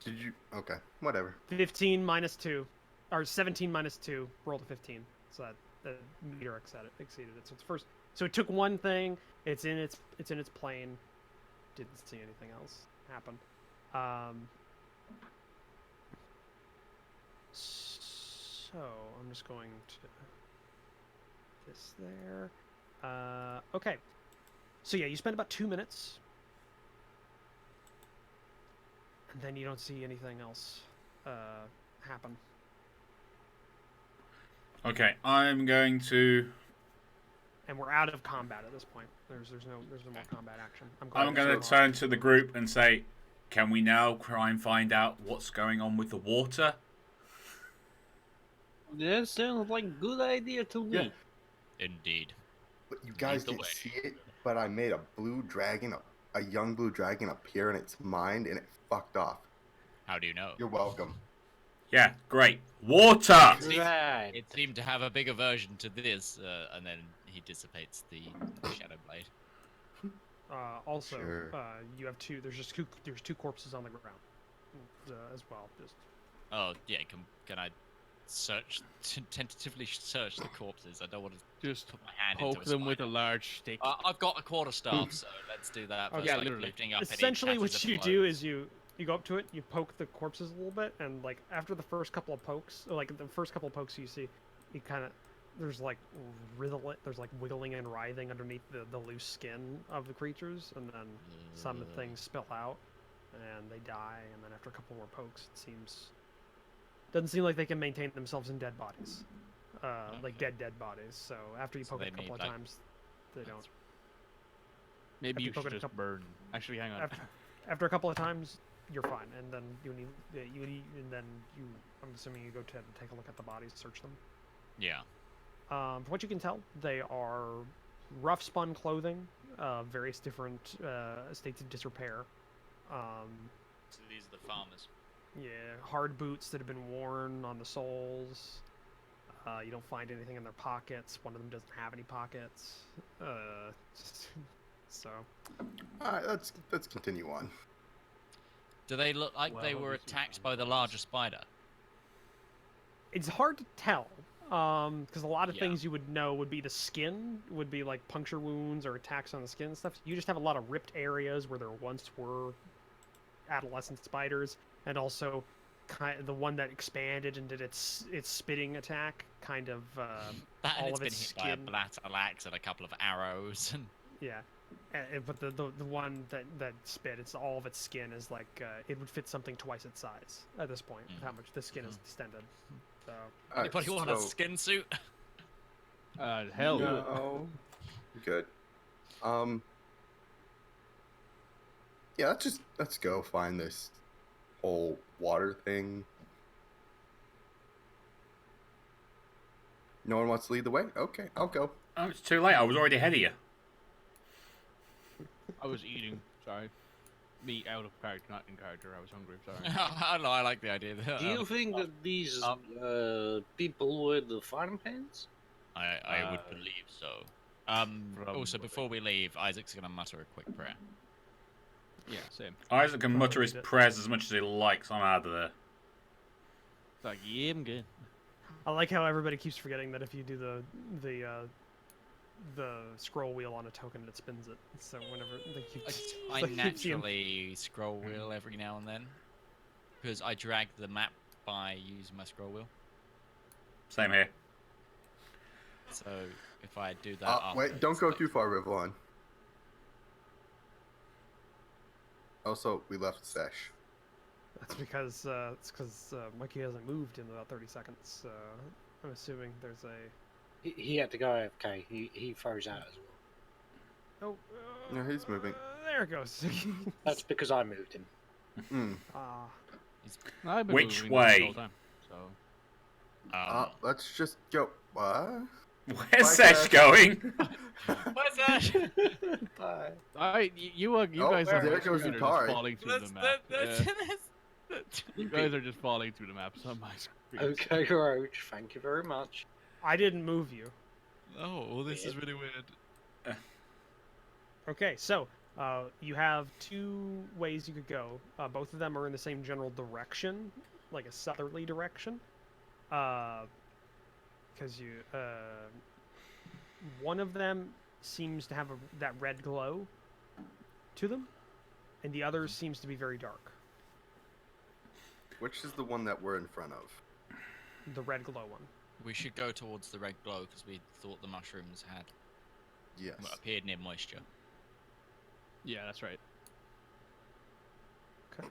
Did you? Okay, whatever. 15 minus 2, or 17 minus 2, rolled a 15. So that the meter exceeded it. So it's first. So it took one thing. It's in its plane. Didn't see anything else happen. So I'm just going to this there. Okay. So yeah, you spend about 2 minutes, and then you don't see anything else happen. Okay, I'm going to. And we're out of combat at this point. There's no more combat action. I'm going to turn to the group and say, "Can we now try and find out what's going on with the water?" That sounds like a good idea to me. Yeah. Indeed. But you guys the didn't way. see it, but I made a blue dragon, a young blue dragon appear in its mind, and it fucked off. How do you know? You're welcome. Yeah, great. Water! Right. It seemed to have a big aversion to this, and then he dissipates the Shadow Blade. Also, Sure. you have two. There's two corpses on the ground as well. Just Oh yeah, can I tentatively search the corpses? I don't want to Just put my hand poke into a them with a spider. large stick. I've got a quarterstaff, so let's do that. Okay. First, Yeah, like, literally. lifting up any essentially what tatters you of do clothes. is you go up to it, you poke the corpses a little bit, and like after the first couple of pokes, you see, you kind of there's like wiggling and writhing underneath the loose skin of the creatures, and then some things spill out, and they die, and then after a couple more pokes, doesn't seem like they can maintain themselves in dead bodies, like dead bodies. So after you So poke they it a couple need, of like- times, they don't. Maybe you Have you should poken a just couple- burn. Actually, hang on. After a couple of times, you're fine, and then I'm assuming you go to take a look at the bodies, search them. Yeah. From what you can tell, they are rough spun clothing, various different states of disrepair. So these are the farmers. Yeah, hard boots that have been worn on the soles. You don't find anything in their pockets. One of them doesn't have any pockets. So. All right, let's continue on. Do they look like they Well, were this is attacked fine. by the larger spider? It's hard to tell, because a lot of Yeah. things you would know would be the skin, would be like puncture wounds or attacks on the skin and stuff. You just have a lot of ripped areas where there once were adolescent spiders, and also the one that expanded and did its spitting attack, kind of That and all it's of been its hit by a skin. battle axe and a couple of arrows. And Yeah, but the one that spit, it's all of its skin is like it would fit something twice its size at this point. With how much the skin is distended. So. All right, anybody want a so- skin suit? Hell yeah. No. Good. Yeah, let's go find this whole water thing. No one wants to lead the way? Okay, I'll go. Oh, it's too late. I was already ahead of you. I was eating. Sorry. Me out of character, not in character. I was hungry. Sorry. I don't know. I like the idea. Do you think that these people were the farm hands? I would believe so. Also, before we leave, Isaac's gonna mutter a quick prayer. Yeah, same. Isaac can mutter his Probably did. prayers as much as he likes. I'm out of there. It's like, yeah, I'm good. I like how everybody keeps forgetting that if you do the scroll wheel on a token, it spins it. So whenever they keep, I like, keep seeing- naturally scroll wheel every now and then because I drag the map by using my scroll wheel. Same here. So if I do that, Wait, don't go too far, Rivallon. Also, we left Sesh. That's because Mikey hasn't moved in about 30 seconds. So I'm assuming there's a. He had to go AFK. He froze out as well. Oh. No, he's moving. There it goes. That's because I moved him. Ah. I've been Which moving way? this whole time, so. Let's just go. What? Where's Sesh going? What's that? Bye. You Oh, guys are there goes just Utari. falling through the map. Yeah. You guys are just falling through the maps on my screen. Okay, Roach. Thank you very much. I didn't move you. Oh, well, this is really weird. Okay, so you have two ways you could go. Both of them are in the same general direction, like a southerly direction. Because one of them seems to have that red glow to them, and the other seems to be very dark. Which is the one that we're in front of? The red glow one. We should go towards the red glow because we thought the mushrooms had Yes. appeared near moisture. Yeah, that's right. Okay.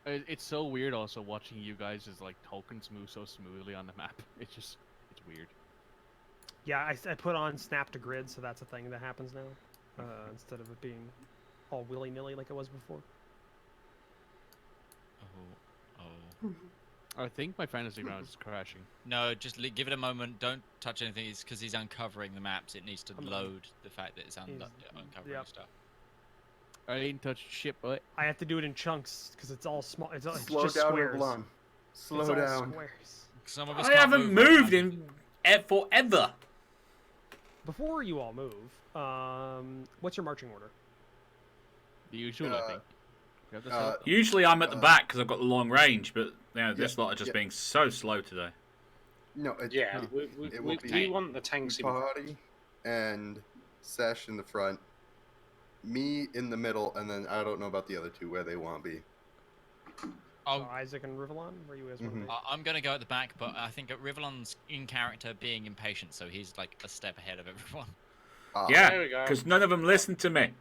It's so weird also watching you guys' like tokens move so smoothly on the map. It's weird. Yeah, I put on snap to grid, so that's a thing that happens now, instead of it being all willy-nilly like it was before. Oh. I think my fantasy ground is crashing. No, just give it a moment. Don't touch anything. It's because he's uncovering the maps. It needs to I'm- load the fact that it's uncovering yep. stuff. I ain't touched shit, but I have to do it in chunks because it's all small. It's Slow just down, squares. Rivallon. It's Slow all down. Squares. Some of us I can't haven't move moved right now. in forever. Before you all move, what's your marching order? the usual, I think. You have to set up- Usually I'm at the back because I've got the long range, but this Yeah, lot are just yeah. being so slow today. No, it, Yeah, it will we be want the tanks in. Party and Sesh in the front, me in the middle, and then I don't know about the other two where they want to be. Oh, Isaac and Rivallon, where you guys want to Mhm. be? I'm gonna go at the back, but I think Rivallon's in character being impatient, so he's like a step ahead of everyone. Ah, Yeah, There we go. because none of them listen to me.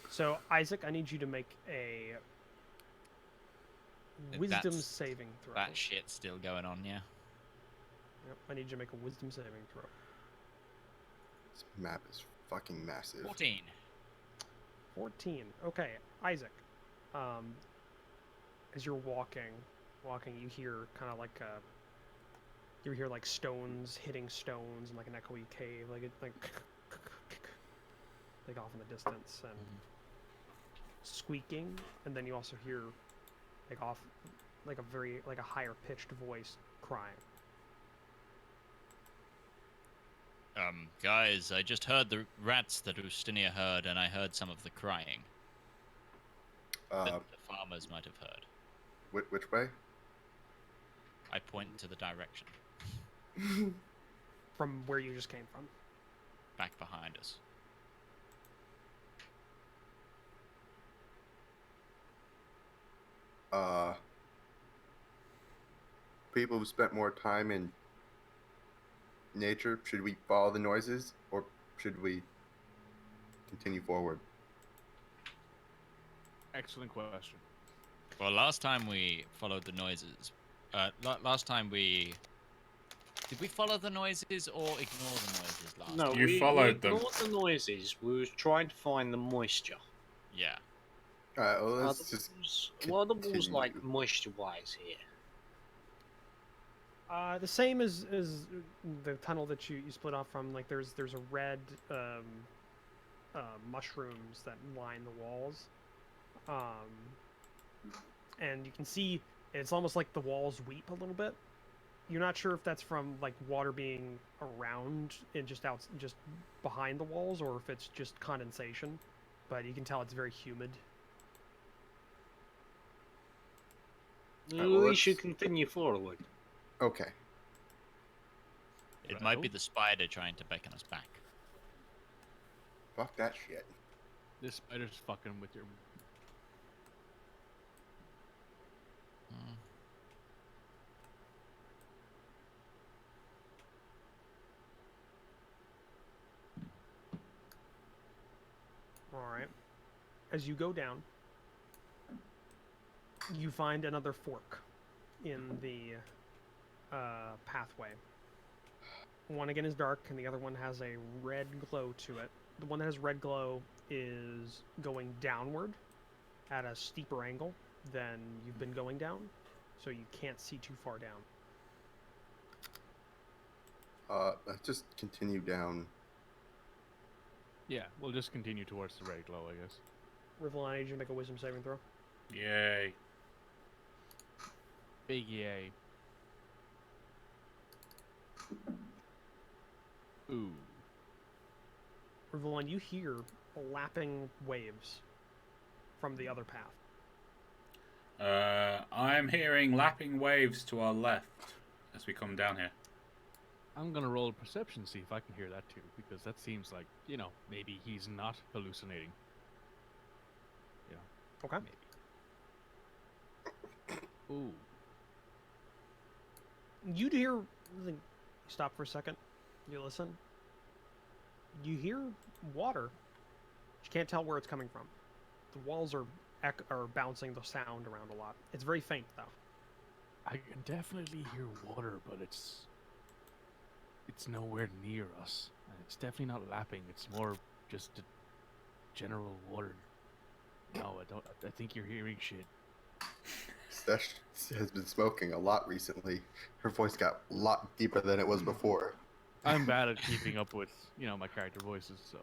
So Isaac, I need you to make a wisdom That's- saving throw. That shit's still going on, yeah. Yep, I need you to make a wisdom saving throw. This map is fucking massive. 14. 14. Okay, Isaac. As you're walking, you hear kind of like You hear like stones hitting stones and like an echoey cave, like like off in the distance, and squeaking, and then you also hear like off like a higher pitched voice crying. Guys, I just heard the rats that Ustinia heard, and I heard some of the crying that the farmers might have heard. Which way? I point to the direction. From where you just came from. Back behind us. People who spent more time in nature, should we follow the noises or should we continue forward? Excellent question. Well, last time we followed the noises. Last time we... Did we follow the noises or ignore the noises last No, time? You we followed them. ignored the noises. We was trying to find the moisture. Yeah. Alright, well, Are let's the just walls- what are the walls continue. like moisture-wise here? The same as the tunnel that you split off from. Like there's a red mushrooms that line the walls, and you can see it's almost like the walls weep a little bit. You're not sure if that's from like water being around and just behind the walls, or if it's just condensation, but you can tell it's very humid. well, We should let's- continue forward. Okay. It might be the spider trying to beckon us back. Fuck that shit. This spider's fucking with your. Hmm. Alright. As you go down, you find another fork in the pathway. One again is dark, and the other one has a red glow to it. The one that has red glow is going downward at a steeper angle than you've been going down, so you can't see too far down. Let's just continue down. Yeah, we'll just continue towards the red glow, I guess. Rivallon, I need you to make a wisdom saving throw. Yay. Big yay. Ooh. Rivallon, you hear lapping waves from the other path. I'm hearing lapping waves to our left as we come down here. I'm gonna roll a perception, see if I can hear that too, because that seems like, maybe he's not hallucinating. Okay. Maybe. Ooh. You'd hear. Stop for a second. You listen. You hear water. You can't tell where it's coming from. The walls are bouncing the sound around a lot. It's very faint though. I can definitely hear water, but it's nowhere near us. And it's definitely not lapping. It's more just a general water. No, I think you're hearing shit. Sesh has been smoking a lot recently. Her voice got a lot deeper than it was before. I'm bad at keeping up with, my character voices, so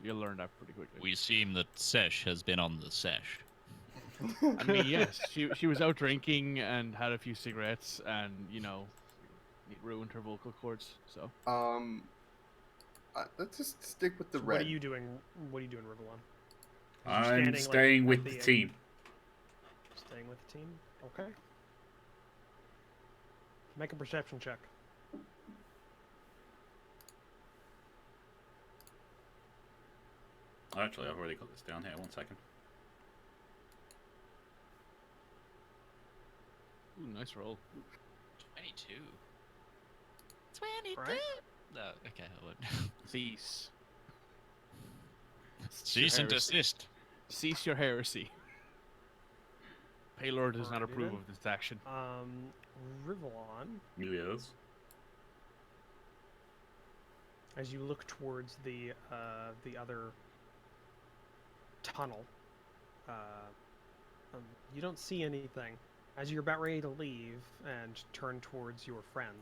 you'll learn that pretty quickly. We seem that Sesh has been on the sesh. I mean, yes, she was out drinking and had a few cigarettes, and it ruined her vocal cords. So Let's just stick with the So red. what are you doing? What are you doing, Rivallon? I'm staying with the team. Staying with the team. Okay. Make a perception check. Actually, I've already got this down here. 1 second. Ooh, nice roll. 22. 22. Alright. No, okay, I won't. Cease. Cease and Heresy. desist. Cease your heresy. Paylor does not Alrighty approve then. of this action. Rivallon, Yes. as you look towards the other tunnel, you don't see anything. As you're about ready to leave and turn towards your friend,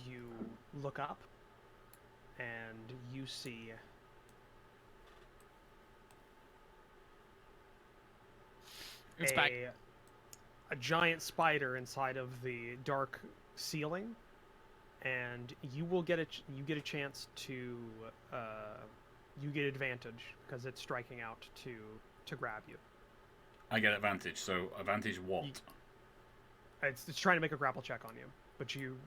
you look up, and you see It's back. a giant spider inside of the dark ceiling, and you will get you get a chance to you get advantage because it's striking out to grab you. I get advantage. So advantage what? It's trying to make a grapple check on you, but you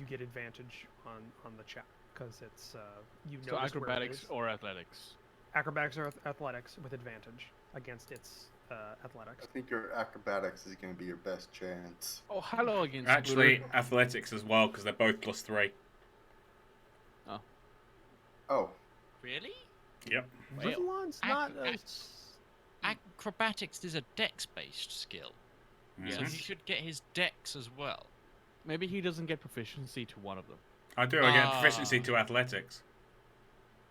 get advantage on the check because it's you know. So acrobatics or athletics? Acrobatics or athletics with advantage against its athletics. I think your acrobatics is going to be your best chance. Oh, hello again. Actually, Scooter. athletics as well because they're both +3. Oh, Really? Yep. Wait, Rivallon's not. Acrobatics is a dex-based skill, so Mhm. he should get his dex as well. Maybe he doesn't get proficiency to one of them. I do. I get proficiency to athletics.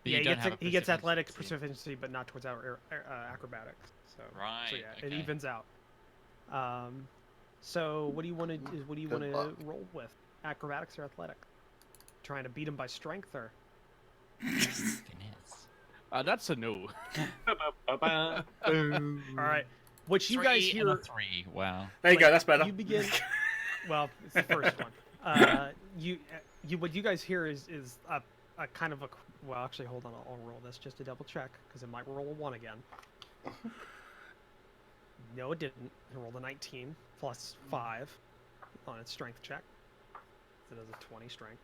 But Yeah, you don't have a he gets athletics proficiency. proficiency, but not towards acrobatics. So Right, So yeah, it okay. evens out. So what do you want to Good luck. roll with? Acrobatics or athletics? Trying to beat him by strength or? Finesse. That's a no. All right. What you guys Three and a hear? 3. Wow. There you go. That's better. You begin. Well, it's the first one. What you guys hear is a kind of a. Well, actually, hold on. I'll roll this just to double check because it might roll a 1 again. No, it didn't. It rolled a 19 plus 5 on its strength check. So it does a 20 strength.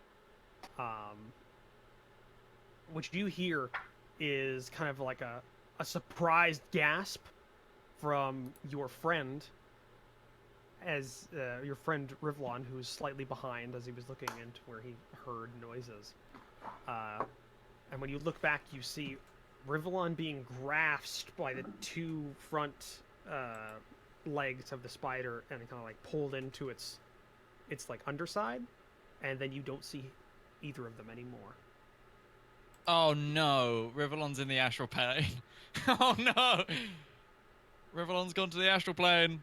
What you hear is kind of like a surprised gasp from your friend, as your friend Rivallon, who's slightly behind as he was looking into where he heard noises. And when you look back, you see Rivallon being grasped by the 2 front legs of the spider and kind of like pulled into its like underside, and then you don't see either of them anymore. Oh no, Rivallon's in the astral plane. Oh no, Rivallon's gone to the astral plane.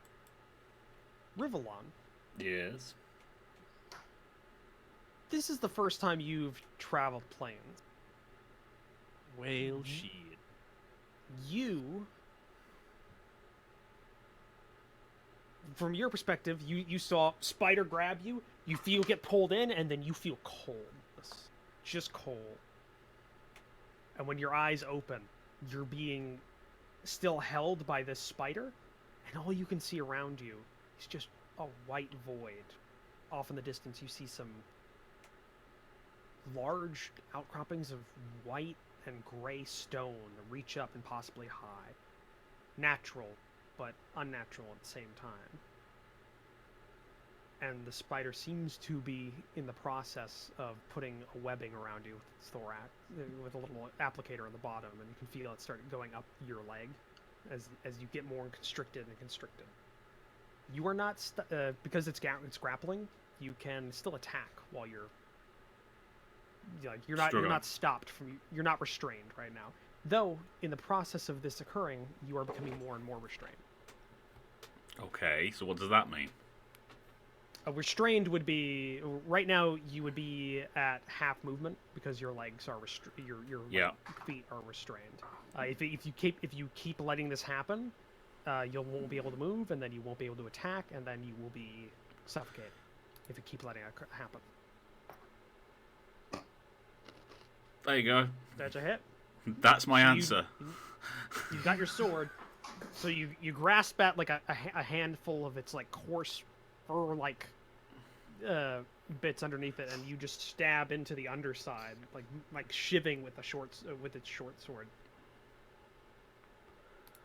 Rivallon, Yes. this is the first time you've traveled planes. Whale shit. You, from your perspective, you saw spider grab you, you feel get pulled in, and then you feel coldness. Just cold. And when your eyes open, you're being still held by this spider, and all you can see around you is just a white void. Off in the distance, you see some large outcroppings of white and gray stone reach up and possibly high. Natural, but unnatural at the same time. And the spider seems to be in the process of putting a webbing around you with its thorax, with a little applicator on the bottom, and you can feel it start going up your leg as you get more constricted and constricted. You are not because it's grappling. You can still attack while you're not stopped from, you're not restrained right now. Though in the process of this occurring, you are becoming more and more restrained. Okay, so what does that mean? Restrained would be right now. You would be at half movement because your legs are your feet are restrained. If you keep letting this happen, you won't be able to move, and then you won't be able to attack, and then you will be suffocated if you keep letting it happen. There you go. That's a hit. That's my So answer. You got your sword, so you grasp at like a handful of its like coarse fur like bits underneath it, and you just stab into the underside, like shivving with its short sword.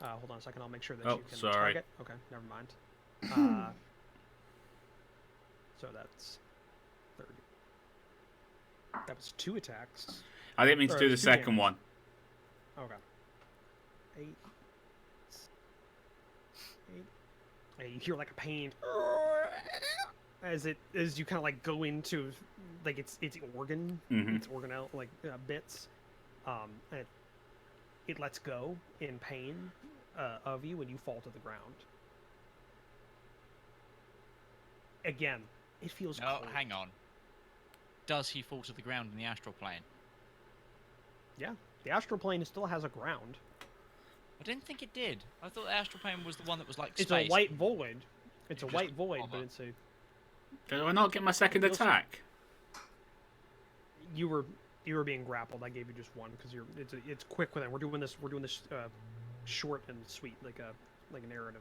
Hold on a second, I'll make sure that you can sorry. target. Okay, never mind. So that's 30. That was 2 attacks. I didn't mean to Or do the 2 second damage. one. Okay. 8. And you hear like a pain as you kind of like go into like its organ, Mhm. its organelle like bits. And it lets go in pain of you, and you fall to the ground. Again, It feels No, cold. hang on. Does he fall to the ground in the astral plane? Yeah, the astral plane still has a ground. I didn't think it did. I thought the astral plane was the one that was like It's space. a white void. It's You a just white void, but armor. it's a. Do I not get my second Feels- attack? You were being grappled. I gave you just one because it's quick with it. We're doing this short and sweet, like a narrative.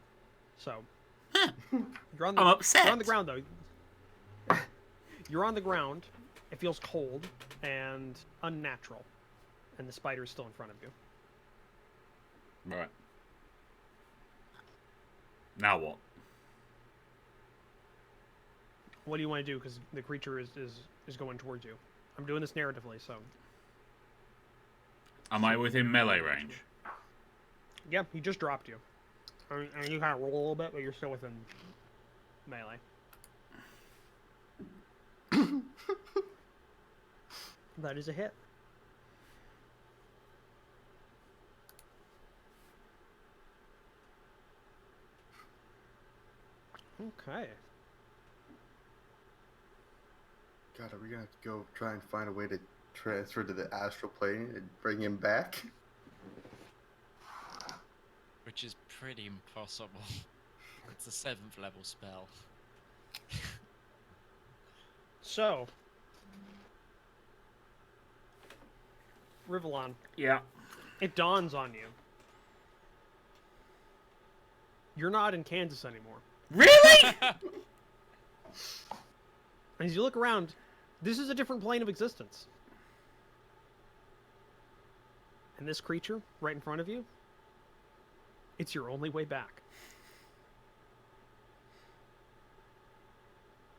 So you're on the I'm upset. You're on the ground though. You're on the ground. It feels cold and unnatural, and the spider is still in front of you. Right. Now what? What do you want to do? Because the creature is going towards you. I'm doing this narratively, so Am I within melee range? yeah, he just dropped you. And you kind of roll a little bit, but you're still within melee. That is a hit. Okay. God, are we gonna have to go try and find a way to transfer to the astral plane and bring him back? Which is pretty impossible. It's a 7th level spell. So, Rivallon, Yeah. it dawns on you. You're not in Kansas anymore. Really? As you look around, this is a different plane of existence. And this creature, right in front of you, it's your only way back.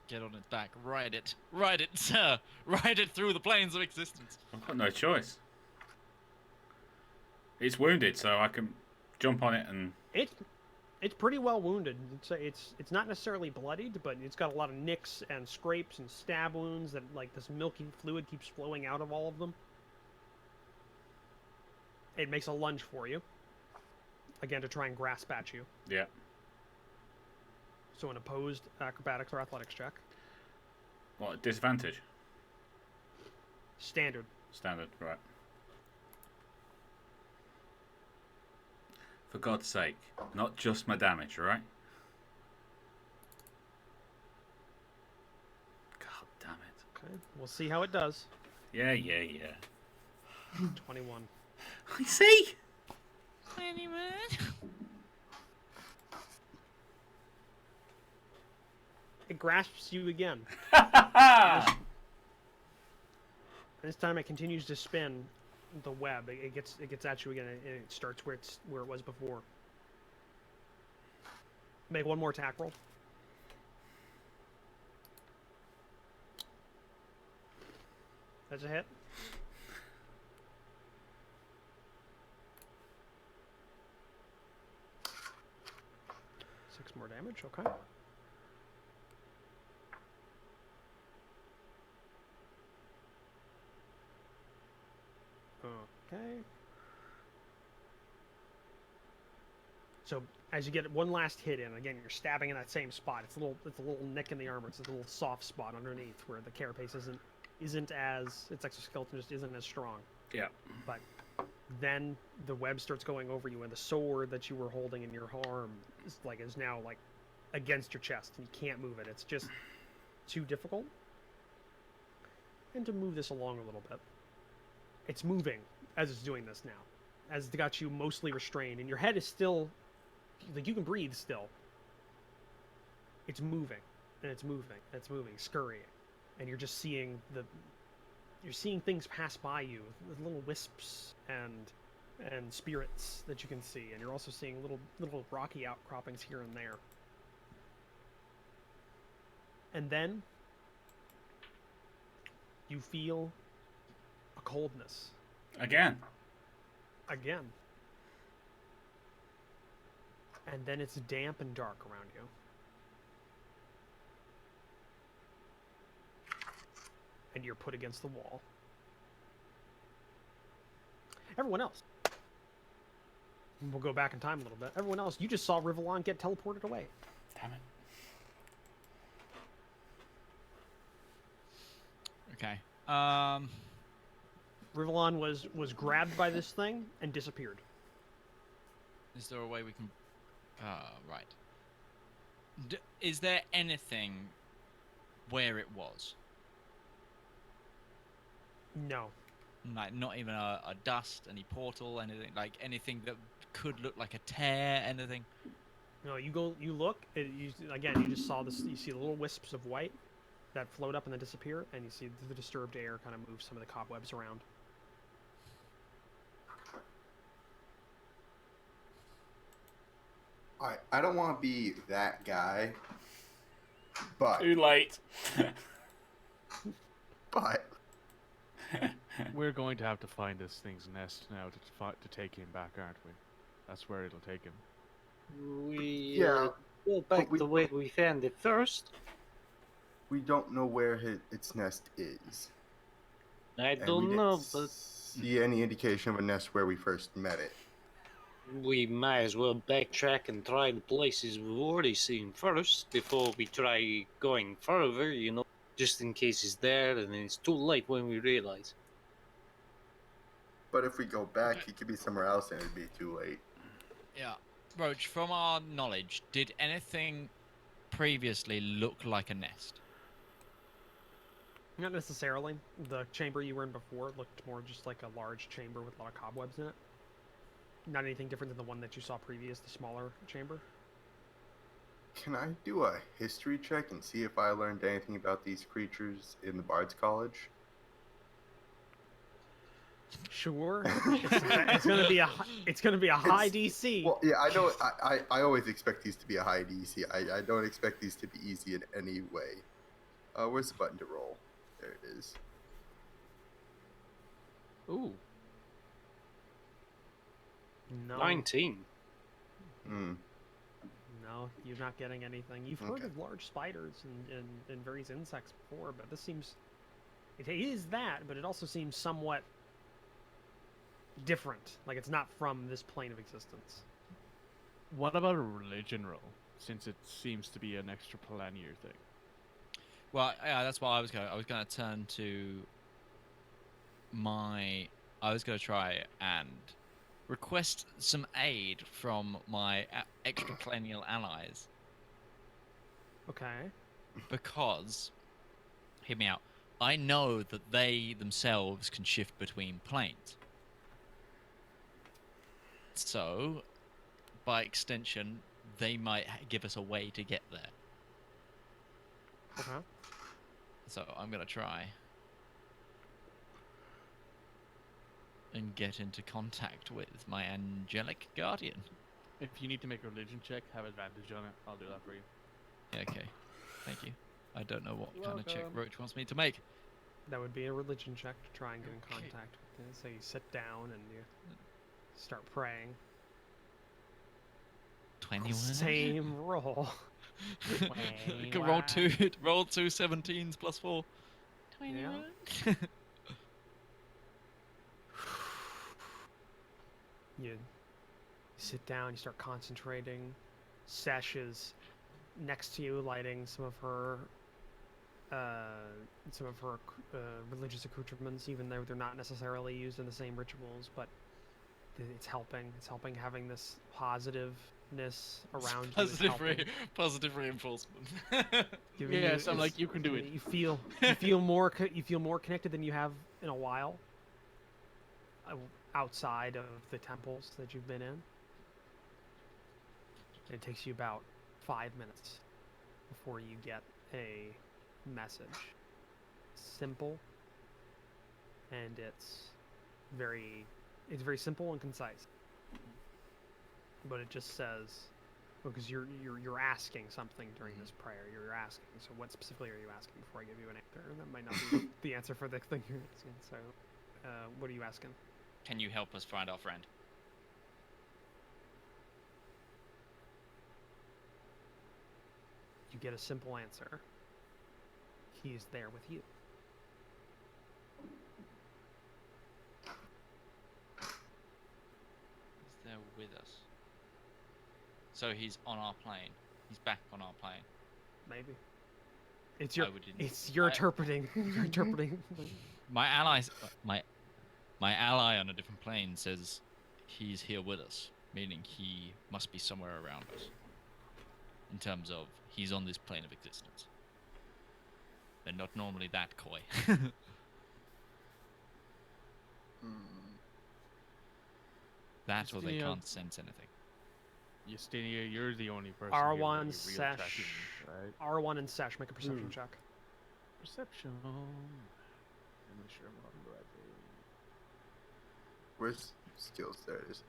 Get on its back. Ride it. Ride it, sir. Ride it through the planes of existence. I've got no choice. It's wounded, so I can jump on it and... It's pretty well wounded. It's not necessarily bloodied, but it's got a lot of nicks and scrapes and stab wounds that, like, this milky fluid keeps flowing out of all of them. It makes a lunge for you. Again, to try and grasp at you. Yeah. So an opposed acrobatics or athletics check. What, disadvantage? Standard. Standard, right. For God's sake, not just my damage, right? God damn it. Okay, we'll see how it does. Yeah. 21. I see! It grasps you again. This time it continues to spin the web. It gets at you again, and it starts where it was before. Make one more attack roll. That's a hit. Six more damage. Okay. Okay. So as you get one last hit in, again you're stabbing in that same spot. It's a little nick in the armor. It's a little soft spot underneath where the carapace isn't as its exoskeleton just isn't as strong. Yeah. But then the web starts going over you, and the sword that you were holding in your arm is now like against your chest, and you can't move it. It's just too difficult. And to move this along a little bit, it's moving as it's doing this now, as it got you mostly restrained, and your head is still like you can breathe still. It's moving, and it's moving, and it's moving, scurrying, and you're just seeing things pass by you, with little wisps and spirits that you can see, and you're also seeing little rocky outcroppings here and there. And then you feel a coldness. Again. And then it's damp and dark around you. And you're put against the wall. Everyone else. We'll go back in time a little bit. Everyone else, you just saw Rivallon get teleported away. Damn it. Okay. Rivallon was grabbed by this thing and disappeared. Is there a way we can? Right. Is there anything where it was? No. Like not even a dust, any portal, anything like anything that could look like a tear, anything. No, you look, you just saw this, you see the little wisps of white that float up and then disappear, and you see the disturbed air kind of move some of the cobwebs around. I don't want to be that guy, but Too late. but We're going to have to find this thing's nest now to take him back, aren't we? That's where it'll take him. We Yeah, go back we- the way we found it first. we don't know where its nest is. I And we don't didn't know, but see any indication of a nest where we first met it. we might as well backtrack and try the places we've already seen first before we try going further, you know, just in case it's there and then it's too late when we realize. But if we go back, it could be somewhere else and it'd be too late. Yeah. Roach, from our knowledge, did anything previously look like a nest? Not necessarily. The chamber you were in before looked more just like a large chamber with a lot of cobwebs in it. Not anything different than the one that you saw previous, the smaller chamber. Can I do a history check and see if I learned anything about these creatures in the Bard's College? Sure. It's gonna be a high DC. Well, yeah, I know. I always expect these to be a high DC. I don't expect these to be easy in any way. Where's the button to roll? There it is. Ooh. No. 19. Hmm. No, you're not getting anything. You've heard Okay. of large spiders and various insects before, but this seems... It is that, but it also seems somewhat different. Like it's not from this plane of existence. What about a religion roll? Since it seems to be an extraplanar thing. Well, yeah, that's what I was going. I was going to turn to my. I was going to try and request some aid from my extraplanial allies Okay. because, hear me out. I know that they themselves can shift between planes. So, by extension, they might give us a way to get there. Okay. So I'm gonna try and get into contact with my angelic guardian. If you need to make a religion check, have advantage on it. I'll do that for you. Yeah, okay, thank you. I don't know what You're kind of check welcome. Roach wants me to make. That would be a religion check to try and get in Okay. contact with it. So you sit down and you start praying. 21. Same roll. You can roll two 17s plus 4. 21. You sit down, you start concentrating. Sesh is next to you, lighting some of her religious accoutrements, even though they're not necessarily used in the same rituals. But it's helping. It's helping having this positiveness around you. is helping. Positive reinforcement. Giving Yes, you, I'm like, you can do it. You feel more connected than you have in a while. Outside of the temples that you've been in. It takes you about 5 minutes before you get a message. Simple, and it's very simple and concise. But it just says, because you're asking something during this prayer. You're asking. So what specifically are you asking before I give you an answer? That might not be the answer for the thing you're asking. So, what are you asking? Can you help us find our friend? You get a simple answer. He is there with you. He's there with us. So he's on our plane. He's back on our plane. Maybe. It's your. I would It's your I- interpreting. You're interpreting. My allies, my ally on a different plane says he's here with us, meaning he must be somewhere around us. In terms of he's on this plane of existence. They're not normally that coy. That or they Justinia- can't sense anything. Justinia, you're the only person R1 here with any real Sesh. tracking, right? R1 and Sesh, make a perception check. Perception. Let me make sure I'm on the right page. Where's skills? There it is.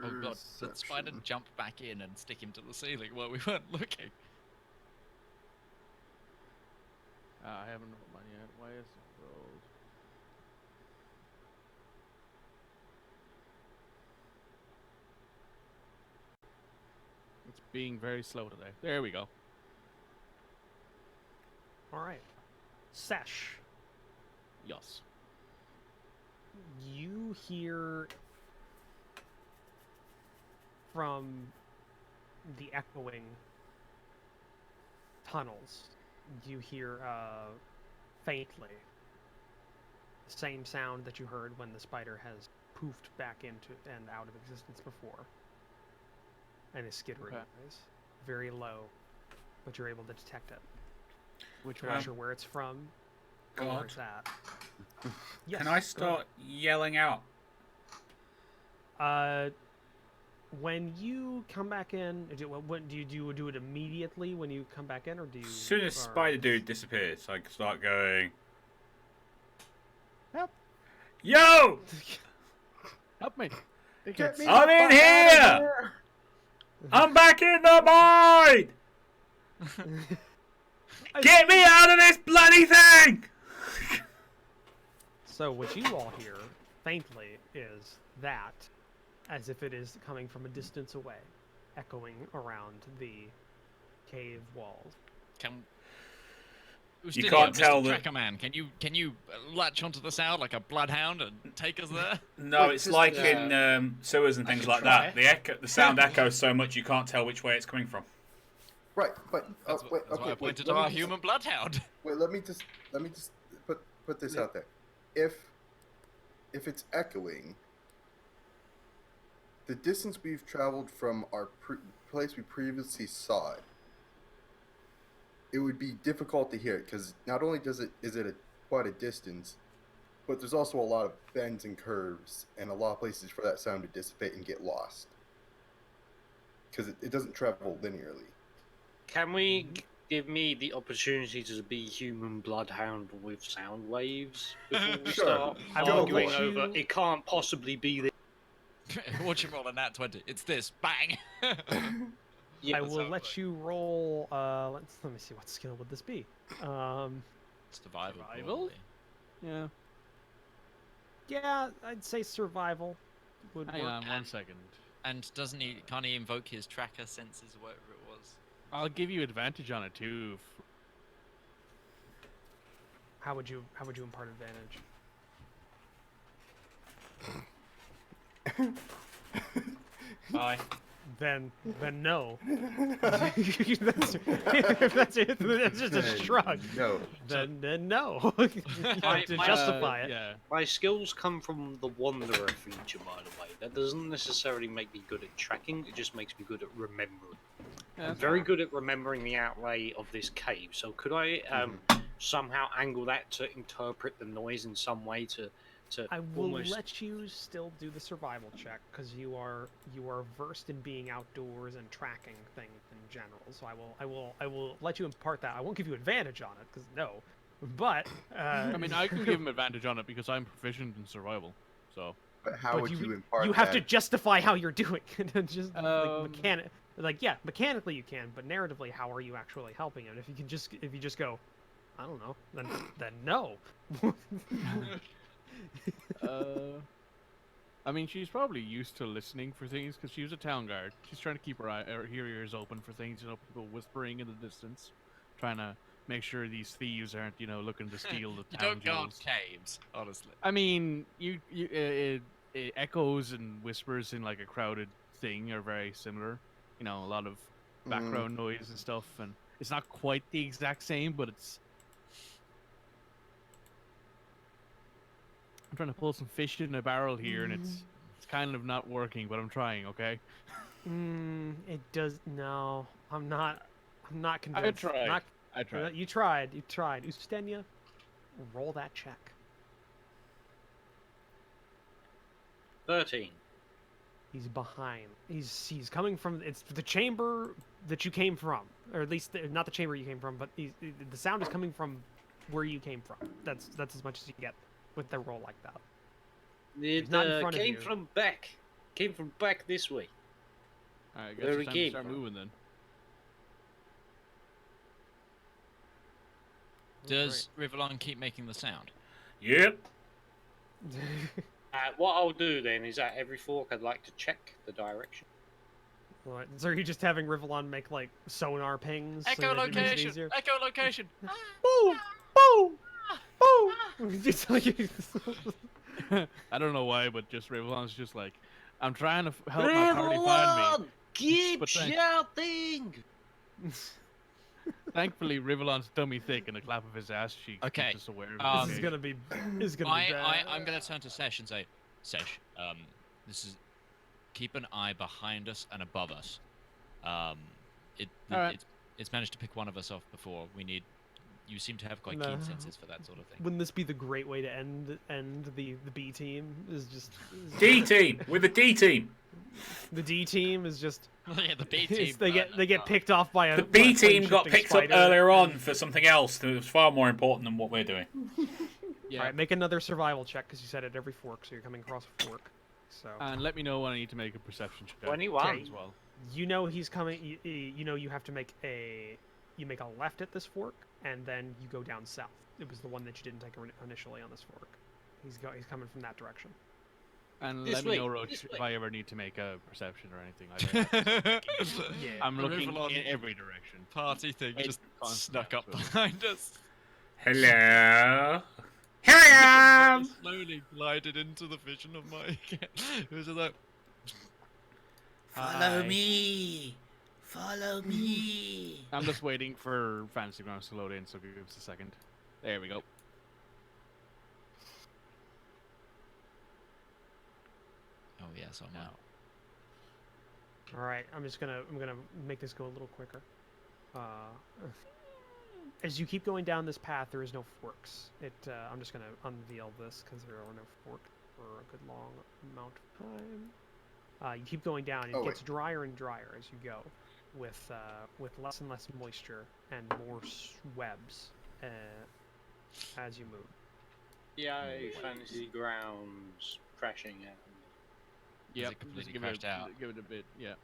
Oh god, did Spider Perception. jump back in and stick him to the ceiling while we weren't looking? I haven't rolled mine yet. Why is it rolled? It's being very slow today. There we go. All right. Sesh, Yes. you hear from the echoing tunnels, you hear faintly the same sound that you heard when the spider has poofed back into and out of existence before. And is skittering Okay. noise. Very low, but you're able to detect it. Which You're one? not sure where it's from or God. where it's at. Yes, Can I go start yelling out? ahead. When you come back in, do you do it immediately when you come back in, or do you? As soon as or- Spider Dude disappears, I can start going. Help. Yo! Help me! Get me I'm the in fuck outta here! I'm back in the mine! Get me out of this bloody thing! So what you all hear faintly is that, as if it is coming from a distance away, echoing around the cave walls. Ustinia, can't Mr. tell that- Tracker Man, can you latch onto the sound like a bloodhound and take us there? No, Wait, it's just, like in sewers and I things can like try. that. The sound echoes so much you can't tell which way it's coming from. Right, but That's, wait, that's why I okay, pointed wait, to let our me just- human bloodhound. Wait, let me just put this out there. If it's echoing, the distance we've traveled from our place we previously saw it, it would be difficult to hear it because not only is it quite a distance, but there's also a lot of bends and curves and a lot of places for that sound to dissipate and get lost because it doesn't travel linearly. Can we give me the opportunity to be human bloodhound with sound waves before we Sure. start I will arguing let over? you- It can't possibly be this. Watch him roll a nat 20. It's this. Bang! Yeah, I that's will how it let you roll. Let me see, what skill would this be? Survival. Survival? probably. Yeah. Yeah, I'd say survival would Hang work. on 1 second. And can't he invoke his tracker senses or whatever it was? I'll give you advantage on it too. How would you impart advantage? Bye. Then no. If that's it, that's just a shrug. No. Then no. You have to justify it. Yeah. my skills come from the Wanderer feature, by the way. That doesn't necessarily make me good at tracking, it just makes me good at remembering. I'm very good at remembering the outlay of this cave, so could I somehow angle that to interpret the noise in some way to I will almost... let you still do the survival check because you are versed in being outdoors and tracking things in general. So I will let you impart that. I won't give you advantage on it because no, but I mean, I can give him advantage on it because I'm proficient in survival. So But how but would you impart you have to that? justify how you're doing it. Just Um, mechanically you can, but narratively, how are you actually helping him? If you just go, I don't know, then no. I mean, she's probably used to listening for things because she was a town guard. She's trying to keep her ears open for things, people whispering in the distance, trying to make sure these thieves aren't, looking to steal the You town don't guard jewels. caves, honestly. I mean, it echoes and whispers in like a crowded thing are very similar. A lot of background noise and stuff, and It's not quite the exact same, but it's. I'm trying to pull some fish in a barrel here, and it's kind of not working, but I'm trying. Okay. It does. No, I'm not. I'm not convinced. tried. Not, I tried. You tried. You tried. Ustenia, roll that check. 13. He's behind. He's coming from. It's the chamber that you came from, or at least not the chamber you came from, but the sound is coming from where you came from. That's as much as you get with the roll like that. It not in front of came you. from back. Came from back this way. Alright, I guess Where it's we time to came start from. moving then. Does Rivallon keep making the sound? Yep. What I'll do then is at every fork I'd like to check the direction. Right. So are you just having Rivallon make like sonar pings? so Echo that it makes it location. easier? Echo location. Boom! Boom! Boom! Just like I don't know why, but just Rivallon's just like, I'm trying to help my party find me. Keep But thank- shouting! Thankfully, Rivallon's dummy thick, and a clap of his ass cheek Okay, keeps us aware of this his is location. gonna be. This is gonna be bad. I'm gonna turn to Sesh and say, Sesh, this is keep an eye behind us and above us. Alright. Uh, It's managed to pick one of us off before. You seem to have quite No. keen senses for that sort of thing. Wouldn't this be the great way to end the B team? Is just D team with a D team. the D team is just Yeah, the B it's- team. they get picked off by a The by a B team got plane-shifting picked up spider. earlier on for something else that was far more important than what we're doing. Yeah. All right, make another survival check because you said at every fork, so you're coming across a fork. So And let me know when I need to make a perception check. 21. as well. you know he's coming. You know you have to make a left at this fork, and then you go down south. It was the one that you didn't take initially on this fork. He's coming from that direction. And This let me way, know, Roach, this if way. I ever need to make a perception or anything like that. Yeah. I'm The looking Rivallon in every direction. party thing It's just constant snuck up as well. behind us. Hello. Here I am. Slowly glided into the vision of my. It was just like, Follow Hi. me. Follow me. I'm just waiting for Fantasy Grounds to load in, so give us a second. There we go. oh yes, I'm Now. out. All right, I'm gonna make this go a little quicker. As you keep going down this path, there is no forks. I'm just gonna unveil this because there are no forks for a good long amount of time. You keep going down. It Oh, gets wait. drier and drier as you go, with less and less moisture and more webs as you move. Yeah, Fantasy Grounds crashing out. Has Yep, it completely just give crashed out? Give it a bit, yeah.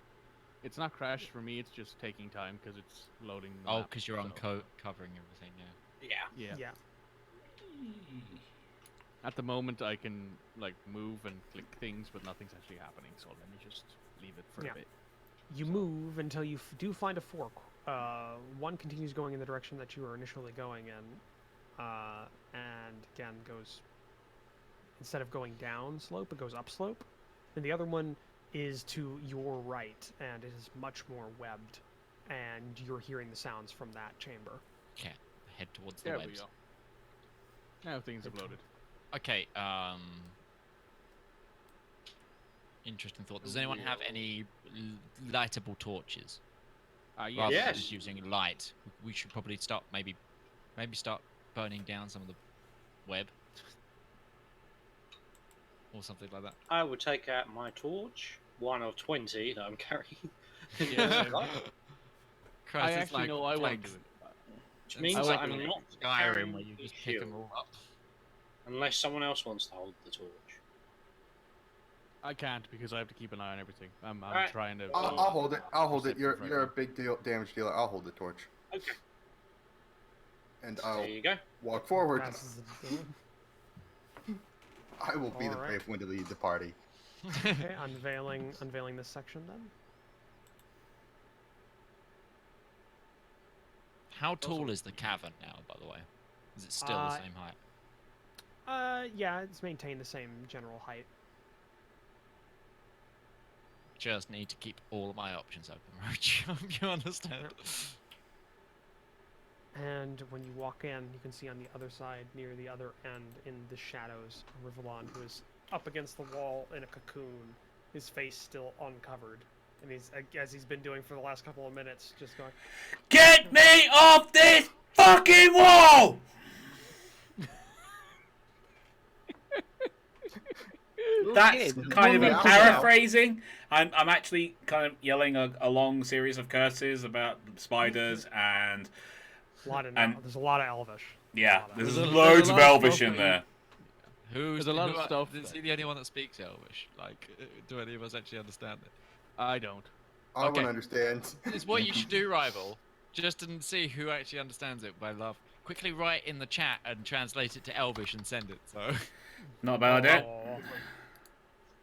It's not crashed for me, it's just taking time because it's loading the Oh, map, because you're on so- covering everything. Yeah. Yeah. Yeah. Yeah. At the moment, I can, like, move and click things, but nothing's actually happening, so let me just leave it for Yeah. a bit. You move until you do find a fork. One continues going in the direction that you were initially going in, and again goes, instead of going down slope, it goes up slope. And the other one is to your right, and it is much more webbed, and you're hearing the sounds from that chamber. Okay. Head towards the There we webs. go. Now things have loaded. Okay. Interesting thought. Does anyone have any lightable torches? Yes. Rather than Yes. just using light, we should probably start maybe start burning down some of the web or something like that. I would take out my torch, one of 20 that I'm carrying. Yeah. Christ, I it's actually like know I won't like do it. Which means like I'm in not Skyrim carrying where you the just pick them shield, all up. unless someone else wants to hold the torch. I can't because I have to keep an eye on everything. I'm Alright. trying to. I'll hold it. I'll hold it. You're Perception a big deal damage dealer. I'll hold the torch, Okay, and there I'll you go. walk forward. Passes the door. I will be the Alright. brave one to lead the party. Okay, unveiling this section then. How tall is the cavern now, by the way? Is it still the same height? Yeah, it's maintained the same general height. Just need to keep all of my options open, Roach. You understand? And when you walk in, you can see on the other side, near the other end, in the shadows, Rivallon, who is up against the wall in a cocoon, his face still uncovered. And he's, as he's been doing for the last couple of minutes, just going, Get me off this fucking wall! That's kind of a paraphrasing. I'm actually kind of yelling a long series of curses about spiders and there's a lot of Elvish. yeah, There's there's a loads of lot of Elvish stuff in that there. Who's There's a lot of stuff Is he the only one that speaks Elvish? Like, do any of us actually understand it? I don't. I Okay. won't understand. It's what you should do, rival. Just to see who actually understands it by love. Quickly write in the chat and translate it to Elvish and send it. So, Not a bad idea. Oh.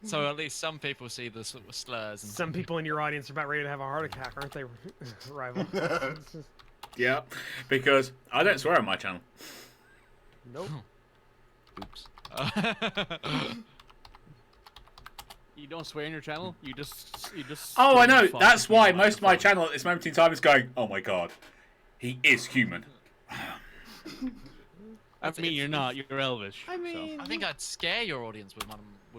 so at least some people see the sort of slurs. And Some people in your audience are about ready to have a heart attack, aren't they, Rival? Yeah, because I don't swear on my channel. Nope. Oops. You don't swear in your channel. You just. Oh, I know. fuck That's with why your most of my microphone. channel at this moment in time is going, oh my god, he is human. I mean, you're not. You're Elvish. I mean, I think I'd scare your audience with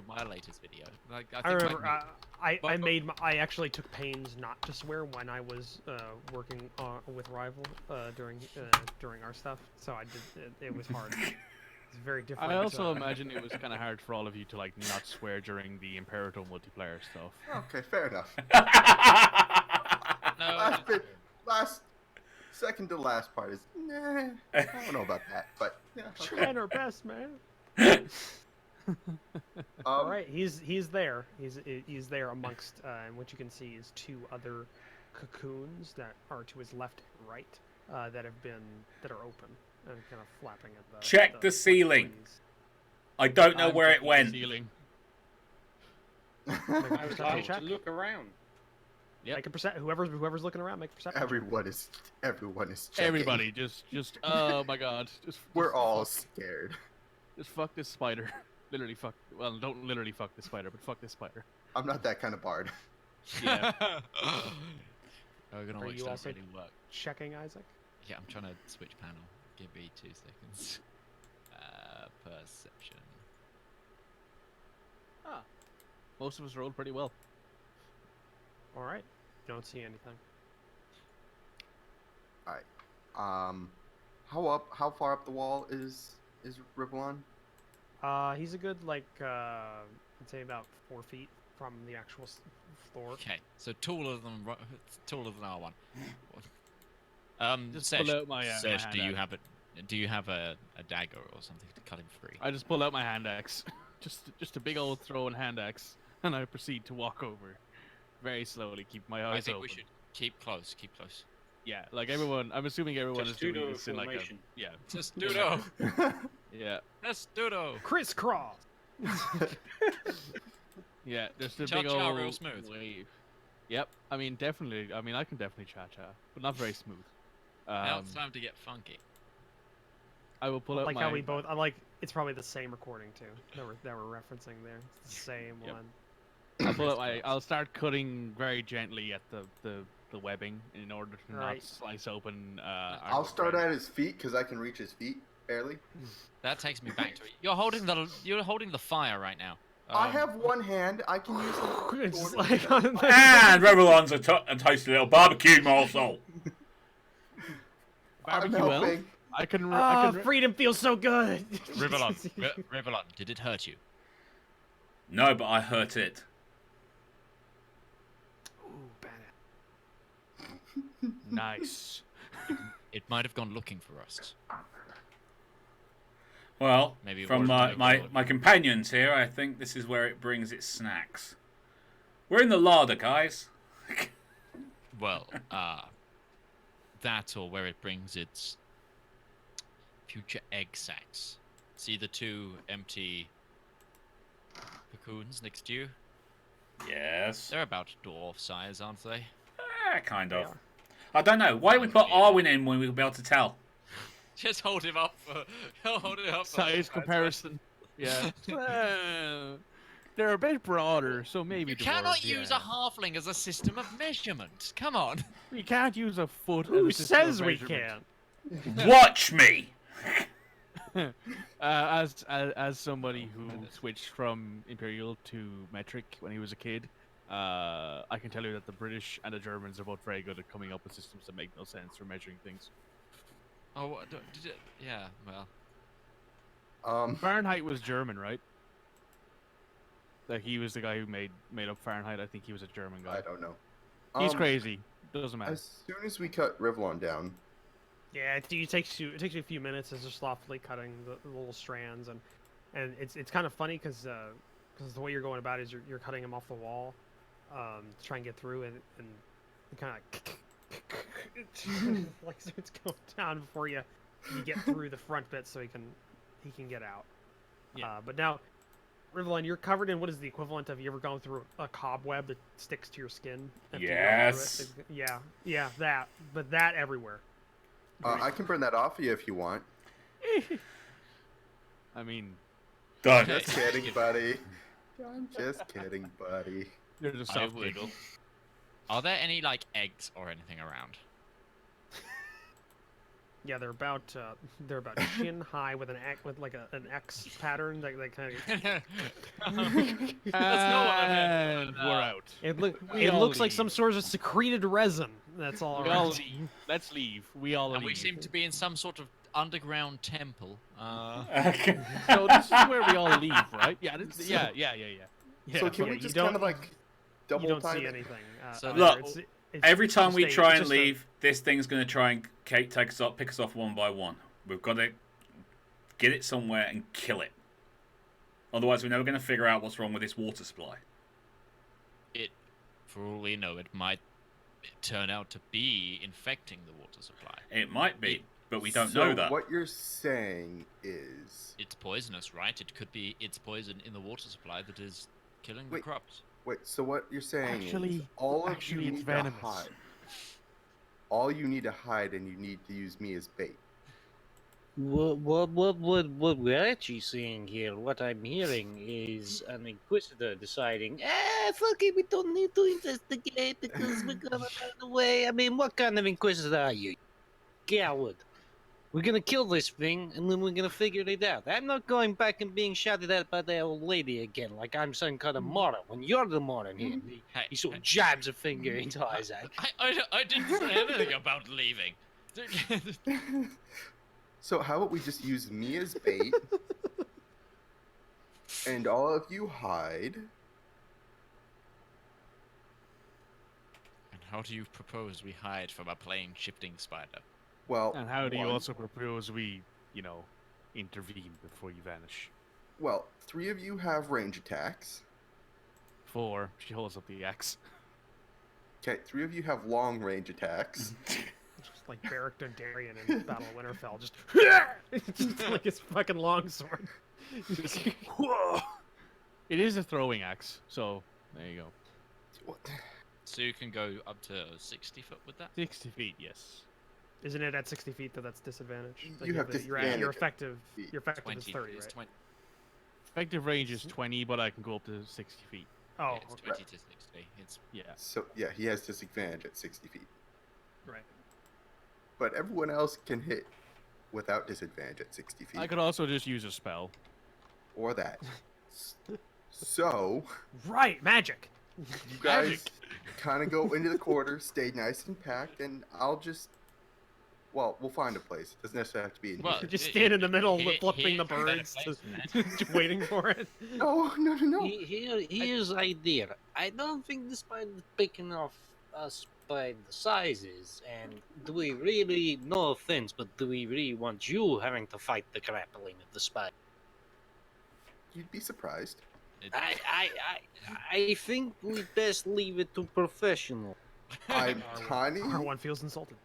my latest video. Like, I I think remember But- I actually took pains not to swear when I was working with Rival during our stuff, so I did. It was hard. It's very different. I also imagine it was kind of hard for all of you to like not swear during the Imperator multiplayer stuff. Okay, fair enough. no, Second to last part is nah. I don't know about that, but yeah. Okay. trying our best, man. All right, he's there. He's there amongst, and what you can see is two other cocoons that are to his left and right that are open and kind of flapping at the. Check the ceiling. breeze. I don't know I'm where it checking the went. ceiling. Make a I would perception like check. to look around. Yep. Make a percent. Whoever's looking around, make a perception. Everyone is checking. Everybody, just. Oh my God, We're all scared. Just fuck this spider. Literally fuck. Well, don't literally fuck this spider, but fuck this spider. I'm not that kind of bard. Yeah. We're gonna Are watch you that also- really work. Checking, Isaac. Yeah, I'm trying to switch panel. Give me 2 seconds. Perception. Most of us rolled pretty well. All right. Don't see anything. How far up the wall is Rivallon? He's a good I'd say about 4 feet from the actual floor. Okay, so taller than R1. Just Sesh, pull out my Sesh, hand axe. do you have a dagger or something to cut him free? I just pull out my hand axe, just a big old throwing hand axe, and I proceed to walk over, very slowly, keep my eyes I think open. we should keep close. Keep close. Yeah, like everyone. I'm assuming everyone Just is doing pseudo this in like a formation. yeah, Just doodle. yeah, Just doodle. Crisscross. yeah. Just a Cha big cha old real smooth. wave. Yep. I mean, definitely. I mean, I can definitely cha-cha, but not very smooth. Now it's time to get funky. I will pull out Like my. how we both. I like. It's probably the same recording too. That we're referencing there. It's the same Yep. one. I'll pull out my. I'll start cutting very gently at the webbing in order to not Right. slice open. Our I'll start friend. at his feet because I can reach his feet barely. That takes me back to it. You're holding the fire right now. I have one hand. I can use the It's sword. like on the- And Rivallon's a toasty little barbecue morsel. I'm Barbecue elf? helping. I can. Oh, freedom feels so good. Rivallon, did it hurt you? No, but I hurt it. Ooh, badass. Nice. It might have gone looking for us. Well, Maybe it from wasn't my overlooking. companions here, I think this is where it brings its snacks. We're in the larder, guys. Well, that or where it brings its future egg sacs. See the 2 empty cocoons next to you? Yes. They're about dwarf size, aren't they? Kind They of. are. I don't know. Why we put Yeah. Arwen in when we'll be able to tell? Just hold him up. Hold it up. Size comparison. Yeah. They're a bit broader, so maybe. You cannot dwarves, use yeah. a halfling as a system of measurement. Come on. We can't use a foot. Who as a system of says we measurement. can? Watch me. As somebody who switched from Imperial to metric when he was a kid, I can tell you that the British and the Germans are both very good at coming up with systems that make no sense for measuring things. Oh, did it? Yeah. Well. Fahrenheit was German, right? Like he was the guy who made up Fahrenheit. I think he was a German guy. I don't know. He's crazy. Doesn't matter. As soon as we cut Rivallon down, Yeah, it takes you a few minutes as you're slothfully cutting the little strands, and it's kind of funny because the way you're going about it is you're cutting them off the wall, to try and get through, and you kind of like it's going down before you get through the front bit so he can get out. Yeah. But now, Rivallon, you're covered in what is the equivalent of, you ever gone through a cobweb that sticks to your skin? after you go through Yes. it? Yeah, that. But that everywhere. I can burn that off of you if you want. I mean, Done. Just kidding, buddy. I'm just kidding, buddy. you're just I soft would. giggle. Are there any like eggs or anything around? Yeah, they're about chin high with an X pattern that kind of. And we're out. It We all looks like leave. some sort of secreted resin. That's all. We around. all leave. Let's leave. We all And leave. we seem to be in some sort of underground temple. So this is where we all leave, right? Yeah. Yeah. Yeah, So can yeah, we you just don't- kind of like double You don't time see it? anything. So either. Look, It's Every time just we a- try it's and just a- leave, this thing's going to try and pick us off one by one. We've got to get it somewhere and kill it. Otherwise, we're never going to figure out what's wrong with this water supply. For all we know, it might turn out to be infecting the water supply. It might be, but we don't So know that. what you're saying is, It's poisonous, right? It could be it's poison in the water supply that is killing the Wait. crops. wait. So what you're saying is, Actually- all of actually, you it's need venomous. to hide. All you need to hide, and you need to use me as bait. What we're actually seeing here, what I'm hearing is an Inquisitor deciding, fuck it, we don't need to investigate because we're gonna run away. I mean, what kind of Inquisitor are you? Coward. We're gonna kill this thing and then we're gonna figure it out. I'm not going back and being shouted at by the old lady again like I'm some kind of moron when you're the moron here. Hey, He sort of jabs a finger into Isaac. I didn't say anything about leaving. So how about we just use me as bait, and all of you hide. And how do you propose we hide from a plane shifting spider? Well, And how do you one- also propose we, intervene before you vanish? Well, 3 of you have range attacks. 4. She holds up the axe. Okay, 3 of you have long range attacks. Just like Beric Dondarrion in Battle of Winterfell, just like his fucking longsword. It is a throwing axe, so there you go. What? So you can go up to 60 foot with that? 60 feet, yes. Isn't it at 60 feet though? That's disadvantage. You Like, have your disadvantage. effective. Feet. Your effective 20. is 30, It's right? 20. Effective range is 20, but I can go up to 60 feet. Oh, Yeah, it's okay. 20 to 60. It's Yeah. So yeah, he has disadvantage at 60 feet. Right. But everyone else can hit without disadvantage at 60 feet. I could also just use a spell. Or that. So, Right, magic. you guys kind of go into the quarter, stay nice and packed, and I'll just... Well, we'll find a place. It doesn't necessarily have to be in Well, here. Just stand in the middle, Here- flipping the here's a better birds, place just, than that. just waiting for it. No. Here's idea. I don't think the spider's picking off us by the sizes, and do we really, no offense, but do we really want you having to fight the grappling of the spider? You'd be surprised. It- I think we best leave it to professional. I'm tiny. R1 feels insulted.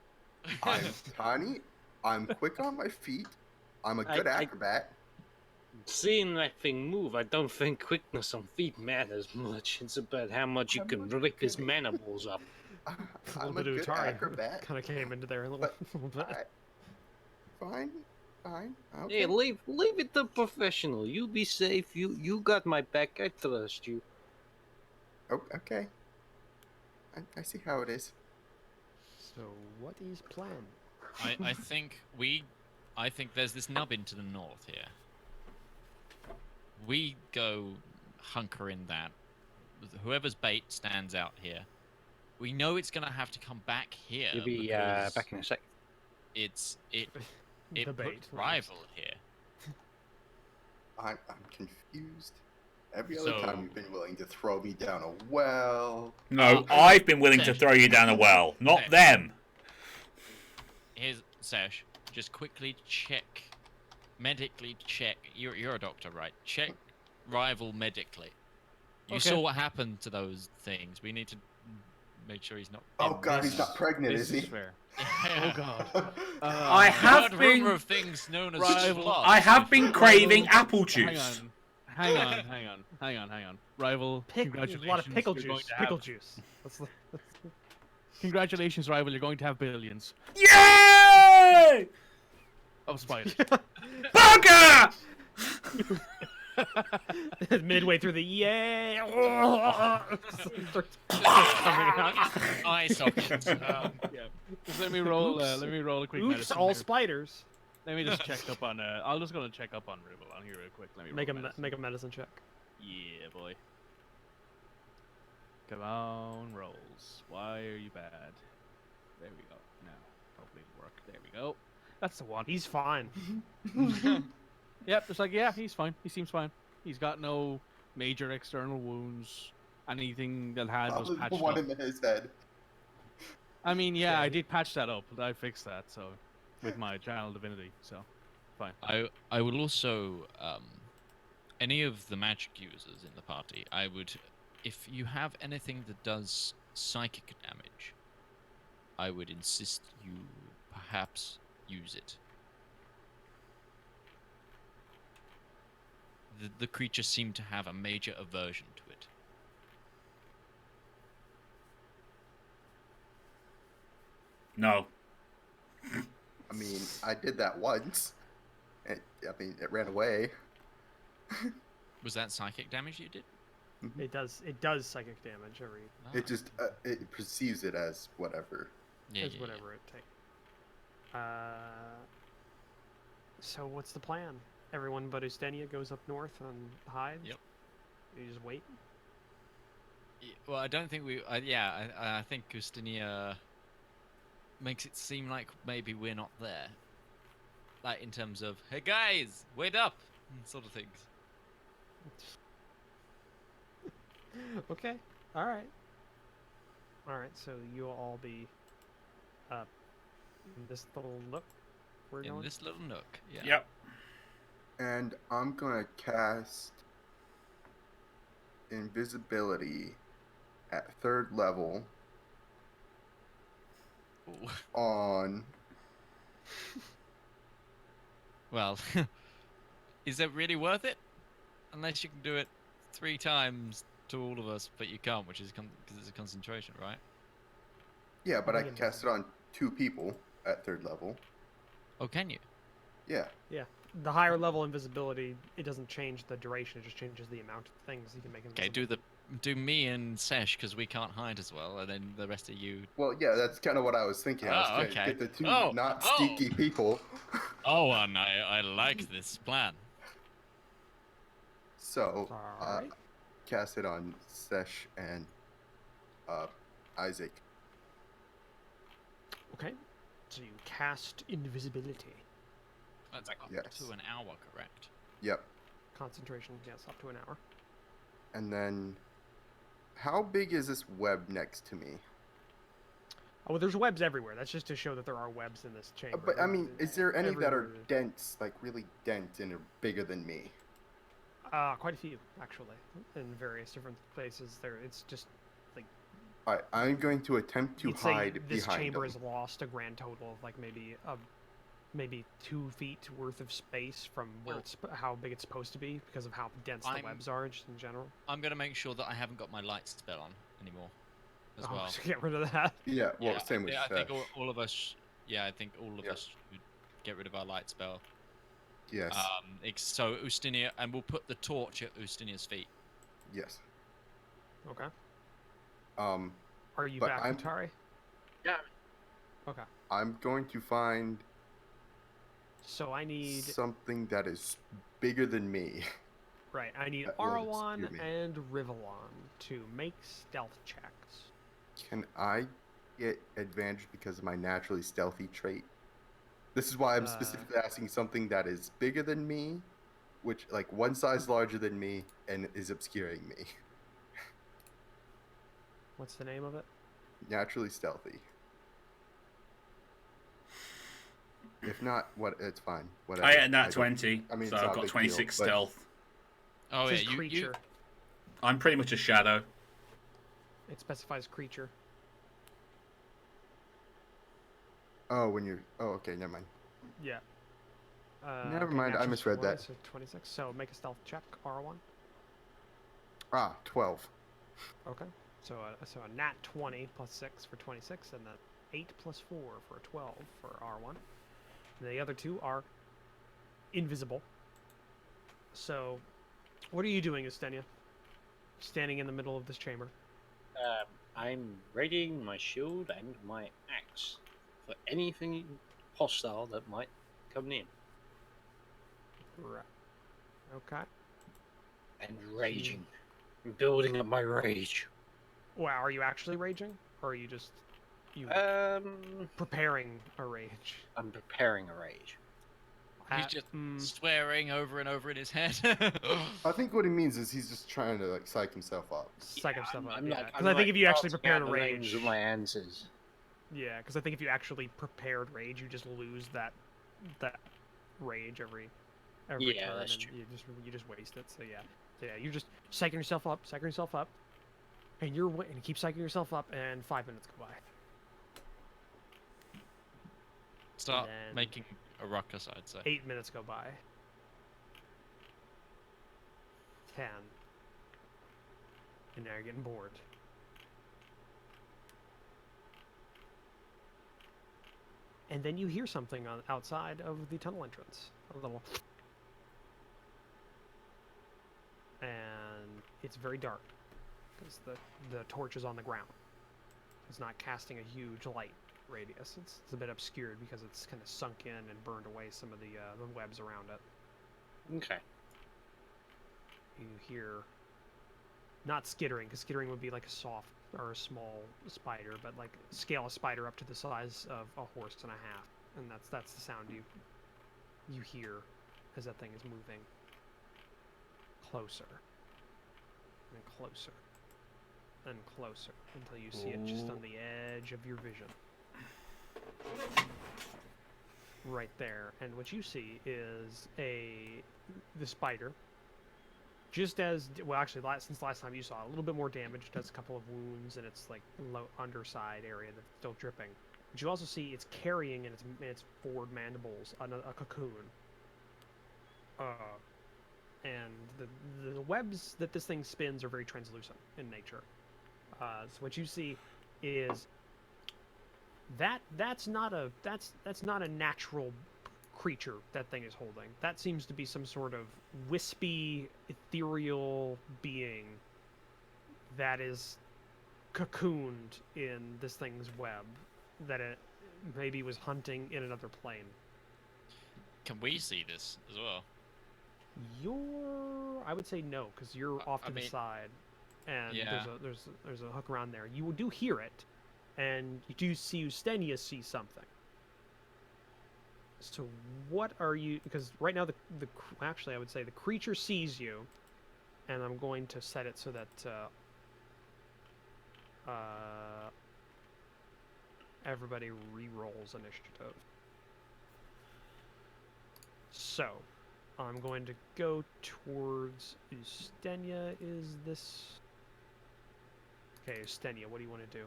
I'm tiny. I'm quick on my feet. I'm a good I- acrobat. Seeing that thing move, I don't think quickness on feet matters much. It's about how much you can rip his mandibles up. A I'm a little bit good of Utari acrobat. kind of came into there a little, But little bit. Fine. Okay. Hey, leave it to professional. You be safe. You got my back. I trust you. Oh, okay. I see how it is. So, what is plan? I think there's this nubbin to the north here. We go hunker in that. Whoever's bait stands out here. We know it's gonna have to come back here. You'll be because back in a sec. it The put bait. rival here. I'm confused. Every other So- time you've been willing to throw me down a well. No, I've been willing to Sesh. throw you down a well, not Sesh. them. Here's Sesh. Just quickly medically check. You're a doctor, right? Check rival medically. You Okay. saw what happened to those things. We need to make sure he's not. Oh god, he's not pregnant, This is is he? fair. Oh God. I I've have heard been- rumor of things known as Rival- sloths I have been before. craving apple Hang juice. on. Hang on. Rival, There's congratulations. a lot of pickle you're going juice. to Pickle have- juice. That's the, Congratulations, Rival. You're going to have billions Yay! of spiders. Bugger! midway through the yay. Eye sockets. Yeah. Just let me roll. Let me roll a quick Oops, medicine. all here. spiders. Let me just check up on. I'll just gonna check up on Rivallon here real quick. Let me Make roll a medicine. make a medicine check. Yeah, boy. Come on, rolls. Why are you bad? There we go. Now, hopefully it'll work. There we go. That's the one. He's fine. Yep, just like, yeah, he's fine. He seems fine. He's got no major external wounds. Anything that had was Probably patched the one up. in his head. I mean, yeah, I did patch that up. I fixed that, so with my channel divinity, so fine. I will also any of the magic users in the party. I would, if you have anything that does psychic damage, I would insist you perhaps use it. The creature seemed to have a major aversion to it. No. I mean, I did that once. It ran away. Was that psychic damage you did? It does psychic damage every Ah, It just it perceives it as whatever. yeah, as yeah, whatever it takes. So what's the plan? Everyone but Ustenia goes up north and hides. Yep. You just wait. yeah. Well, I don't think we. I think Gustinia makes it seem like maybe we're not there. Like in terms of, hey guys, wait up, sort of things. Okay. All right. All right. So you'll all be up in this little nook. We're In going. this little nook. Yeah. Yep. And I'm gonna cast invisibility at 3rd level Ooh. on. Well, is it really worth it? Unless you can do it 3 times to all of us, but you can't, which is because it's a concentration, right? Yeah, but I can Invisible. cast it on 2 people at 3rd level. Oh, can you? Yeah. The higher level invisibility, it doesn't change the duration. It just changes the amount of things you can make invisible. Okay, do me and Sesh because we can't hide as well, and then the rest of you. Well, yeah, that's kind of what I was thinking. I was Oh, trying to okay. get the 2 Oh, not oh. sneaky people. Oh, and I like this plan. So, Alright. cast it on Sesh and Isaac. Okay. So you cast invisibility. That's up Yes. to an hour, correct? Yep. Concentration, yes, up to an hour. And then, how big is this web next to me? Oh, well, there's webs everywhere. That's just to show that there are webs in this chamber. But I mean, is there any that are Everywhere. dense, like really dense and are bigger than me? Quite a few, actually, in various different places. There, it's just Alright, I'm going to attempt to you'd say hide this behind chamber them. has lost a grand total of like maybe 2 feet worth of space from where Well- it's how big it's supposed to be because of how dense I'm- the webs are just in general. I'm gonna make sure that I haven't got my light spell on anymore, as Oh, well. so get rid of that. Yeah, well, same with I think Sesh. all of us. Yeah, I think all of Yeah. us should get rid of our light spell. Yes, So Ustinia, and we'll put the torch at Ustinia's feet. yes. Okay. Um, Are you But back, I'm- Utari? Yeah. Okay. I'm going to find So I need something that is bigger than me. right. I need that will Arwan obscure me. and Rivallon to make stealth checks. Can I get advantage because of my naturally stealthy trait? This is why I'm specifically asking something that is bigger than me, which like one size larger than me, and is obscuring me. What's the name of it? Naturally stealthy. If not, what? It's fine. Whatever. I had that don't- 20, I mean, so it's I've not a got big 26 deal, but- stealth. Oh It yeah, says creature. I'm pretty much a shadow. It specifies creature. Oh, when you're. Oh, okay. Never mind. Yeah. Never mind, I natural misread 20, that. So 26. So make a stealth check, R1. 12. Okay. So a nat 20 plus 6 for 26, and then 8 plus 4 for 12 for R1. And the other two are invisible. So, what are you doing, Estenia? Standing in the middle of this chamber. I'm readying my shield and my axe for anything hostile that might come near. Right. Okay. And raging. I'm building up my rage. Wow, are you actually raging? Or are you just preparing a rage? I'm preparing a rage. He's just swearing over and over in his head. I think what he means is he's just trying to like psych himself up. Psych himself up. I'm Yeah. like- Because I'm I think like if you actually casting prepared out a the names rage, of my answers. yeah, because I think if you actually prepared rage, you just lose that rage every Yeah, turn, that's and true. you just waste it. So yeah, you're just psyching yourself up, and you keep psyching yourself up, and 5 minutes go by. Start then- making a ruckus, I'd say. 8 minutes go by. 10. And now you're getting bored. And then you hear something outside of the tunnel entrance. A little. And it's very dark because the torch is on the ground. It's not casting a huge light radius. It's a bit obscured because it's kind of sunk in and burned away some of the webs around it. Okay. You hear not skittering, because skittering would be like a soft or a small spider, but like scale a spider up to the size of a horse and a half, and that's the sound you hear as that thing is moving closer and closer and closer until you see it just on the edge of your vision. Right there, and what you see is the spider. Just as well, actually, since last time you saw it, a little bit more damage. Does a couple of wounds, and it's like low underside area that's still dripping. But you also see it's carrying in its forward mandibles a cocoon. And the webs that this thing spins are very translucent in nature. So what you see is that's not a natural creature that thing is holding. That seems to be some sort of wispy, ethereal being that is cocooned in this thing's web that it maybe was hunting in another plane. Can we see this as well? I would say no, because you're off to the side, and Yeah. there's a hook around there. You do hear it, and you do see Eustenia see something. So what are you? Because right now actually I would say the creature sees you, and I'm going to set it so that everybody re-rolls initiative. So I'm going to go towards Eustenia. Is this okay? Eustenia, what do you want to do?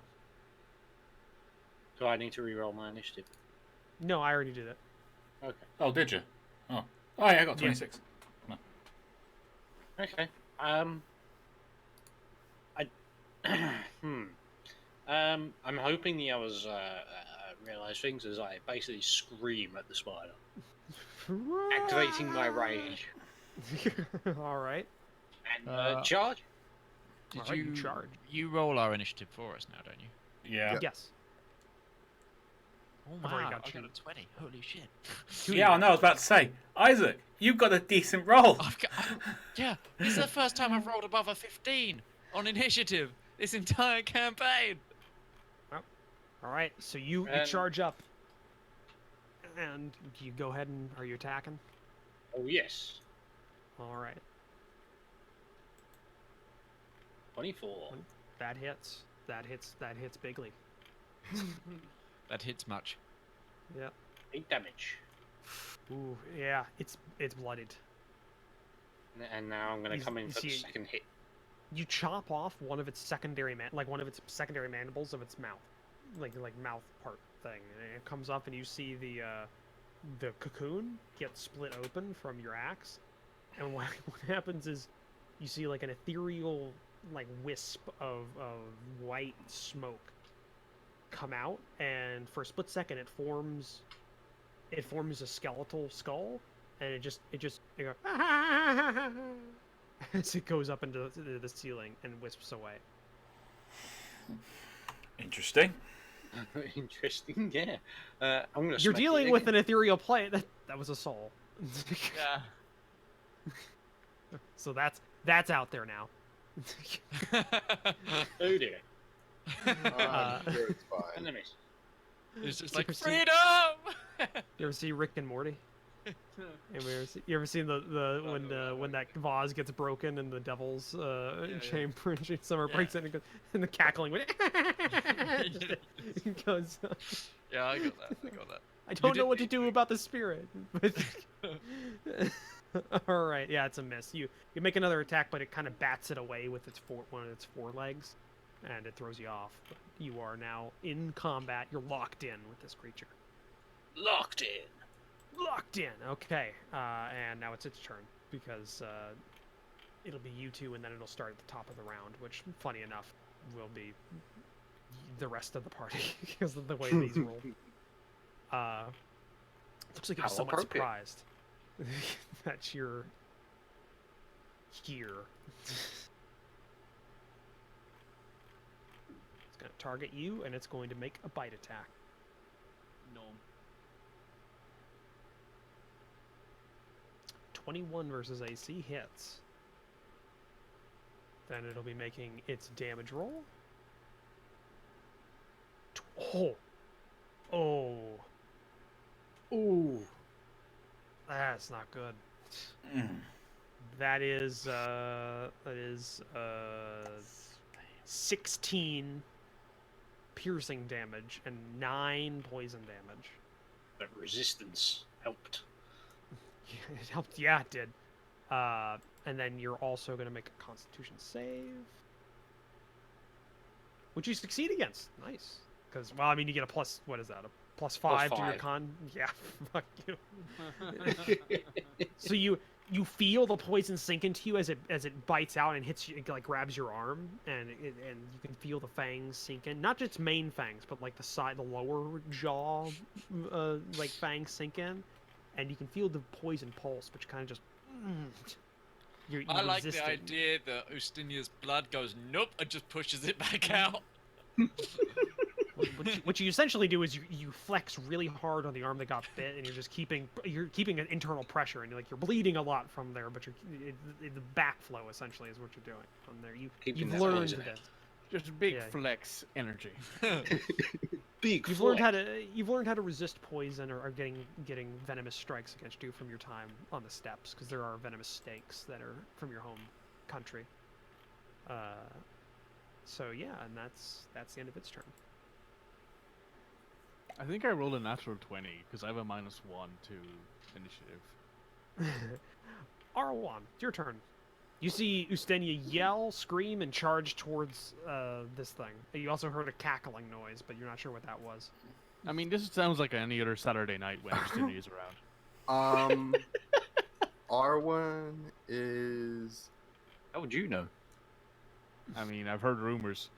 Do I need to reroll my initiative? No, I already did it. Okay. Oh, did you? Oh, yeah, I got 26. Okay. I'm hoping the others realize things as I basically scream at the spider, activating my rage All right. and charge. Did Alright, you you charge. You roll our initiative for us now, don't you? Yeah. Yes. Oh I've already wow, got I got you. a 20. Holy shit. Yeah, I know. I was about to say, Isaac, you've got a decent roll. Yeah, this is the first time I've rolled above a 15 on initiative this entire campaign. All right, so you And- charge up, and you go ahead and are you attacking? Oh yes. All right, 24. that hits. That hits bigly. That hits much. Yep. 8 damage. Ooh, yeah, it's bloodied. And now I'm gonna You- come in you for the see- second hit. You chop off one of its secondary one of its secondary mandibles of its mouth, like mouth part thing, and it comes up, and you see the cocoon get split open from your axe, and what happens is you see like an ethereal like wisp of white smoke come out, and for a split second it forms a skeletal skull, and it goes as it goes up into the ceiling and wisps away. Interesting. Interesting, yeah. I'm gonna. You're smack it dealing with again. an ethereal plane. That was a soul. Yeah. So that's out there now. Oh dear. I'm sure it's fine. Enemies. It's just You like ever see- freedom. You ever see Rick and Morty? You ever seen the when that vase gets broken in the devil's chamber and Summer breaks it and, and the cackling just goes. Yeah, I got that. I don't know did- what to do about the spirit. But all right, yeah, it's a miss. You make another attack, but it kind of bats it away with one of its forelegs, and it throws you off. But you are now in combat. You're locked in with this creature. Locked in. Locked in. Okay, and now it's its turn because it'll be you two, and then it'll start at the top of the round, which, funny enough, will be the rest of the party because of the way these roll. Looks like you're How somewhat appropriate. surprised that you're here. It's going to target you, and it's going to make a bite attack. No. 21 versus AC hits. Then it'll be making its damage roll. Oh. Oh. Ooh. That's not good. That is 16 piercing damage and 9 poison damage. But resistance helped. It helped. Yeah, it did. And then you're also going to make a Constitution save, which you succeed against. Nice. Because, well, I mean, you get a plus. What is that? A +5 to your 5. con. Yeah. Fuck you. So you feel the poison sink into you as it bites out and hits you, it, like, grabs your arm, and you can feel the fangs sink in. Not just main fangs, but like the lower jaw, like fangs sink in. And you can feel the poison pulse, which kind of just. You're I like the resisting. idea that Ustinia's blood goes nope and just pushes it back out. What you essentially do is you flex really hard on the arm that got bit, and you're keeping an internal pressure, and you're bleeding a lot from there, but the backflow essentially is what you're doing from there. Keeping You've that learned poison that. out. Just big Yeah. flex energy. Big You've learned how to resist poison or getting venomous strikes against you from your time on the steppes, because there are venomous snakes that are from your home country. So yeah, and that's the end of its turn. I think I rolled a natural 20 because I have a -1 to initiative. Arwan, it's your turn. You see Ustenia yell, scream, and charge towards this thing. You also heard a cackling noise, but you're not sure what that was. I mean, this sounds like any other Saturday night when Justine is around. R1 is How would you know? I mean, I've heard rumors.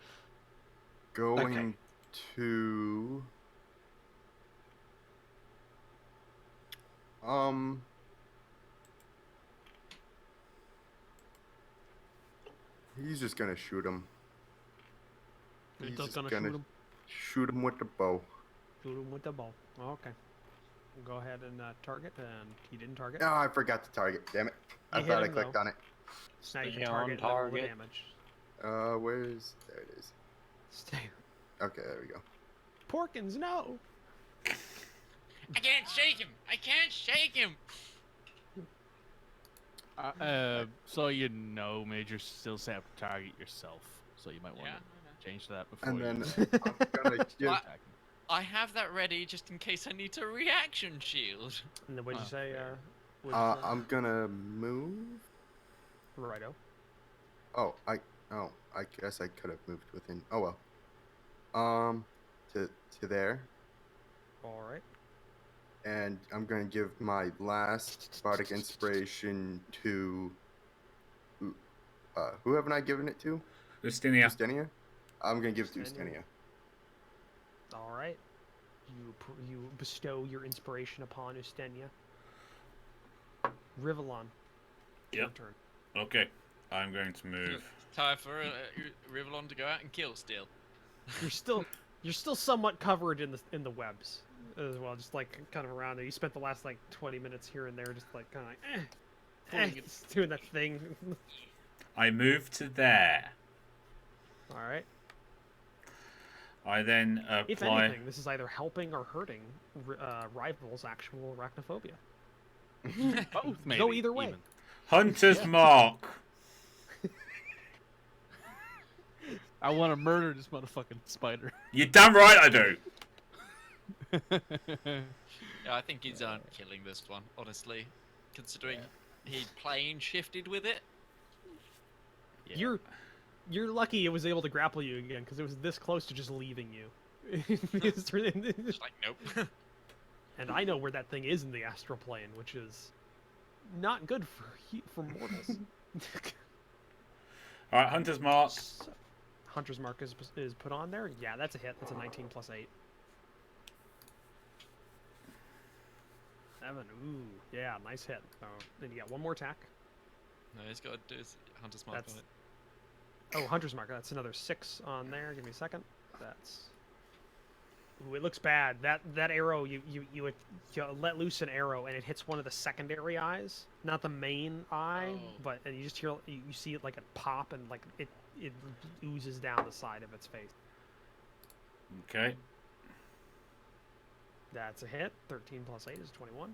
going Okay. to he's just gonna shoot him. You're He's just just gonna shoot him. shoot him with the bow. Shoot him with the bow. Okay. Go ahead and target, and he didn't target. Oh, I forgot to target. Damn it. I You hit thought I him, clicked though. on it. Now you can Stay on target and then roll the target. damage. Where's... There it is. Stay. Okay, there we go. Porkins, no! I can't shake him. I can't shake him. So you know, Major still set up to target yourself, so you might want to change that before. And then you I'm gonna give... What? attack him. I have that ready just in case I need to reaction shield. And then what did you say? fair. I'm gonna move... Righto. Oh, I guess I could have moved within... Oh, well. To there. Alright. And I'm going to give my last bardic inspiration to... who haven't I given it to? Justinia. Justinia? I'm going to give it to Justinia. Justinia. Alright. You bestow your inspiration upon Ustenia. Rivallon. Your Yep. turn. Okay, I'm going to move. Time for Rivallon to go out and kill still. You're still somewhat covered in the webs as well, just like kind of around it. You spent the last like 20 minutes here and there, just like kind of just doing that thing. I move to there. All right. I then If apply. anything, this is either helping or hurting Rival's actual arachnophobia. Both, maybe. Go either way. even. Hunter's mark. I want to murder this motherfucking spider. You damn right I do. Yeah, I think he's killing this one, honestly, considering he plane shifted with it. Yeah. You're lucky it was able to grapple you again, because it was this close to just leaving you. Just like, nope. And I know where that thing is in the astral plane, which is not good for mortals. All right, Hunter's mark. So, Hunter's mark is put on there. Yeah, that's a hit. That's a 19 plus 8. 7. Ooh, yeah, nice hit. So then you got one more attack. No, he's got to do his Hunter's Mark That's- on it. Oh, Hunter's mark. That's another 6 on there. Give me a second. That's. Ooh, it looks bad. That arrow, you let loose an arrow and it hits one of the secondary eyes, not the main eye, Oh. and you just hear you see it like a pop and like it oozes down the side of its face. Okay. That's a hit. 13 plus 8 is 21.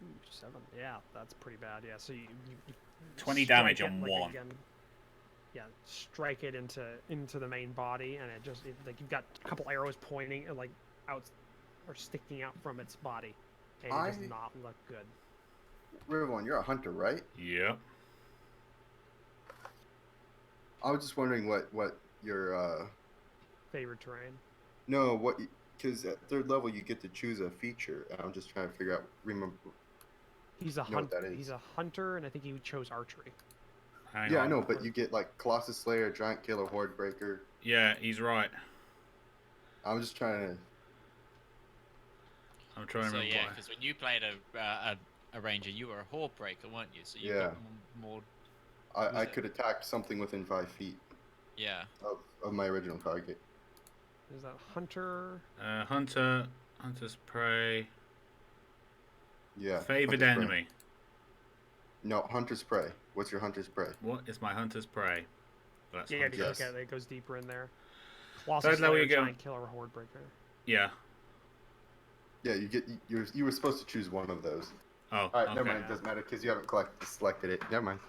Ooh, 7. Yeah, that's pretty bad. Yeah, so you 20 strike damage it, on like, one. again, yeah, strike it into the main body, and like you've got a couple arrows pointing like out or sticking out from its body, and it does not look good. Rivallon, you're a hunter, right? Yeah. I was just wondering what your Favorite terrain. no, what, because at 3rd level you get to choose a feature, and I'm just trying to figure out, remember. He's a know what that hunter. is. He's a hunter, and I think he chose archery. Hang Yeah, on. I know, but you get like Colossus Slayer, Giant Killer, Horde Breaker. Yeah, he's right. I'm just trying to. I'm trying to So remember. yeah, what- because when you played a ranger, you were a horde breaker, weren't you? So you Yeah. got more. I Was it- could attack something within 5 feet Yeah. of my original target. Is that hunter? Hunter's prey. Yeah. Favored Hunter's Prey. enemy. No, Hunter's Prey. What's your Hunter's Prey? What is my hunter's prey? That's Yeah, hunter's- just Yes. look at it. It goes deeper in there. Colossus 3rd level Slayer, you go. Giant Killer, Horde Breaker. Yeah. Yeah, you were supposed to choose one of those. Oh, All right, okay. never mind. It doesn't matter because you haven't selected it. Never mind.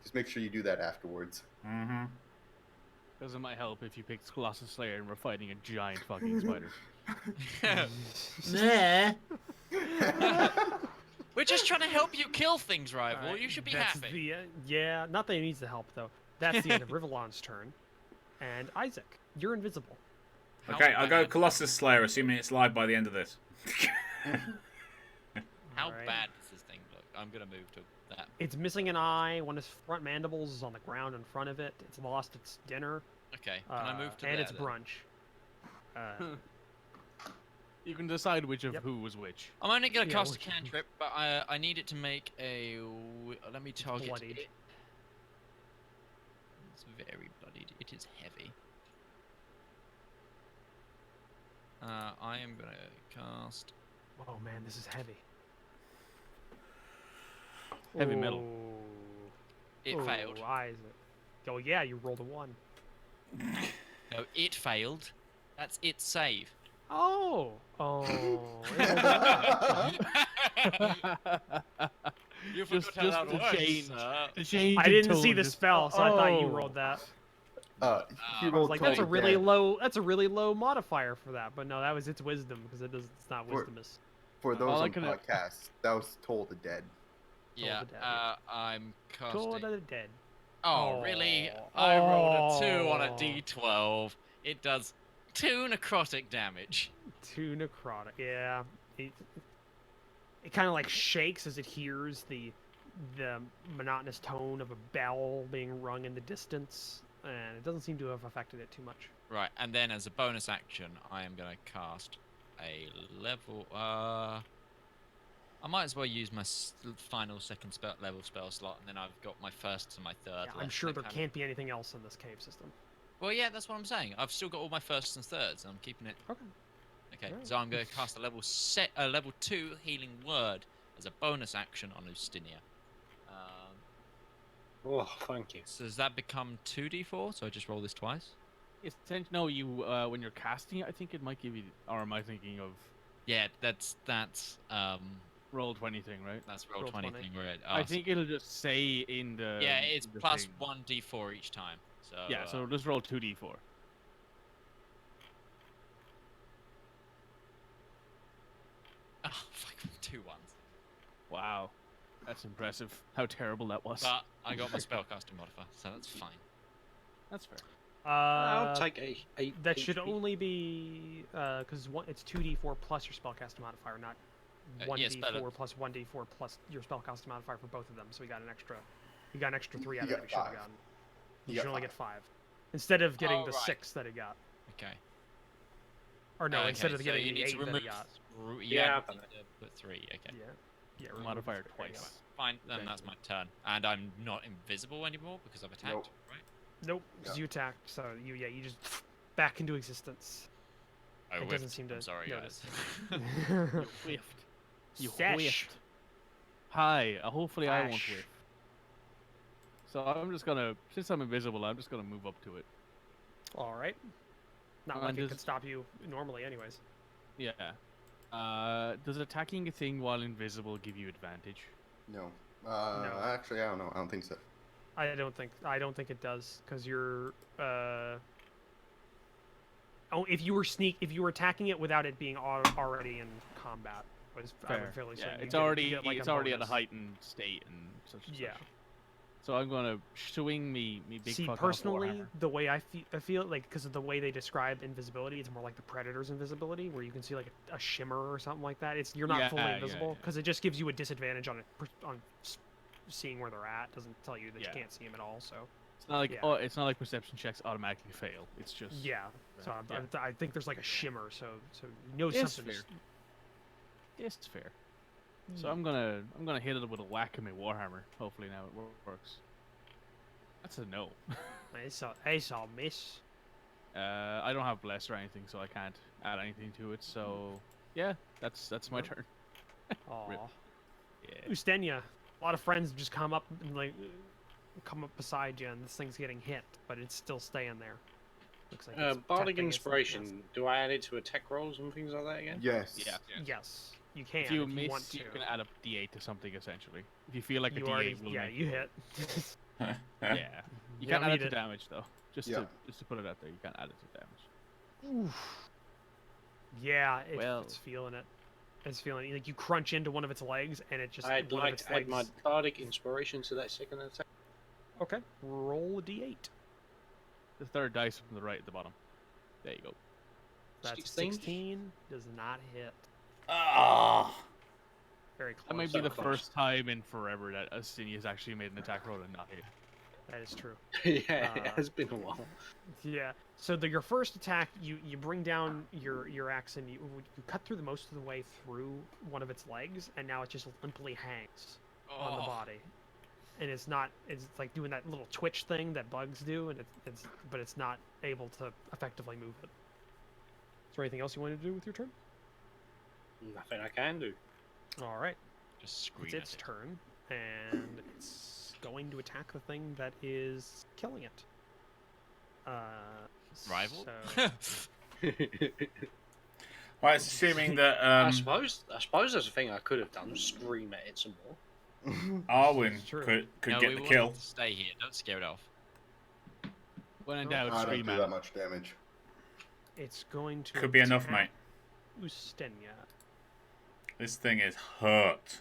Just make sure you do that afterwards. Mm-hmm. Because it might help if you picked Colossus Slayer and we're fighting a giant fucking spider. Nah. We're just trying to help you kill things, rival. Alright, You should be that's happy. Yeah, not that he needs the help though. That's the end of Rivallon's turn. And Isaac, you're invisible. How Okay, I'll go bad- Colossus Slayer, assuming it's live by the end of this. How Alright. bad does this thing look? I'm gonna move to that. It's missing an eye. One of its front mandibles is on the ground in front of it. It's lost its dinner. Okay, can I move to and there, its then? brunch. You can decide which of Yep. who was which. I'm only gonna Yeah, cast a which- cantrip, but I need it to make a. Let me target bloodied. it. It's very bloodied. It is heavy. I am gonna cast. Oh man, this is heavy. Heavy metal. Ooh. It failed. Isaac. Oh yeah, you rolled a 1. No, it failed. That's its save. Oh. Oh. it rolled a 1. You Just forgot how that to works, change. sir. The change I in didn't see tone the just- spell, so I thought you Oh. rolled that. He I I rolled was like, that's a 20 really dead. low. That's a really low modifier for that. But no, that was its wisdom because it's not For- wisdomous. For those All I on could've- podcasts, that was told to dead. Yeah, the dead. I'm Toll casting. of the dead. Oh, really? Oh. I rolled a 2 on a Oh. d12. It does 2 necrotic damage. 2 necrotic. Yeah. It kind of like shakes as it hears the monotonous tone of a bell being rung in the distance, and it doesn't seem to have affected it too much. Right, and then as a bonus action, I am going to cast a level. I might as well use my final second level spell slot, and then I've got my first and my third. Yeah, I'm left, sure and there kind of- can't be anything else in this cave system. Well, yeah, that's what I'm saying. I've still got all my firsts and thirds, and I'm keeping it. Okay. Okay, Alright. so I'm going to cast a level 2 healing word as a bonus action on Ustinia. Oh, thank you. So does that become 2d4? So I just roll this twice? No, you when you're casting it, I think it might give you. Or am I thinking of Yeah, that's roll 20 thing, right? roll Roll 20 20. thing where it I asks. think it'll just say in the. Yeah, it's the plus thing. 1d4 each time. So Yeah, so just roll 2d4. oh, fuck, 2 ones. Wow, that's impressive. How terrible that was. But I got my spellcasting modifier, so that's fine. That's fair. I'll take a That should HP. only be because it's 2d4 plus your spellcasting modifier, not yes, 1d4 but- plus 1d4 plus your spellcasting modifier for both of them. So you got an extra 3 out of You it. got You should have 5. gotten. You You got should only 5. get 5 instead of getting Oh, the right. 6 that it got. Okay. Or no, Okay, instead of so getting you the need 8 to that remove. it got. Yeah, You need to put 3. Okay. Yeah. remove Modifier the 3, twice. Fine, then that's my turn. And I'm not invisible anymore because I've attacked, Nope. right? Nope, because Yeah. you attacked, so you just back into existence. I It whiffed. doesn't seem to I'm sorry, notice. guys. You whiffed. You Sesh. whiffed. Hi. Hopefully I won't Ash. whiff. So I'm just gonna, since I'm invisible, I'm just gonna move up to it. All right. Not And like it does- could stop you normally, anyways. Yeah. Does attacking a thing while invisible give you advantage? No. No. Actually, I don't know. I don't think so. I don't think it does because you're oh, if you were attacking it without it being already in combat, I would fairly say Yeah, you it's get- you already get, like, it's already at a bonus. heightened state and such. And Yeah. Such. So I'm gonna swing me big See, fuck off personally, Warhammer. the way I feel like because of the way they describe invisibility, it's more like the Predator's invisibility, where you can see like a shimmer or something like that. You're not fully Yeah, invisible yeah. because it just gives you a disadvantage on seeing where they're at. Doesn't tell you that Yeah. you can't see them at all. So It's not like yeah. it's not like perception checks automatically fail. It's just yeah. So Yeah. I think there's like a shimmer. So you know It's something. fair. It's fair. So I'm gonna hit it with a whack of my Warhammer. Hopefully now it works. That's a no. I saw miss. I don't have bless or anything, so I can't add anything to it. So yeah, that's my turn. Aw. Yeah. Ustenia, a lot of friends just come up and like come up beside you, and this thing's getting hit, but it's still staying there. Looks like it's Bardic protecting its- Inspiration. Do I add it to attack rolls and things like that again? Yes. Yeah. Yes, you can. If you want miss, to. you can add a D8 to something essentially. If you feel like a You D8 already, will yeah, make you hit. Yeah. You You can't don't add it need to it. damage though. Just Yeah. to put it out there, you can't add it to damage. Yeah, Well- it's feeling it. It's feeling it. Like you crunch into one of its legs, and it just. I'd one of like its to add my legs- Bardic Inspiration to that second attack. Okay, roll a d8. The third dice from the right at the bottom. There you go. That's 16? 16. Does not hit. Ah. Very close. That might be So the close. first time in forever that Astini has actually made an attack roll and not hit. That is true. Yeah, it has been a while. Yeah. So your first attack, you bring down your axe and you cut through the most of the way through one of its legs, and now it just limply hangs on the Oh. body. And it's like doing that little twitch thing that bugs do, and but it's not able to effectively move it. there anything else you wanted to do with your turn? Nothing I can do. All right. Just scream It's at its it. turn, and it's going to attack the thing that is killing it. Rival? So, Well, it's assuming that I suppose there's a thing I could have done. Scream at it some more. Arwen It's true. could No, get we the want kill. it to stay here. Don't scare it off. When in No. doubt, I don't scream do at that it. much damage. it's going to Could be enough, mate. attack Ustenia. This thing is hurt.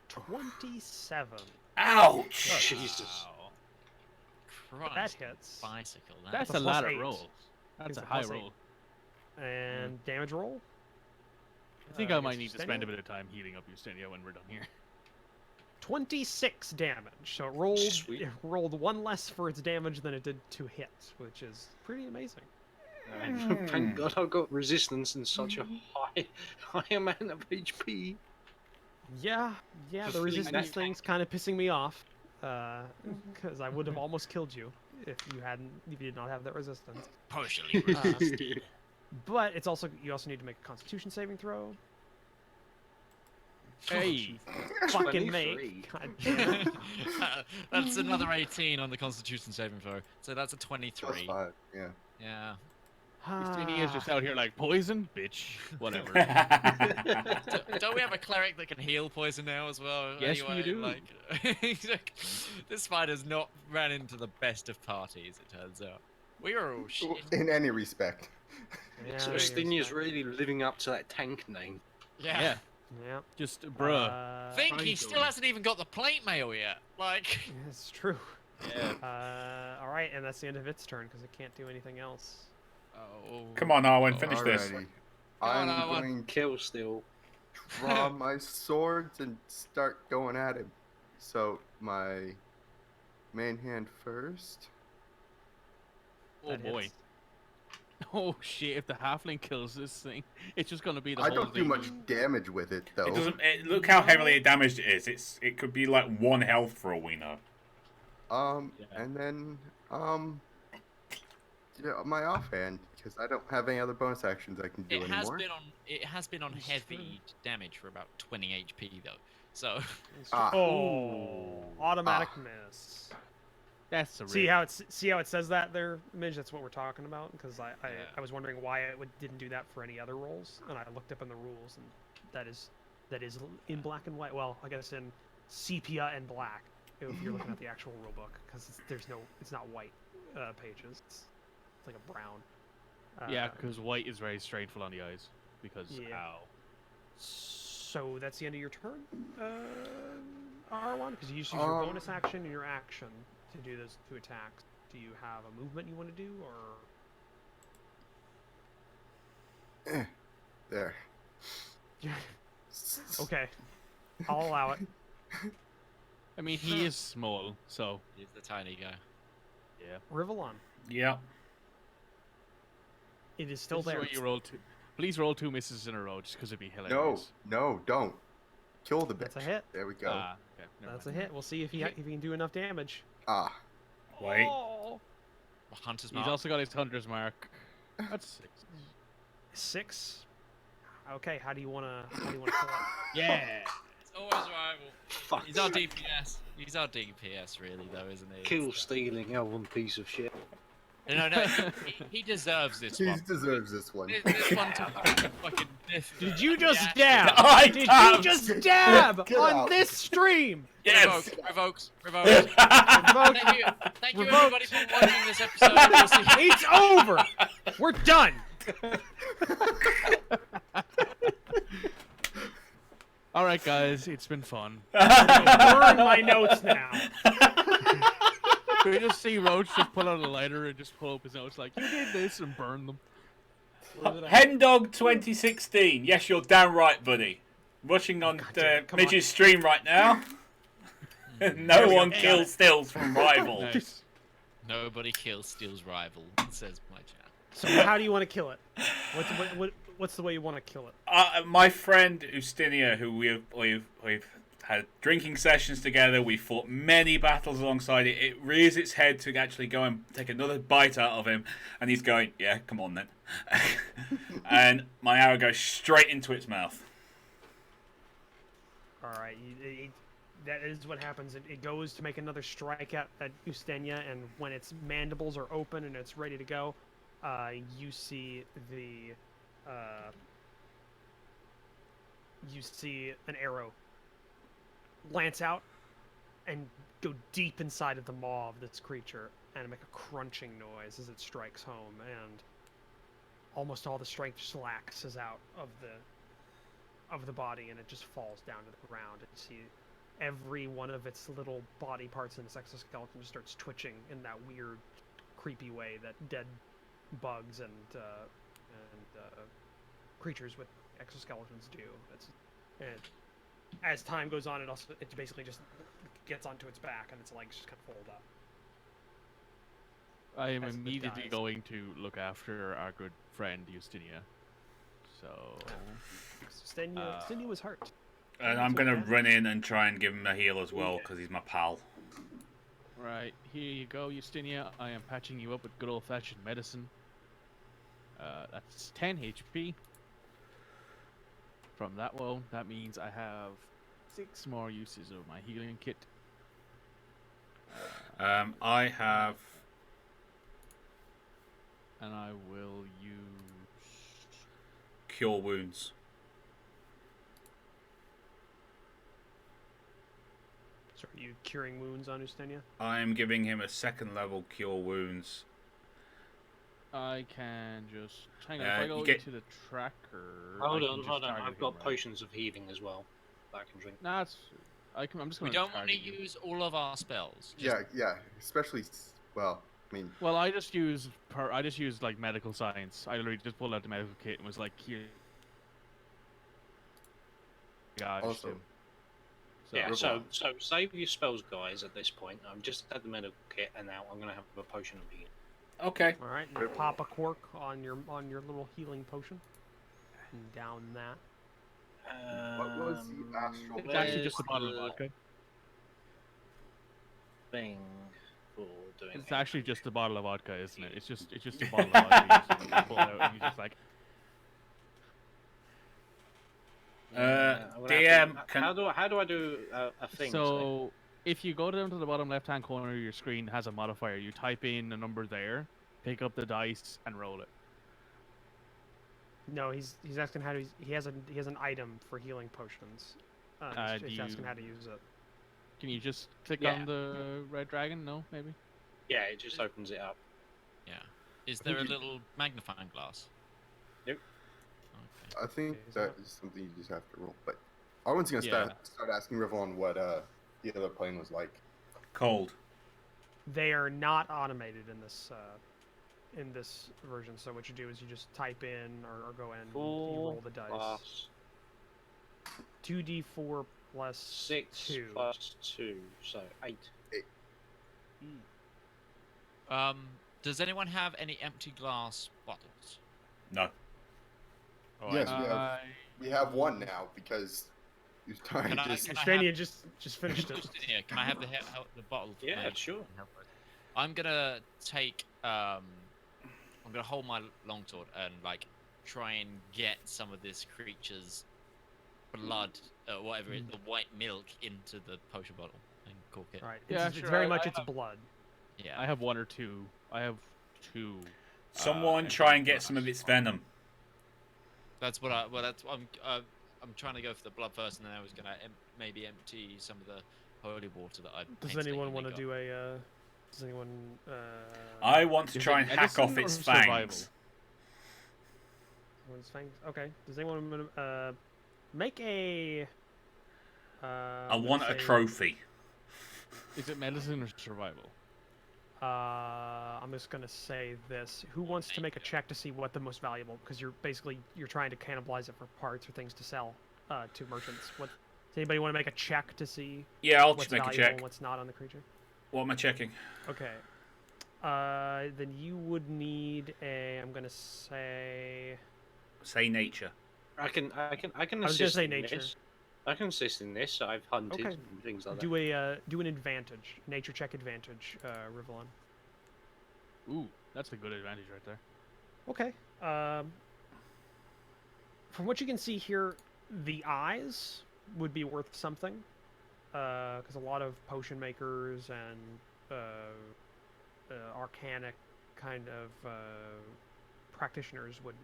27. Ouch! Jesus. Wow. That Christ, hits. bicycle. That's a a plus lot of 8. roll. That's It's a a high plus 8. roll. And damage roll? I think I might against need to spend a Ustenia? bit of time healing up Ustenia when we're done here. 26 damage. So it Sweet. rolled one less for its damage than it did to hit, which is pretty amazing. Thank God I've got resistance and such a high amount of HP. Yeah, the Fulfilling resistance that thing's kind of pissing me off, because I would have almost killed you if you did not have that resistance. Partially Uh, resisted. But it's also you also need to make a Constitution saving throw. Hey, Fucking 23. make. God damn it. That's another 18 on the Constitution saving throw. So that's a Plus 23. 5. Yeah. Yeah. Ustenia is just out here like poison, bitch. Whatever. Don't we have a cleric that can heal poison now as well? Yes, we do. Like, this fight has not ran into the best of parties, it turns out. We are all shit. In any respect. Yeah, So I guess Ustenia's that- really living up to that tank name. Yeah. Yeah, Yeah. just bruh. Think he still hasn't even got the plate mail yet. Like, It's true. Yeah. All right, and that's the end of its turn because it can't do anything else. oh. Come on, Arwen, finish this. Alrighty. on, I'm Arwen. going to Kill still. draw my swords and start going at him. So my main hand first. Oh That boy. hits. Oh shit! If the halfling kills this thing, it's just gonna be the I whole don't do thing. much damage with it though. It doesn't. Look how heavily damaged it is. It could be like 1 health for all we know. Yeah. And then yeah, my offhand because I don't have any other bonus actions I can do anymore. It has been on heavy damage for about 20 HP though. So Ah. Oh, automatic miss. That's a See how it says that there, Midge? That's what we're talking about. Because I was wondering why it didn't do that for any other rolls, and I looked up in the rules, and that is in black and white. Well, I guess in sepia and black if you're looking at the actual rule book, because it's not white pages. It's like a brown. Yeah, because white is very straightful on the eyes. Because Yeah. ow. So that's the end of your turn, R1, because you use your bonus action and your action to do those 2 attacks. Do you have a movement you want to do, or? There. Okay, I'll allow it. I mean, he is small, so he's the tiny guy. yeah. Rivallon, Yeah. it is still This is there. where you roll two. Please roll 2 misses in a row, just because it'd be No, hilarious. no, don't. Kill the bitch. That's a hit. There we go. Ah, okay. Never That's a mind. hit. We'll see if he can do enough damage. Ah. Wait. Oh. Hunter's He's mark. also got his hunter's mark. That's 6. 6. Okay, how do you wanna kill it? Yeah. It's always rival. Fuck. He's our DPS. He's our DPS, really, though, isn't he? Kill stealing, one piece of shit. No, he deserves this He one. deserves this one. This one took fucking death. Did you just Yeah. dab? I Did you dabbed. just dab Get on out. this stream? Yes. Revoked. Revoke. Thank you, Revoke. everybody, for watching this episode. We'll see you. It's over. We're done. All right, guys, it's been fun. Burn my notes now. Can we just see Roach just pull out a lighter and just pull up his notes like, you did this, and burn them? Hendog 2016. Yes, you're damn right, buddy. Watching on damn it, come on. Midge's stream right now. No one kills stills from Rival. Nice. Nobody kills Steel's rival, says my chat. So how do you want to kill it? What's the way you want to kill it? My friend Ustenia, who we've had drinking sessions together, we fought many battles alongside it. It rears its head to actually go and take another bite out of him, and he's going, "Yeah, come on then." and my arrow goes straight into its mouth. All right, that is what happens. It goes to make another strike at Ustenia, and when its mandibles are open and it's ready to go, you see an arrow lance out and go deep inside of the maw of this creature and make a crunching noise as it strikes home, and almost all the strength just laxes out of the body, and it just falls down to the ground. And you see every one of its little body parts in its exoskeleton just starts twitching in that weird, creepy way that dead bugs and creatures with exoskeletons do. As time goes on, it basically just gets onto its back, and its legs just kind of fold up. I am As it immediately dies. going to look after our good friend Justinia. So, Ustenia was hurt. And I'm going to run in and try and give him a heal as well, because he's my pal. right, here you go, Justinia. I am patching you up with good old-fashioned medicine. That's 10 HP. From that one, that means I have 6 more uses of my healing kit. I have... And I will use... Cure Wounds. So are you curing wounds on Ustenia? I am giving him a 2nd level Cure Wounds. I can just... Hang on, Uh, if I you go get- into the tracker... Hold I can on, just hold on. target I've him, got right? potions of healing as well that I can drink. Nah, it's... I'm just We going to don't want to target you. use all of our spells. Just Yeah, especially, well, I mean, Well, I just used like medical science. I literally just pulled out the medical kit and was like, here. Gosh, also, Yeah, Rivallon. so save your spells, guys, at this point. I've just had the medical kit, and now I'm going to have a potion of healing. Okay. All right, and pop a cork on your little healing potion. And down that. What was the astral it's actually plane? just a bottle of vodka. Thing for doing It's it. actually just a bottle of vodka, isn't it? It's just a bottle of vodka. You just pull it out and you just like... I'm gonna DM, have to- can... how do I do a thing? So, if you go down to the bottom left-hand corner of your screen, it has a modifier. You type in a number there, pick up the dice, and roll it. No, he's asking how to. He has an item for healing potions. He's asking how to use it. Can you just click Yeah. on the red dragon? No, maybe? Yeah, it just opens it up. yeah. Is there a little magnifying glass? Nope. Okay. I think Okay, is that is something you just have to roll. But Arwen's gonna start asking Rivallon what the other plane was like. Cold. They are not automated in this version. So what you do is you just type in or go in, and you roll the dice. Plus 2d4 plus 6 2. plus 2, so 8. Does anyone have any empty glass bottles? No. Yes, we have one now because he's trying Can to I- just. can Eustenia just finished it. Yeah, can I have the bottle? for Yeah, me? sure. I'm gonna take. I'm gonna hold my longsword and like try and get some of this creature's blood, whatever it, the white milk, into the potion bottle and cork it. Right. Yeah, It's sure, very I much its have- blood. Yeah. I have 1 or 2. I have 2. Someone empty try and get some of glass. its venom. That's what I'm trying to go for the blood first, and then I was gonna maybe empty some of the holy water that I. Does anyone want to do a? Does anyone? I want to Is try it and hack medicine off or its survival? fangs. One's fangs? Okay. Does anyone make a? I want a trophy. Is it medicine or survival? I'm just gonna say this. Who wants to make a check to see what the most valuable? Because you're trying to cannibalize it for parts or things to sell to merchants. What? Does anybody want to make a check to see Yeah, I'll what's just make a valuable check. and what's not on the creature? What am I checking? Okay. Then you would need a. I'm gonna say. Say nature. I can I was gonna assist say in nature. this. I can assist in this. I've hunted Okay. and things like that. Do an advantage, nature check advantage, Rivallon. Ooh, that's a good advantage right there. Okay. From what you can see here, the eyes would be worth something, because a lot of potion makers and arcanic kind of practitioners would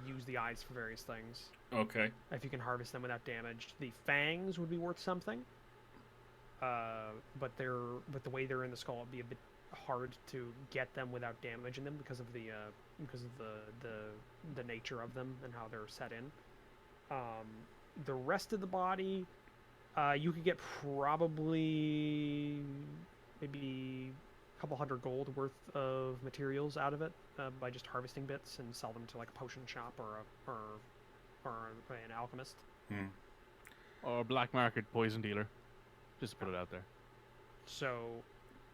use the eyes for various things. Okay. If you can harvest them without damage. The fangs would be worth something, but the way they're in the skull, it'd be a bit hard to get them without damaging them because of the nature of them and how they're set in. The rest of the body, you could get probably maybe a couple hundred gold worth of materials out of it by just harvesting bits and sell them to like a potion shop or an alchemist. Or a black market poison dealer. Just to put it out there. So,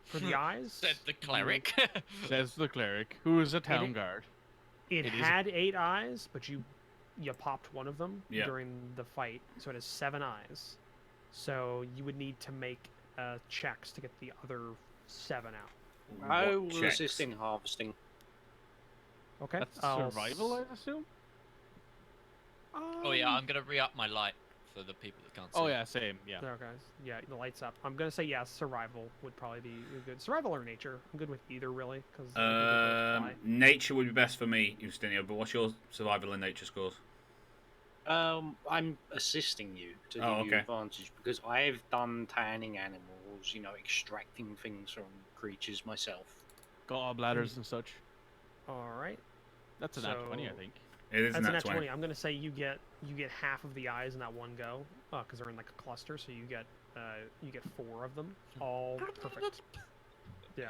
for the eyes, Said the cleric. Says the cleric, who is a town guard. it It is- had 8 eyes, but you popped one of them Yeah. during the fight, so it has 7 eyes. So you would need to make checks to get the other 7 out. I What will checks? assist in harvesting. Okay. That's I'll survival, I assume? Oh yeah, I'm gonna re-up my light for the people that can't see. Oh yeah, same, yeah. Okay. Yeah, the light's up. I'm gonna say yes. Survival would probably be good. Survival or nature. I'm good with either really, because Nature would be best for me, Justinio, but what's your survival and nature scores? I'm assisting you to give you okay. advantage because I've done tanning animals, extracting things from creatures myself. Got bladders and such. All right. That's a nat 20, I think. It is That's a nat nat 20. 20. I'm gonna say you get half of the eyes in that one go, because they're in like a cluster. So you get 4 of them, all perfect. Yeah.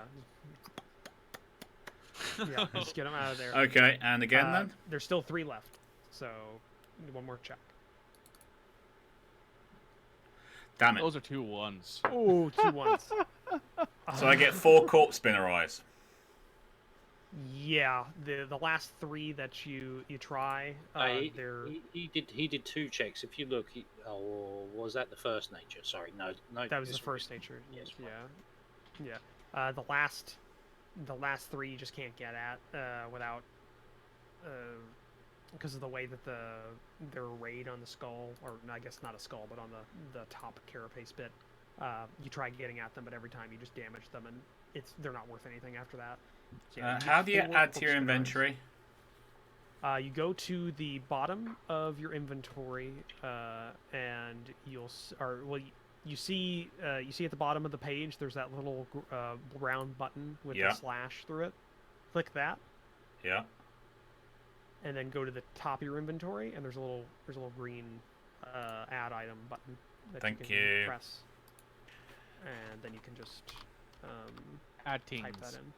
Yeah. Just get them out of there. Okay, and again then? There's still 3 left, so one more check. Damn it. Those are 2 1s. Oh, 2 ones. So I get 4 corpse spinner eyes. Yeah, the last 3 that you try, they're He did 2 checks. If you look, was that the first nature? Sorry, no. that was the this first one. nature. Yes, Yeah. The last 3 you just can't get at without because of the way that they're arrayed on the skull, or I guess not a skull, but on the top carapace bit. You try getting at them, but every time you just damage them, and they're not worth anything after that. So, yeah, How do you 4 add to your corpse spinner eyes. inventory? You go to the bottom of your inventory, and you see at the bottom of the page there's that little round button with Yeah. a slash through it. Click that, Yeah. and then go to the top of your inventory, and there's a little green add item button that Thank you can you. press, and then you can just Add type things. that in.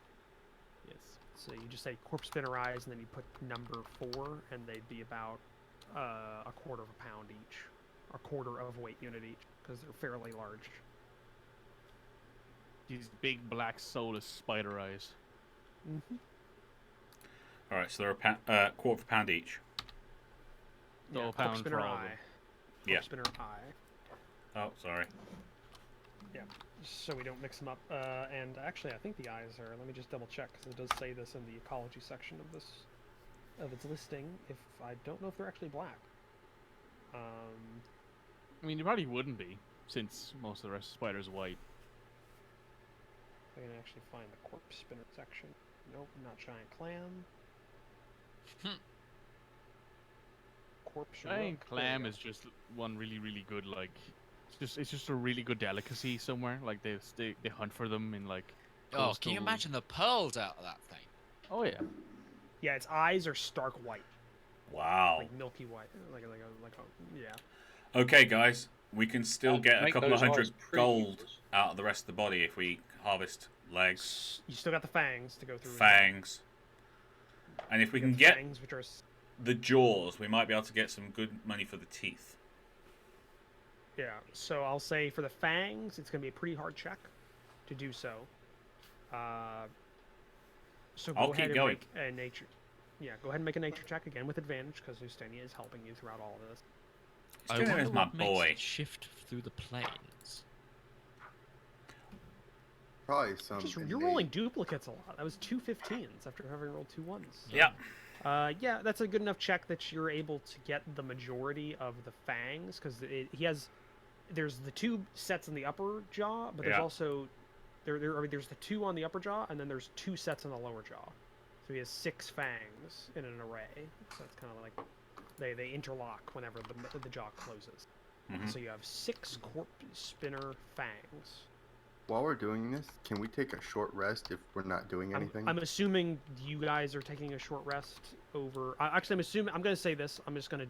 Yes. So you just say corpse spinner eyes, and then you put number 4, and they'd be about a quarter of a pound each, a quarter of weight unit each, because they're fairly large. These big black soulless spider eyes. Mm-hmm. Alright, so they're a quarter of a pound each. So a corpse pound spinner for all of them. eye. Yeah. Corpse spinner eye. Oh, sorry. So we don't mix them up. And actually, I think the eyes are. Let me just double check, because it does say this in the ecology section of its listing. If I don't know if they're actually black. I mean, you probably wouldn't be, since most of the rest of the spider's white. I can actually find the corpse spinner section. Nope, not giant clam. Corpse. Giant rook, there we clam go. is just one really, really good, like... It's just a really good delicacy somewhere. Like, they hunt for them in, like... Oh, can you coastal- imagine the pearls out of that thing? Oh, yeah. Yeah, its eyes are stark white, Wow. like milky white, like a yeah. Okay, guys. We can still get a Make couple of those hundred eyes pretty. gold out of the rest of the body if we harvest legs, You still got the fangs to go through. fangs. And if we You can got the get fangs, which are the jaws, we might be able to get some good money for the teeth. yeah. So I'll say for the fangs, it's gonna be a pretty hard check to do so. So go I'll ahead keep and going. make a nature. Yeah, go ahead and make a nature check again with advantage, because Ustenia is helping you throughout all of this. I Justinio wonder is my what makes boy. it shift through the planes. Probably some. You're innate- rolling duplicates a lot. That was 2 15s after having rolled 2 1s. Yeah. Yeah, that's a good enough check that you're able to get the majority of the fangs, because he has. There's the 2 sets in the upper jaw, but there's Yeah. also there's the 2 on the upper jaw, and then there's 2 sets on the lower jaw. So he has 6 fangs in an array. So it's kind of like they interlock whenever the jaw closes. Mhm. So you have 6 corpse spinner fangs. While we're doing this, can we take a short rest if we're not doing anything? I'm assuming you guys are taking a short rest over. Actually, I'm going to say this. I'm going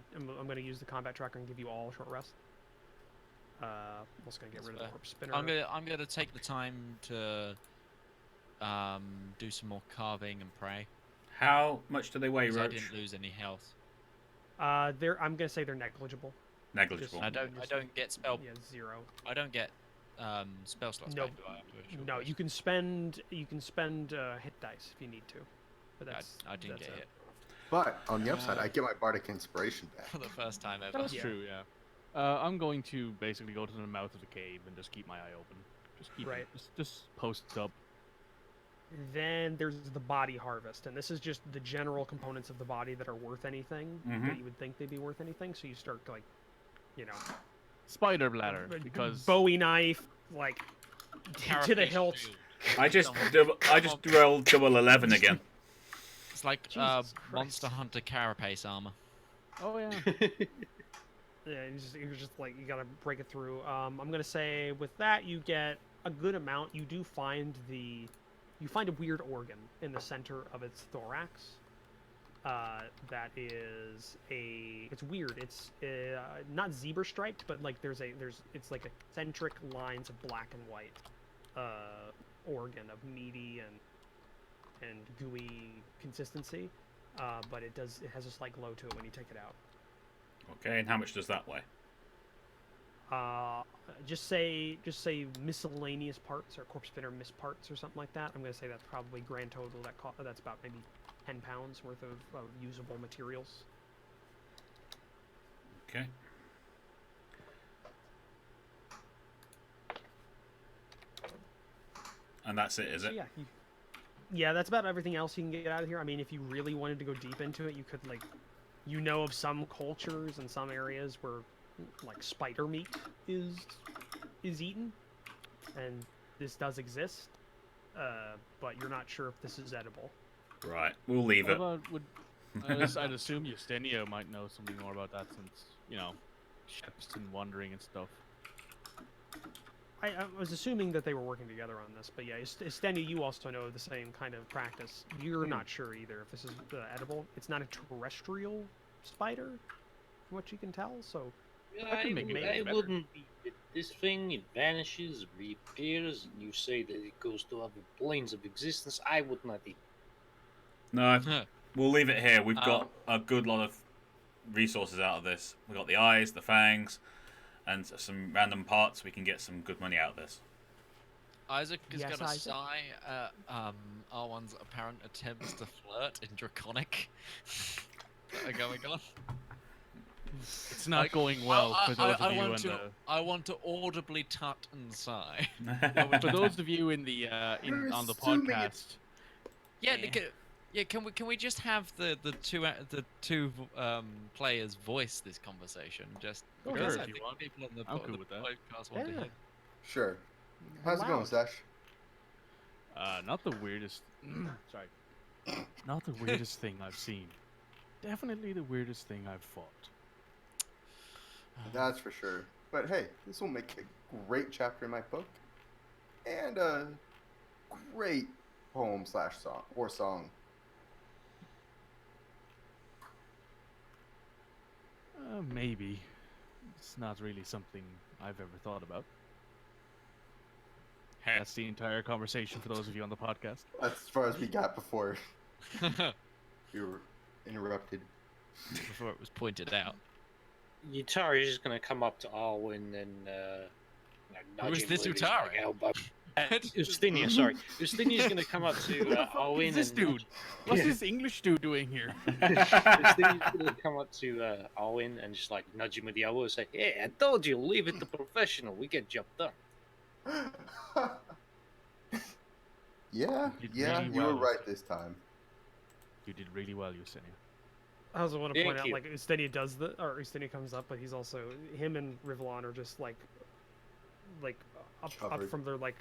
to use the combat tracker and give you all a short rest. I'm just going to get rid of the corpse spinner. I'm gonna take the time to do some more carving and pray. How much do they weigh, 'Cause I Roach? didn't lose any health. I'm going to say they're negligible. Negligible. I don't get spell. Yeah, 0. I don't get spell slots No, back, do I? After a short No, rest? you can spend hit dice if you need to. But that's I didn't that's get it. hit But on the upside, I get my bardic inspiration back. for the first time ever. That's Yeah. true, yeah. I'm going to basically go to the mouth of the cave and just keep my eye open. Just keep Right. just post up. Then there's the body harvest, and this is just the general components of the body that are worth anything, that you would think they'd be worth anything. So you start like, Spider bladder, because Bowie knife, like to the Carapace hilt. shield. I just rolled double 11 again. It's like Jesus Monster Christ. Hunter carapace armor. oh yeah. Yeah, you're just like you gotta break it through. I'm gonna say with that you get a good amount. You do find you find a weird organ in the center of its thorax. That is it's weird. It's not zebra striped, but like it's like eccentric lines of black and white organ of meaty and gooey consistency. But it has a slight glow to it when you take it out. Okay, and how much does that weigh? Just say miscellaneous parts or corpse spinner miss parts or something like that. I'm gonna say that's probably grand total. That's about maybe 10 pounds worth of usable materials. Okay. And that's it, is So it? yeah, yeah, that's about everything else you can get out of here. I mean, if you really wanted to go deep into it, you could of some cultures and some areas where like spider meat is eaten, and this does exist, but you're not sure if this is edible. Right, we'll leave What it. about I'd assume Eustenio might know something more about that since ships and wandering and stuff. I was assuming that they were working together on this, but yeah, Estenio, you also know the same kind of practice. You're not sure either if this is edible. It's not a terrestrial spider, from what you can tell, so... I wouldn't be with this thing. It vanishes, reappears, and you say that it goes to other planes of existence. I would not eat. No, we'll leave it here. We've got a good lot of resources out of this. We've got the eyes, the fangs, and some random parts. We can get some good money out of this. Isaac is Yes, gonna Isaac? sigh at R1's apparent attempts to flirt in Draconic that are going on. It's not going well for those of you in the. I want to audibly tut and sigh. For those of you in the on the assuming it's- podcast. Yeah, can we just have the two players voice this conversation? Just Sure, because if I you think want. people on the, I'm on cool the with that. podcast want to Yeah. hear. Sure. How's it going, Loud. Sash? Not the weirdest. Sorry. Not the weirdest thing I've seen. Definitely the weirdest thing I've fought. That's for sure. But hey, this will make a great chapter in my book, and a great poem / song or song. Maybe. It's not really something I've ever thought about. That's the entire conversation for those of you on the podcast. That's as far as we got before we were interrupted. Before it was pointed out. Utari is just gonna come up to Alwyn and Who nudge is him this with his, Utari? like, elbow. Justinia, sorry. Justinia's gonna come up to Alwyn this and dude? What's this English dude doing here? Justinia's gonna come up to Alwyn and just like nudge him with the elbow and say, "Hey, I told you, leave it to professional. We get job done." Yeah, You did yeah, really you were well. right this time. You did really well, Eustenio. I also want to point Thank out, you. like, Ustenia does or Ustenia comes up, but he's also, him and Rivallon are just like up Covered. from their like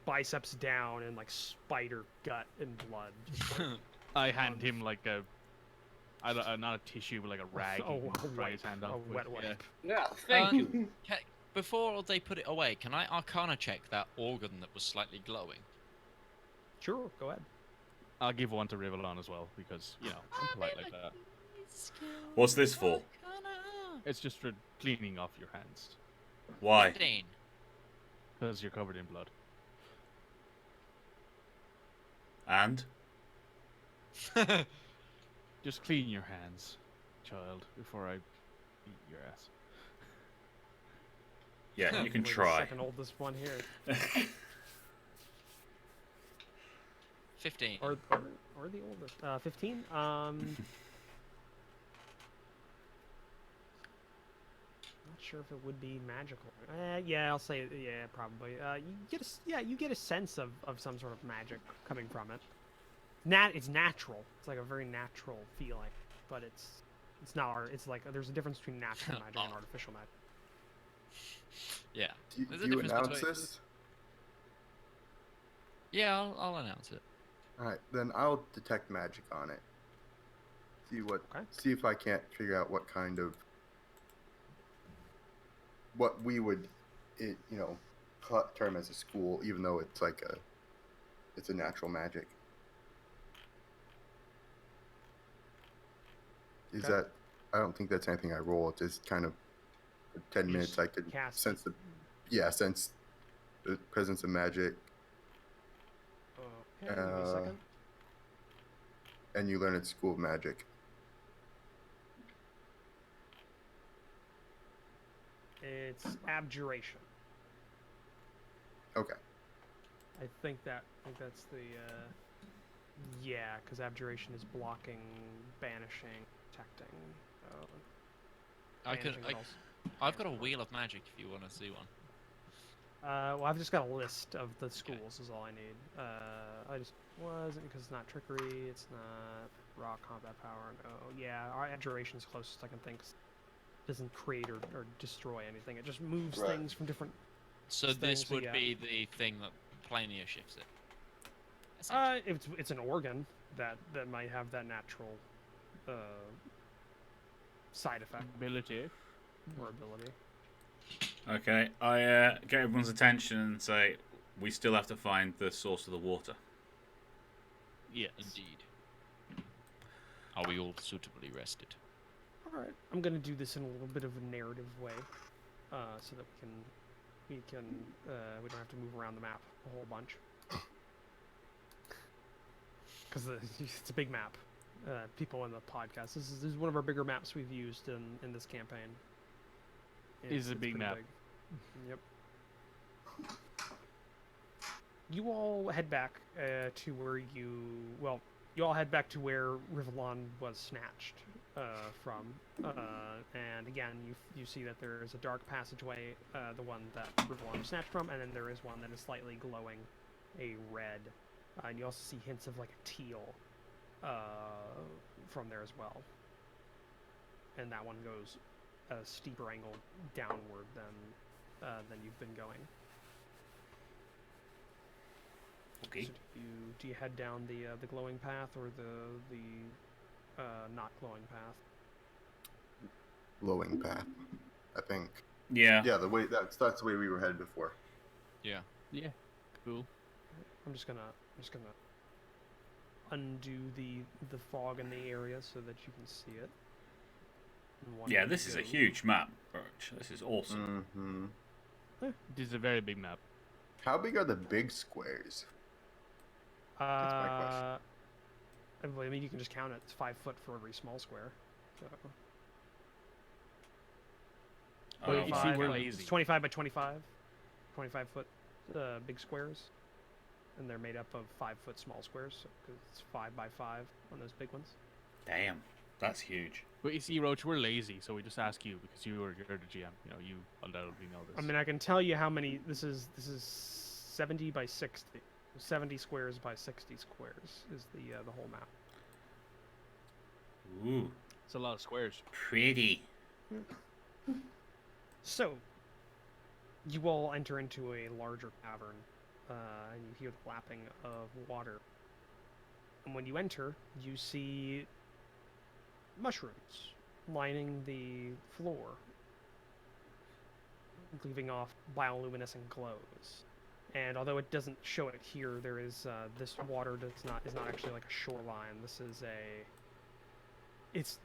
biceps down and like spider gut and blood. Just, like, I hand him like not a tissue, but like a rag. Oh, he a can dry his wipe, hand a off with. wet Yeah. wipe. Yeah, thank you. Before they put it away, can I Arcana check that organ that was slightly glowing? Sure, go ahead. I'll give one to Rivallon as well because I'm polite like that. What's this for? It's just for cleaning off your hands Why? 15. because you're covered in blood. And? Just clean your hands, child, before I eat your ass. Yeah, you can We're the try. second oldest one here, 15. or the oldest. 15. Not sure if it would be magical. Yeah, I'll say yeah, probably. You get a sense of some sort of magic coming from it. It's natural. It's like a very natural feeling, but it's not art. It's like there's a difference between natural magic and artificial magic. Yeah. Do There's a you difference announce between- this? Yeah, I'll announce it. All right, then I'll detect magic on it. Okay. See if I can't figure out what kind of what we would, term as a school, even though it's it's a natural magic. Is Okay. that? I don't think that's anything I roll. It's just kind of for 10 You minutes just I could cast sense it. sense the presence of magic, Okay, give me a second. and you learn at School of Magic. It's abjuration. Okay. I think that's the yeah, because abjuration is blocking, banishing, protecting. I've got a wheel of magic if you want to see one. Well, I've just got a list of the schools is all I need. I just wasn't because it's not trickery, it's not raw combat power. No, yeah, our abjuration is closest I can think. Doesn't create or destroy anything. It just moves Right. things from different. So Things, this would yeah. be the thing that Plania shifts it. essentially. It's an organ that might have that natural side effect Ability. or ability. Okay, I get everyone's attention and say, we still have to find the source of the water. Yes. Indeed. Are we all suitably rested? All right, I'm gonna do this in a little bit of a narrative way, so that we don't have to move around the map a whole bunch. Because it's a big map. People in the podcast. This is one of our bigger maps we've used in this campaign. Is a big pretty map. big. Yep. You all head back to where you all head back to where Rivallon was snatched from, and again you see that there is a dark passageway, the one that Rivallon was snatched from, and then there is one that is slightly glowing a red, and you also see hints of like a teal from there as well, and that one goes a steeper angle downward than you've been going. Okay. So do you head down the glowing path or the not glowing path? Glowing path, I think. Yeah. Yeah, that's the way we were headed before. Yeah. Yeah. Cool. I'm just gonna undo the fog in the area so that you can see it. And one Yeah, way this to is a go- huge map, Birch. This is awesome. Mm-hmm. This is a very big map. How big are the big squares? That's my question. I mean, you can just count it. It's 5 foot for every small square. So Oh, Well, you see, my we're God. lazy. it's 25 by 25, 25 foot big squares, and they're made up of 5 foot small squares. So 'cause it's 5 by 5 on those big ones. Damn, that's huge. But you see, Roach, we're lazy, so we just ask you because you're the GM. You know, you undoubtedly know this. I mean, I can tell you how many. This is 70 by 60. 70 squares by 60 squares is the whole map. Ooh. That's a lot of squares. Pretty. So, you all enter into a larger cavern, and you hear the lapping of water. And when you enter, you see mushrooms lining the floor, leaving off bioluminescent glows. And although it doesn't show it here, there is this water that's is not actually like a shoreline. This is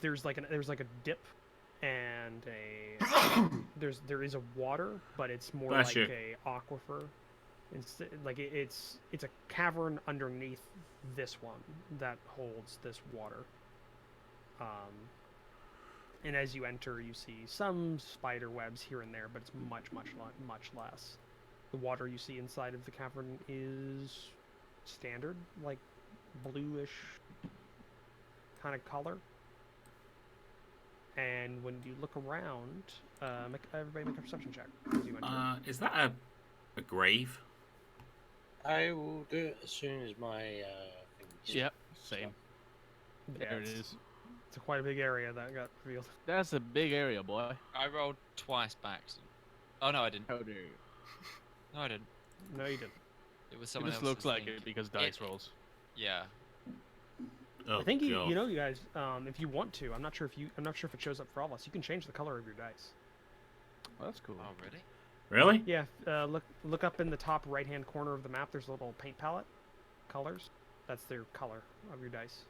there's like a dip, and there is a water, but it's more Bless like you. a aquifer. It's like it's a cavern underneath this one that holds this water. And as you enter, you see some spider webs here and there, but it's much less. The water you see inside of the cavern is standard, like bluish kind of color. And when you look around, everybody make a perception check as you enter. Is that a grave? I will do it as soon as my thing. Yep, same. Yeah, There it is. It's a quite a big area that got revealed. That's a big area, boy. I rolled twice by accident. Oh no, I didn't. How dare you? No, I didn't. No, you didn't. It was It someone just else's looks like thing. it because dice rolls. Yeah. Oh, I think you God. you guys, if you want to, I'm not sure if it shows up for all of us. You can change the color of your dice. Well, that's cool. Oh really? Really? Yeah, look up in the top right-hand corner of the map. There's a little paint palette, colors. That's their color of your dice.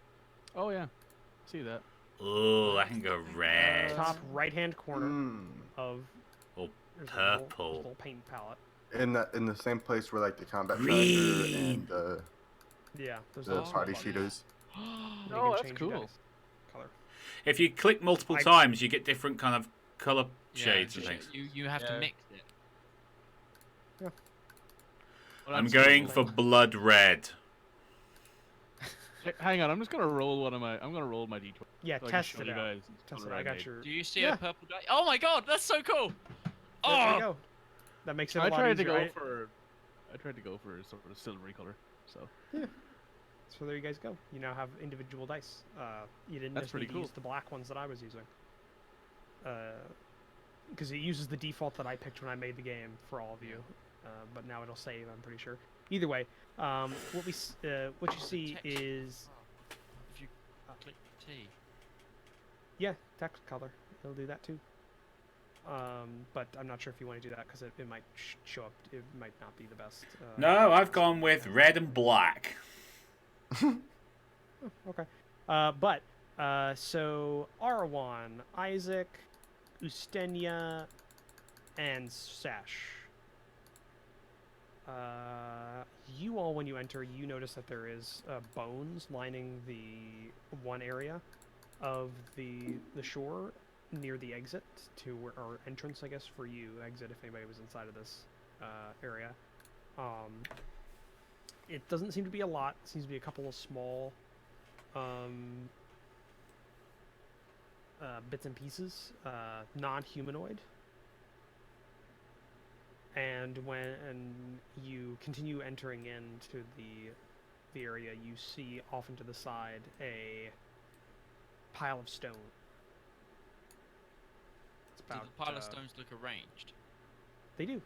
Oh yeah, see that. Oh, I can go red. Top right-hand corner of Or there's a purple. little paint palette. In the same place where like the combat tracker Green. and the Yeah, those the are party colors. sheeters. You Oh, can that's change your cool. dice color. If you click multiple times, you get different kind of color shades and Yeah, things. You have to Yeah. mix it. Well, I'm that's going cool. for blood red. Hey, hang on, I'm just gonna roll I'm gonna roll my d20. Yeah, so I can test show it you out. guys Test color it. I got made. your. Do you see Yeah. a purple die? Oh my god, that's so cool! There you Oh, go. That makes it a I lot tried to easier. go for sort of a silvery color. So So there you guys go. You now have individual dice. You didn't That's just pretty need to cool. use the black ones that I was using. Because it uses the default that I picked when I made the game for all of you. But now it'll save, I'm pretty sure. Either way, what you see text. is if you click T. yeah, text color. It'll do that too. But I'm not sure if you want to do that because it might show up. It might not be the best. No, I've gone with red and black. Okay. So Arwan, Isaac, Ustenia, and Sash. You all, when you enter, you notice that there is bones lining the one area of the shore near the exit to where, or entrance, I guess, for you. Exit if anybody was inside of this area. It doesn't seem to be a lot. It seems to be a couple of small bits and pieces, non-humanoid. And when you continue entering into the area, you see off into the side a pile of stone. It's Do about, the pile of stones look arranged? They do.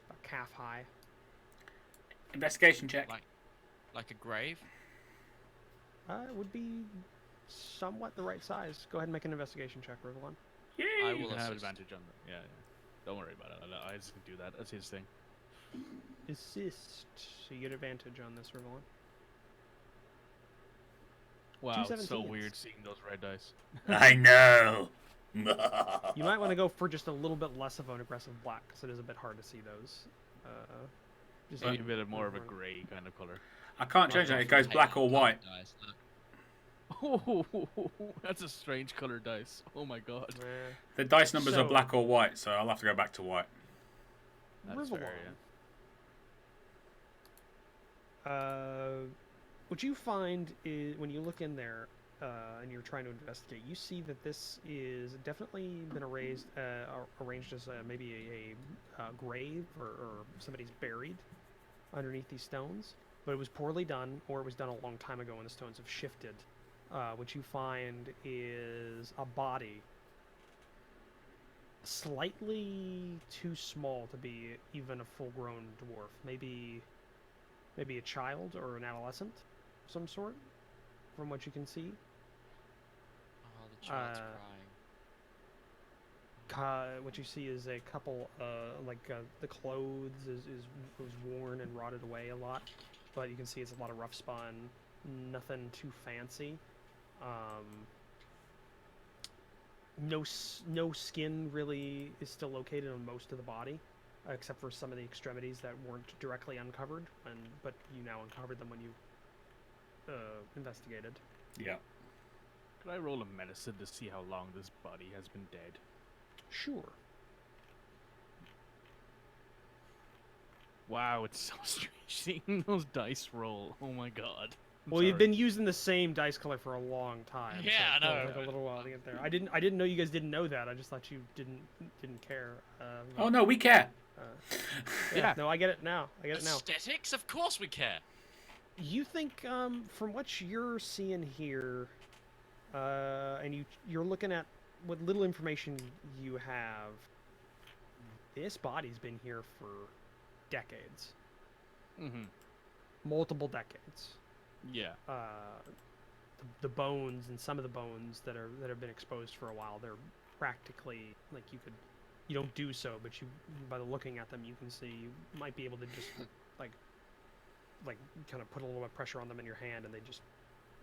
About calf high. Investigation check. Like a grave? It would be somewhat the right size. Go ahead and make an investigation check, Rivallon. I You will can have assist. advantage on that. Yeah. Don't worry about it. I just can do that. That's his thing. Assist. So you get advantage on this, Rivallon. Wow, it's so 217s. weird seeing those red dice. I know. You might want to go for just a little bit less of an aggressive black, because it is a bit hard to see those. Just Maybe a bit more of a gray kind of color. I can't change that. It goes black or white. Dice, look. Oh, that's a strange color dice. Oh my god. The dice numbers are So- black or white, so I'll have to go back to white. That's fair, Rivallon. What you find is when you look in there and you're trying to investigate, you see that this is definitely been arranged as maybe a grave or somebody's buried underneath these stones. But it was poorly done, or it was done a long time ago, and the stones have shifted what you find is a body slightly too small to be even a full-grown dwarf. Maybe a child or an adolescent of some sort, from what you can see. Oh, the child's crying. What you see is a couple, the clothes was worn and rotted away a lot, but you can see it's a lot of rough spun, nothing too fancy. No skin really is still located on most of the body, except for some of the extremities that weren't directly uncovered, but you now uncovered them when you investigated. Yeah. Could I roll a medicine to see how long this body has been dead? Sure. Wow, it's so strange seeing those dice roll. Oh my god. I'm Well, you've sorry. been using the same dice color for a long time. Yeah, so I it know. feels like a little while to get there. I didn't know you guys didn't know that. I just thought you didn't care. Oh no, we care. Yeah. No, I get it now. Aesthetics? Of course we care. You think, from what you're seeing here, and you're looking at what little information you have, this body's been here for decades. Mm-hmm. Multiple decades. Yeah. The bones and some of the bones that have been exposed for a while, they're practically like you don't do so, but by the looking at them, you can see you might be able to just like kind of put a little bit of pressure on them in your hand, and they just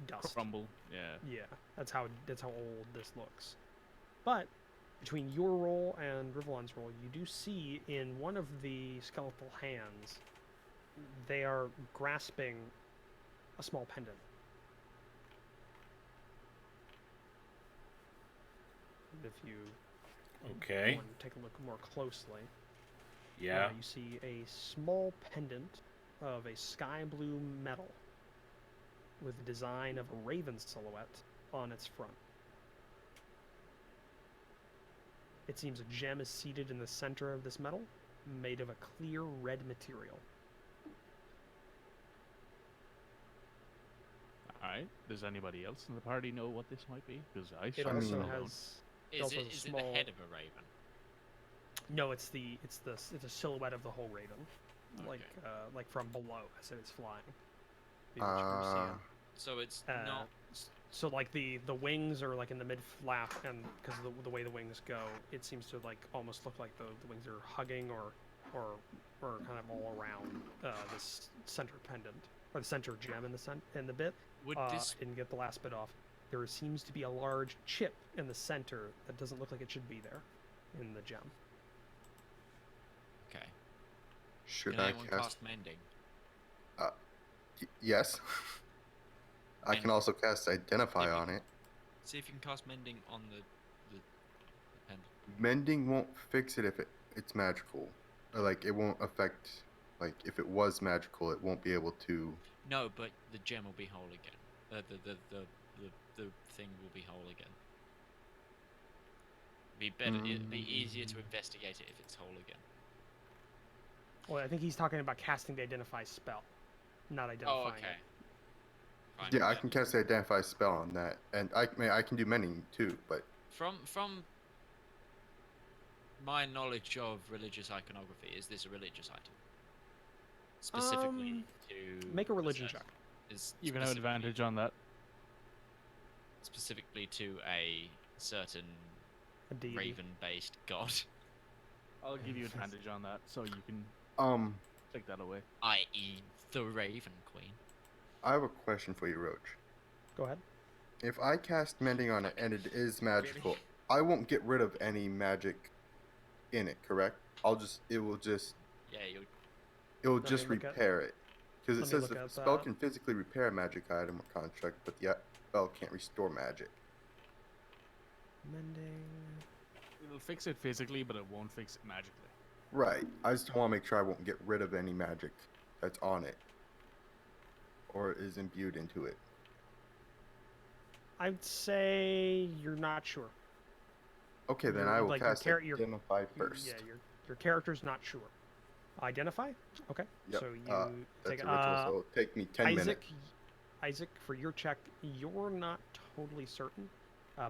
dust. Crumble. Yeah. Yeah, that's how old this looks. But between your roll and Rivallon's roll, you do see in one of the skeletal hands, they are grasping a small pendant. If you Okay. want to take a look more closely, Yeah. you see a small pendant of a sky blue metal with the design of a raven silhouette on its front. It seems a gem is seated in the center of this metal, made of a clear red material. Alright. Does anybody else in the party know what this might be? Because I It certainly also don't. has. Is also it has a is it small. the head of a raven? No, it's a silhouette of the whole raven, Okay. like from below as it is flying. So it's Uh, not. So like the wings are like in the mid flap, and because of the way the wings go, it seems to like almost look like the wings are hugging or kind of all around this center pendant or the center gem in the bit. Would I this didn't get the last bit off. There seems to be a large chip in the center that doesn't look like it should be there in the gem. okay? Should Can I anyone cast? cast mending? Yes. I can And also cast Identify if you- on it. See if you can cast mending on the pen. Mending won't fix it if it's magical. Or, like, it won't affect. Like, if it was magical, it won't be able to. No, but the gem will be whole again. The thing will be whole again. Be better. It'd be easier to investigate it if it's whole again. Well, I think he's talking about casting the Identify spell, not Oh, identifying okay. it. Fine. Yeah, I can cast the Identify spell on that, and I can do mending too. But From my knowledge of religious iconography, is this a religious item? Specifically to Make a religion assess- check. Is You can have specifically- advantage on that. Specifically to a certain A deity. raven-based god, I'll give you advantage on that, so you can take that away. i.e., the Raven Queen. I have a question for you, Roach. Go ahead. If I cast mending on it and it is magical, I won't get rid of any magic in it, correct? It will just Yeah, Let just me look at- repair it. Because it let me says look the at spell that. can physically repair a magic item or construct, but the spell can't restore magic. Mending. It'll fix it physically, but it won't fix it magically. Right. I just want to make sure I won't get rid of any magic that's on it or is imbued into it. I'd say you're not sure. Okay, then Your- I will like, your cast char- your- Identify first. Yeah, your character's not sure. Identify? Okay. Yep, So you That's take a ritual, so it'll take me 10 Isaac. minutes. Isaac, for your check, you're not totally certain.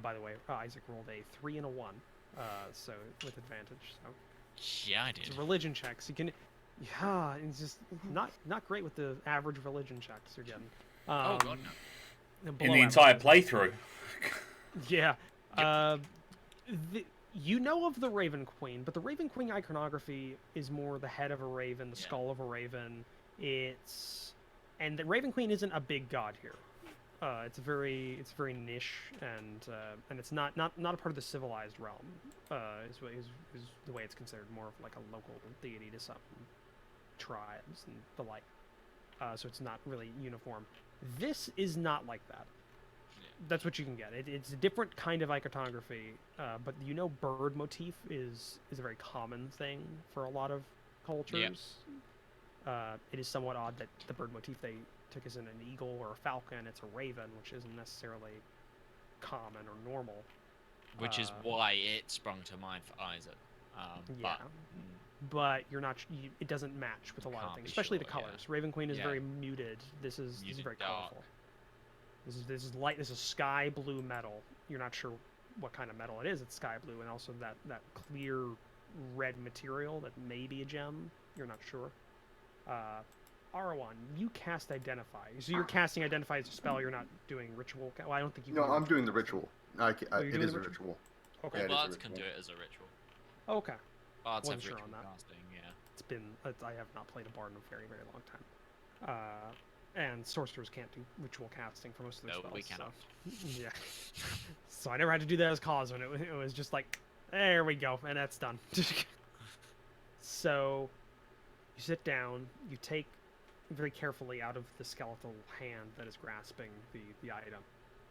By the way, Isaac rolled a 3 and a 1, so with advantage. So Yeah, I it's did. a religion checks. You can, yeah, it's just not great with the average religion checks you're getting. Oh god, no. In below the entire average. playthrough. Yeah. Yep. You know of the Raven Queen, but the Raven Queen iconography is more the head of a raven, the Yeah. skull of a raven. And the Raven Queen isn't a big god here. It's very niche, and it's not a part of the civilized realm. Is the way it's considered, more of like a local deity to some tribes and the like. So it's not really uniform. This is not like that. That's what you can get. It's a different kind of iconography, but bird motif is a very common thing for a lot of cultures. It is somewhat odd that the bird motif they took isn't an eagle or a falcon, it's a raven, which isn't necessarily common or normal. Which is why it sprung to mind for Isaac. Yeah. But you're not. It doesn't match with a lot of Can't things, be especially sure, the yeah. colors. Raven Queen is Yeah. very muted. This is Muted very dark. colorful. This is light. This is sky blue metal. You're not sure what kind of metal it is. It's sky blue, and also that clear red material that may be a gem. You're not sure. Arwan, you cast Identify. So you're casting Identify as a spell. You're not doing ritual. Well, I don't think you. No, can do I'm doing the casting. ritual. you're It doing is the a ritual? ritual. Okay. Yeah, it is a Bards can ritual. do it as a ritual. Okay. Bards have Wasn't sure ritual on that. casting, yeah. It's been. I have not played a bard in a very long time. And sorcerers can't do ritual casting for most of their No, spells. we cannot. So, yeah. So I never had to do that as cause, and it was just like, there we go, and that's done. So you sit down, you take very carefully out of the skeletal hand that is grasping the item.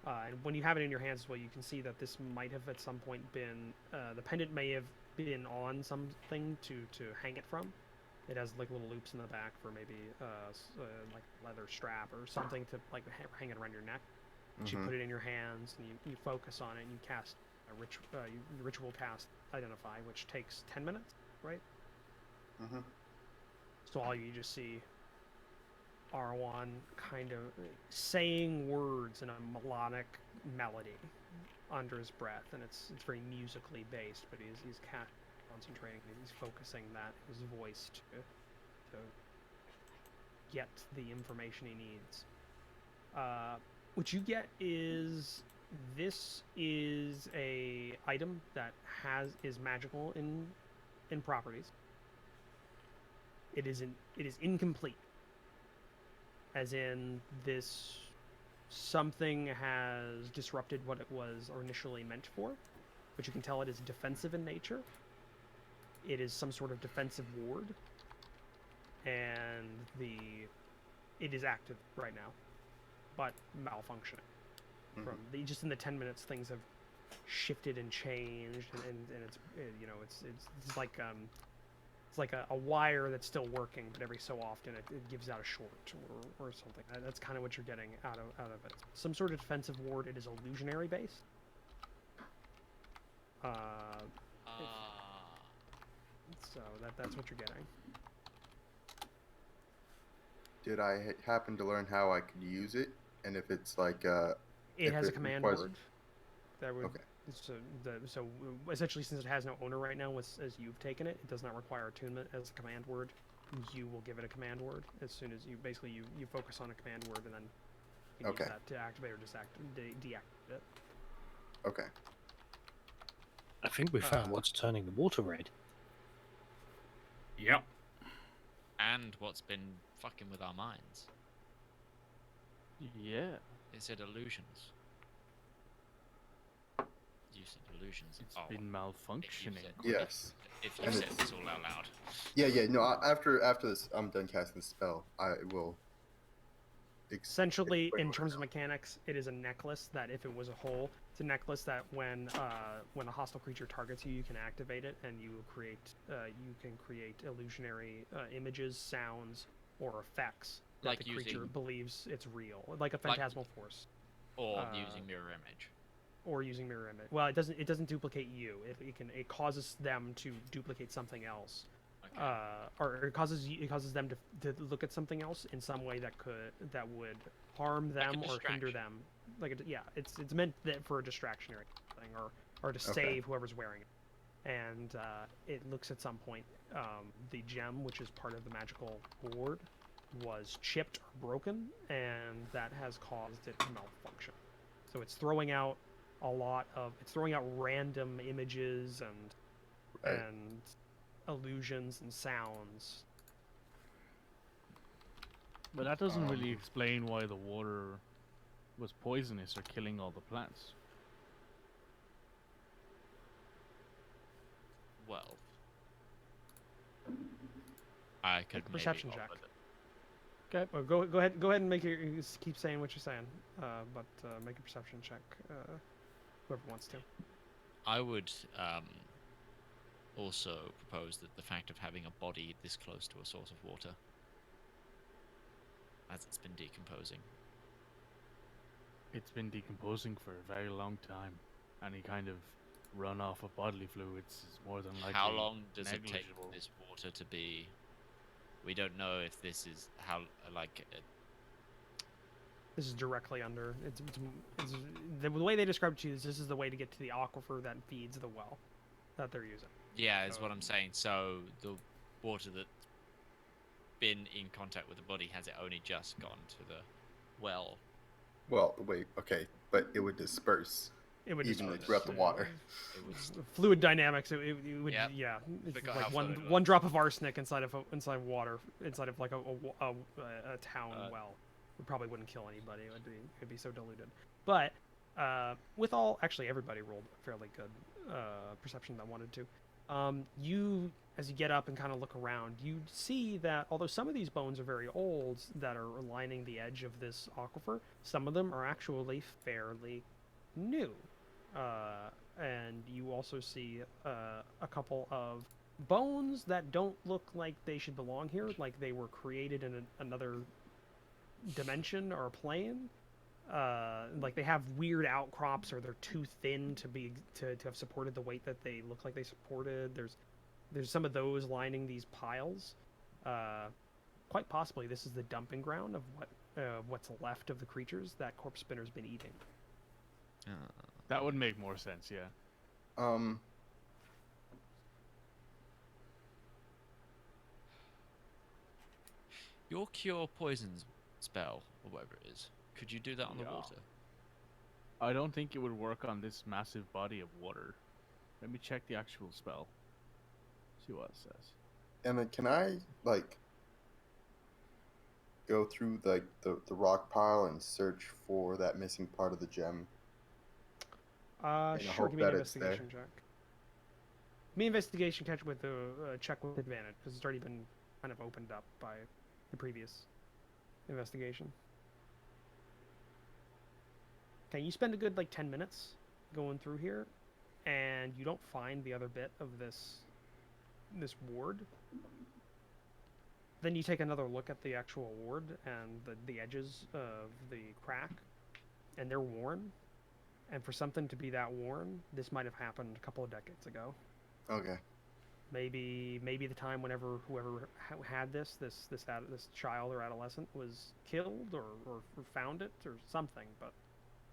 And when you have it in your hands as well, you can see that this might have at some point been, the pendant may have been on something to hang it from. It has like little loops in the back for maybe like leather strap or something to like hang it around your neck. So you put it in your hands and you focus on it and you cast a ritual cast Identify, which takes 10 minutes, right? Mm-hmm. So all you just see Arwan kind of saying words in a melodic melody under his breath, and it's very musically based, but he's concentrating, he's focusing his voice to get the information he needs. What you get is this is a item that is magical in properties. It is incomplete. As in, this something has disrupted what it was initially meant for, but you can tell it is defensive in nature. It is some sort of defensive ward, and it is active right now, but malfunctioning. Mm-hmm. Just in the 10 minutes, things have shifted and changed, and it's like it's like a wire that's still working, but every so often it gives out a short or something. That's kind of what you're getting out of it. Some sort of defensive ward. It is illusionary based. So that's what you're getting. Did I happen to learn how I could use it? And if it's like It has a command requires- word. That would. Okay. So essentially, since it has no owner right now, as you've taken it, it does not require attunement as a command word. You will give it a command word as soon as you focus on a command word, and then you can Okay. use that to activate or deactivate it. Okay. I think we found what's turning the water red. Yep. And what's been fucking with our minds. Yeah. It said illusions. You said illusions. It's Oh, been if you malfunctioning. said- Yes. If you And said it's- this all out loud. Yeah. No. After this, I'm done casting the spell. I will. Essentially, Wait, in wait, terms of no. mechanics, it is a necklace that, if it was a whole, it's a necklace that when a hostile creature targets you, you can activate it, and you can create illusionary images, sounds, or effects that Like the creature using- believes it's real, like a phantasmal force, Or using mirror image. or using mirror image. Well, it doesn't duplicate you. It causes them to duplicate something else. or it causes them to look at something else in some way that would harm Like a them or hinder distraction. them. It's meant for a distractionary thing or to save whoever's wearing it. And it looks at some point the gem, which is part of the magical ward, was chipped or broken, and that has caused it to malfunction. So it's throwing out random images and illusions and sounds. But that doesn't really explain why the water was poisonous or killing all the plants. Well, I could Make a perception maybe check. offer that- Okay, well, go ahead and make your keep saying what you're saying, but make a perception check. Whoever wants to. I would also propose that the fact of having a body this close to a source of water, as it's been decomposing, It's been decomposing for a very long time. Any kind of runoff of bodily fluids is more than likely how long does it take negligible. for this water to be? We don't know if this is how This is directly under. It's the way they described it to you is this is the way to get to the aquifer that feeds the well that they're using. yeah, is what I'm saying. So the water that's been in contact with the body, has it only just gone to the well? Well, wait, okay, but it would disperse It would evenly disperse, throughout the water. It was Fluid dynamics. It would Yep. yeah. It's Forgot like how fluid it one was. drop of arsenic inside water inside of like a town well. It probably wouldn't kill anybody. It'd be so diluted. But with actually everybody rolled fairly good perception that wanted to. You, as you get up and kind of look around, you see that although some of these bones are very old that are lining the edge of this aquifer, some of them are actually fairly new. And you also see a couple of bones that don't look like they should belong here, like they were created in another dimension or plane. Like they have weird outcrops, or they're too thin to have supported the weight that they look like they supported. There's some of those lining these piles. Quite possibly, this is the dumping ground of what's left of the creatures that Corpse Spinner's been eating. That would make more sense, yeah. Your cure poisons spell, or whatever it is. Could you do that on the Yeah. water? I don't think it would work on this massive body of water. Let me check the actual spell. See what it says. And then can I go through the rock pile and search for that missing part of the gem? I Sure. hope Give me an that it's there. investigation check. Give me an investigation check with a check with advantage because it's already been kind of opened up by the previous investigation. Okay, you spend a good 10 minutes going through here, and you don't find the other bit of this ward. Then you take another look at the actual ward and the edges of the crack, and they're worn. And for something to be that worn, this might have happened a couple of decades ago. Okay. Maybe the time whenever whoever had this child or adolescent was killed or found it or something. But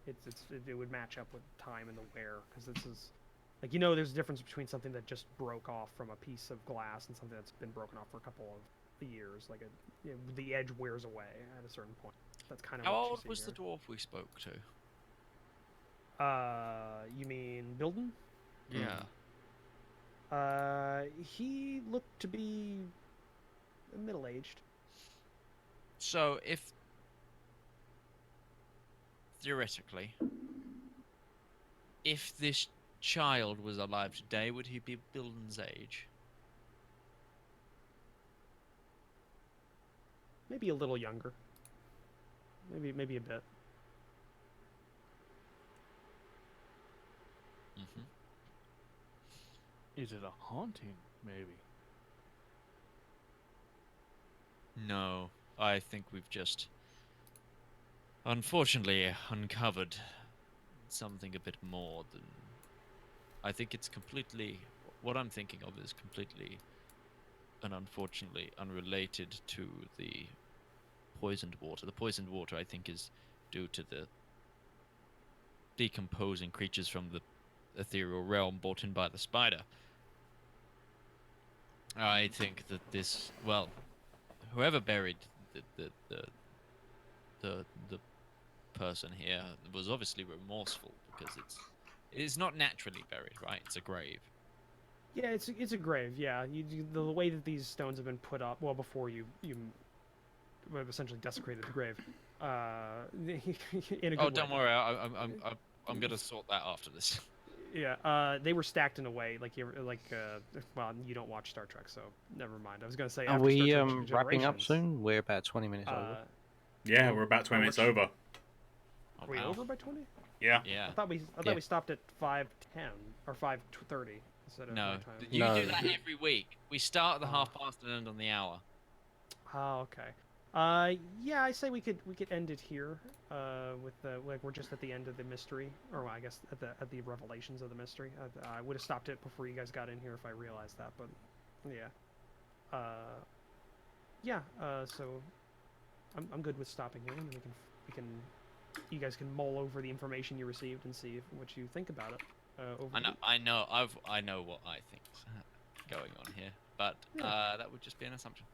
it would match up with time and the wear, because this is there's a difference between something that just broke off from a piece of glass and something that's been broken off for a couple of years. The edge wears away at a certain point. That's kind of How what you old see was here. the dwarf we spoke to? You mean Bilden? Yeah. He looked to be middle-aged. So if theoretically, if this child was alive today, would he be Bilden's age? Maybe a little younger. Maybe a bit. Mm-hmm. Is it a haunting, maybe? No, I think we've just, unfortunately, uncovered something a bit more than. I think it's completely. What I'm thinking of is completely and unfortunately unrelated to the poisoned water. The poisoned water, I think, is due to the decomposing creatures from the ethereal realm brought in by the spider. I think that this, well, whoever buried the person here was obviously remorseful, because it is not naturally buried, right? It's a grave. Yeah, it's a grave. Yeah, the way that these stones have been put up, well, before you have essentially desecrated the grave. In a good Oh, don't way. worry. I'm gonna sort that after this. Yeah, they were stacked in a way well, you don't watch Star Trek, so never mind. I was gonna say. Are After we Star Trek wrapping up Generations, soon? We're about 20 minutes over. Yeah, we're about 20 minutes over. Oh, Are we wow. over by 20? Yeah. Yeah. I thought we stopped at 5:10 or 5:30 instead of No, my time. you No. do that every week. We start at the half past and end on the hour. Oh, okay. Yeah, I say we could end it here. With we're just at the end of the mystery, or well, I guess at the revelations of the mystery. I would have stopped it before you guys got in here if I realized that, but yeah. So I'm good with stopping here, and you guys can mull over the information you received and see what you think about it. I know what I think's going on here, but that would just be an assumption.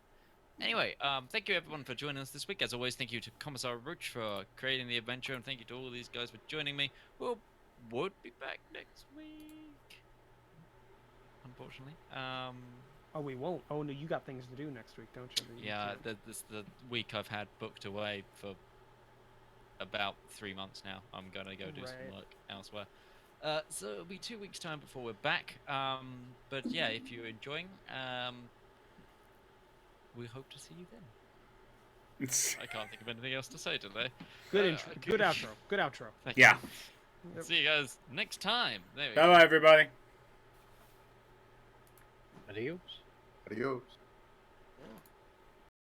Anyway, thank you everyone for joining us this week. As always, thank you to Commissar Roach for creating the adventure, and thank you to all these guys for joining me. Would be back next week, unfortunately. Oh, we won't. Oh no, you got things to do next week, don't you? Yeah, this is the week I've had booked away for about 3 months now. I'm gonna go do some work elsewhere. So it'll be 2 weeks' time before we're back. But yeah, if you're enjoying, we hope to see you then. I can't think of anything else to say today. Good intro. Good outro. Good outro. Thank Yeah. you. See you guys next time. There we go. Bye-bye, everybody. Adios. Adios.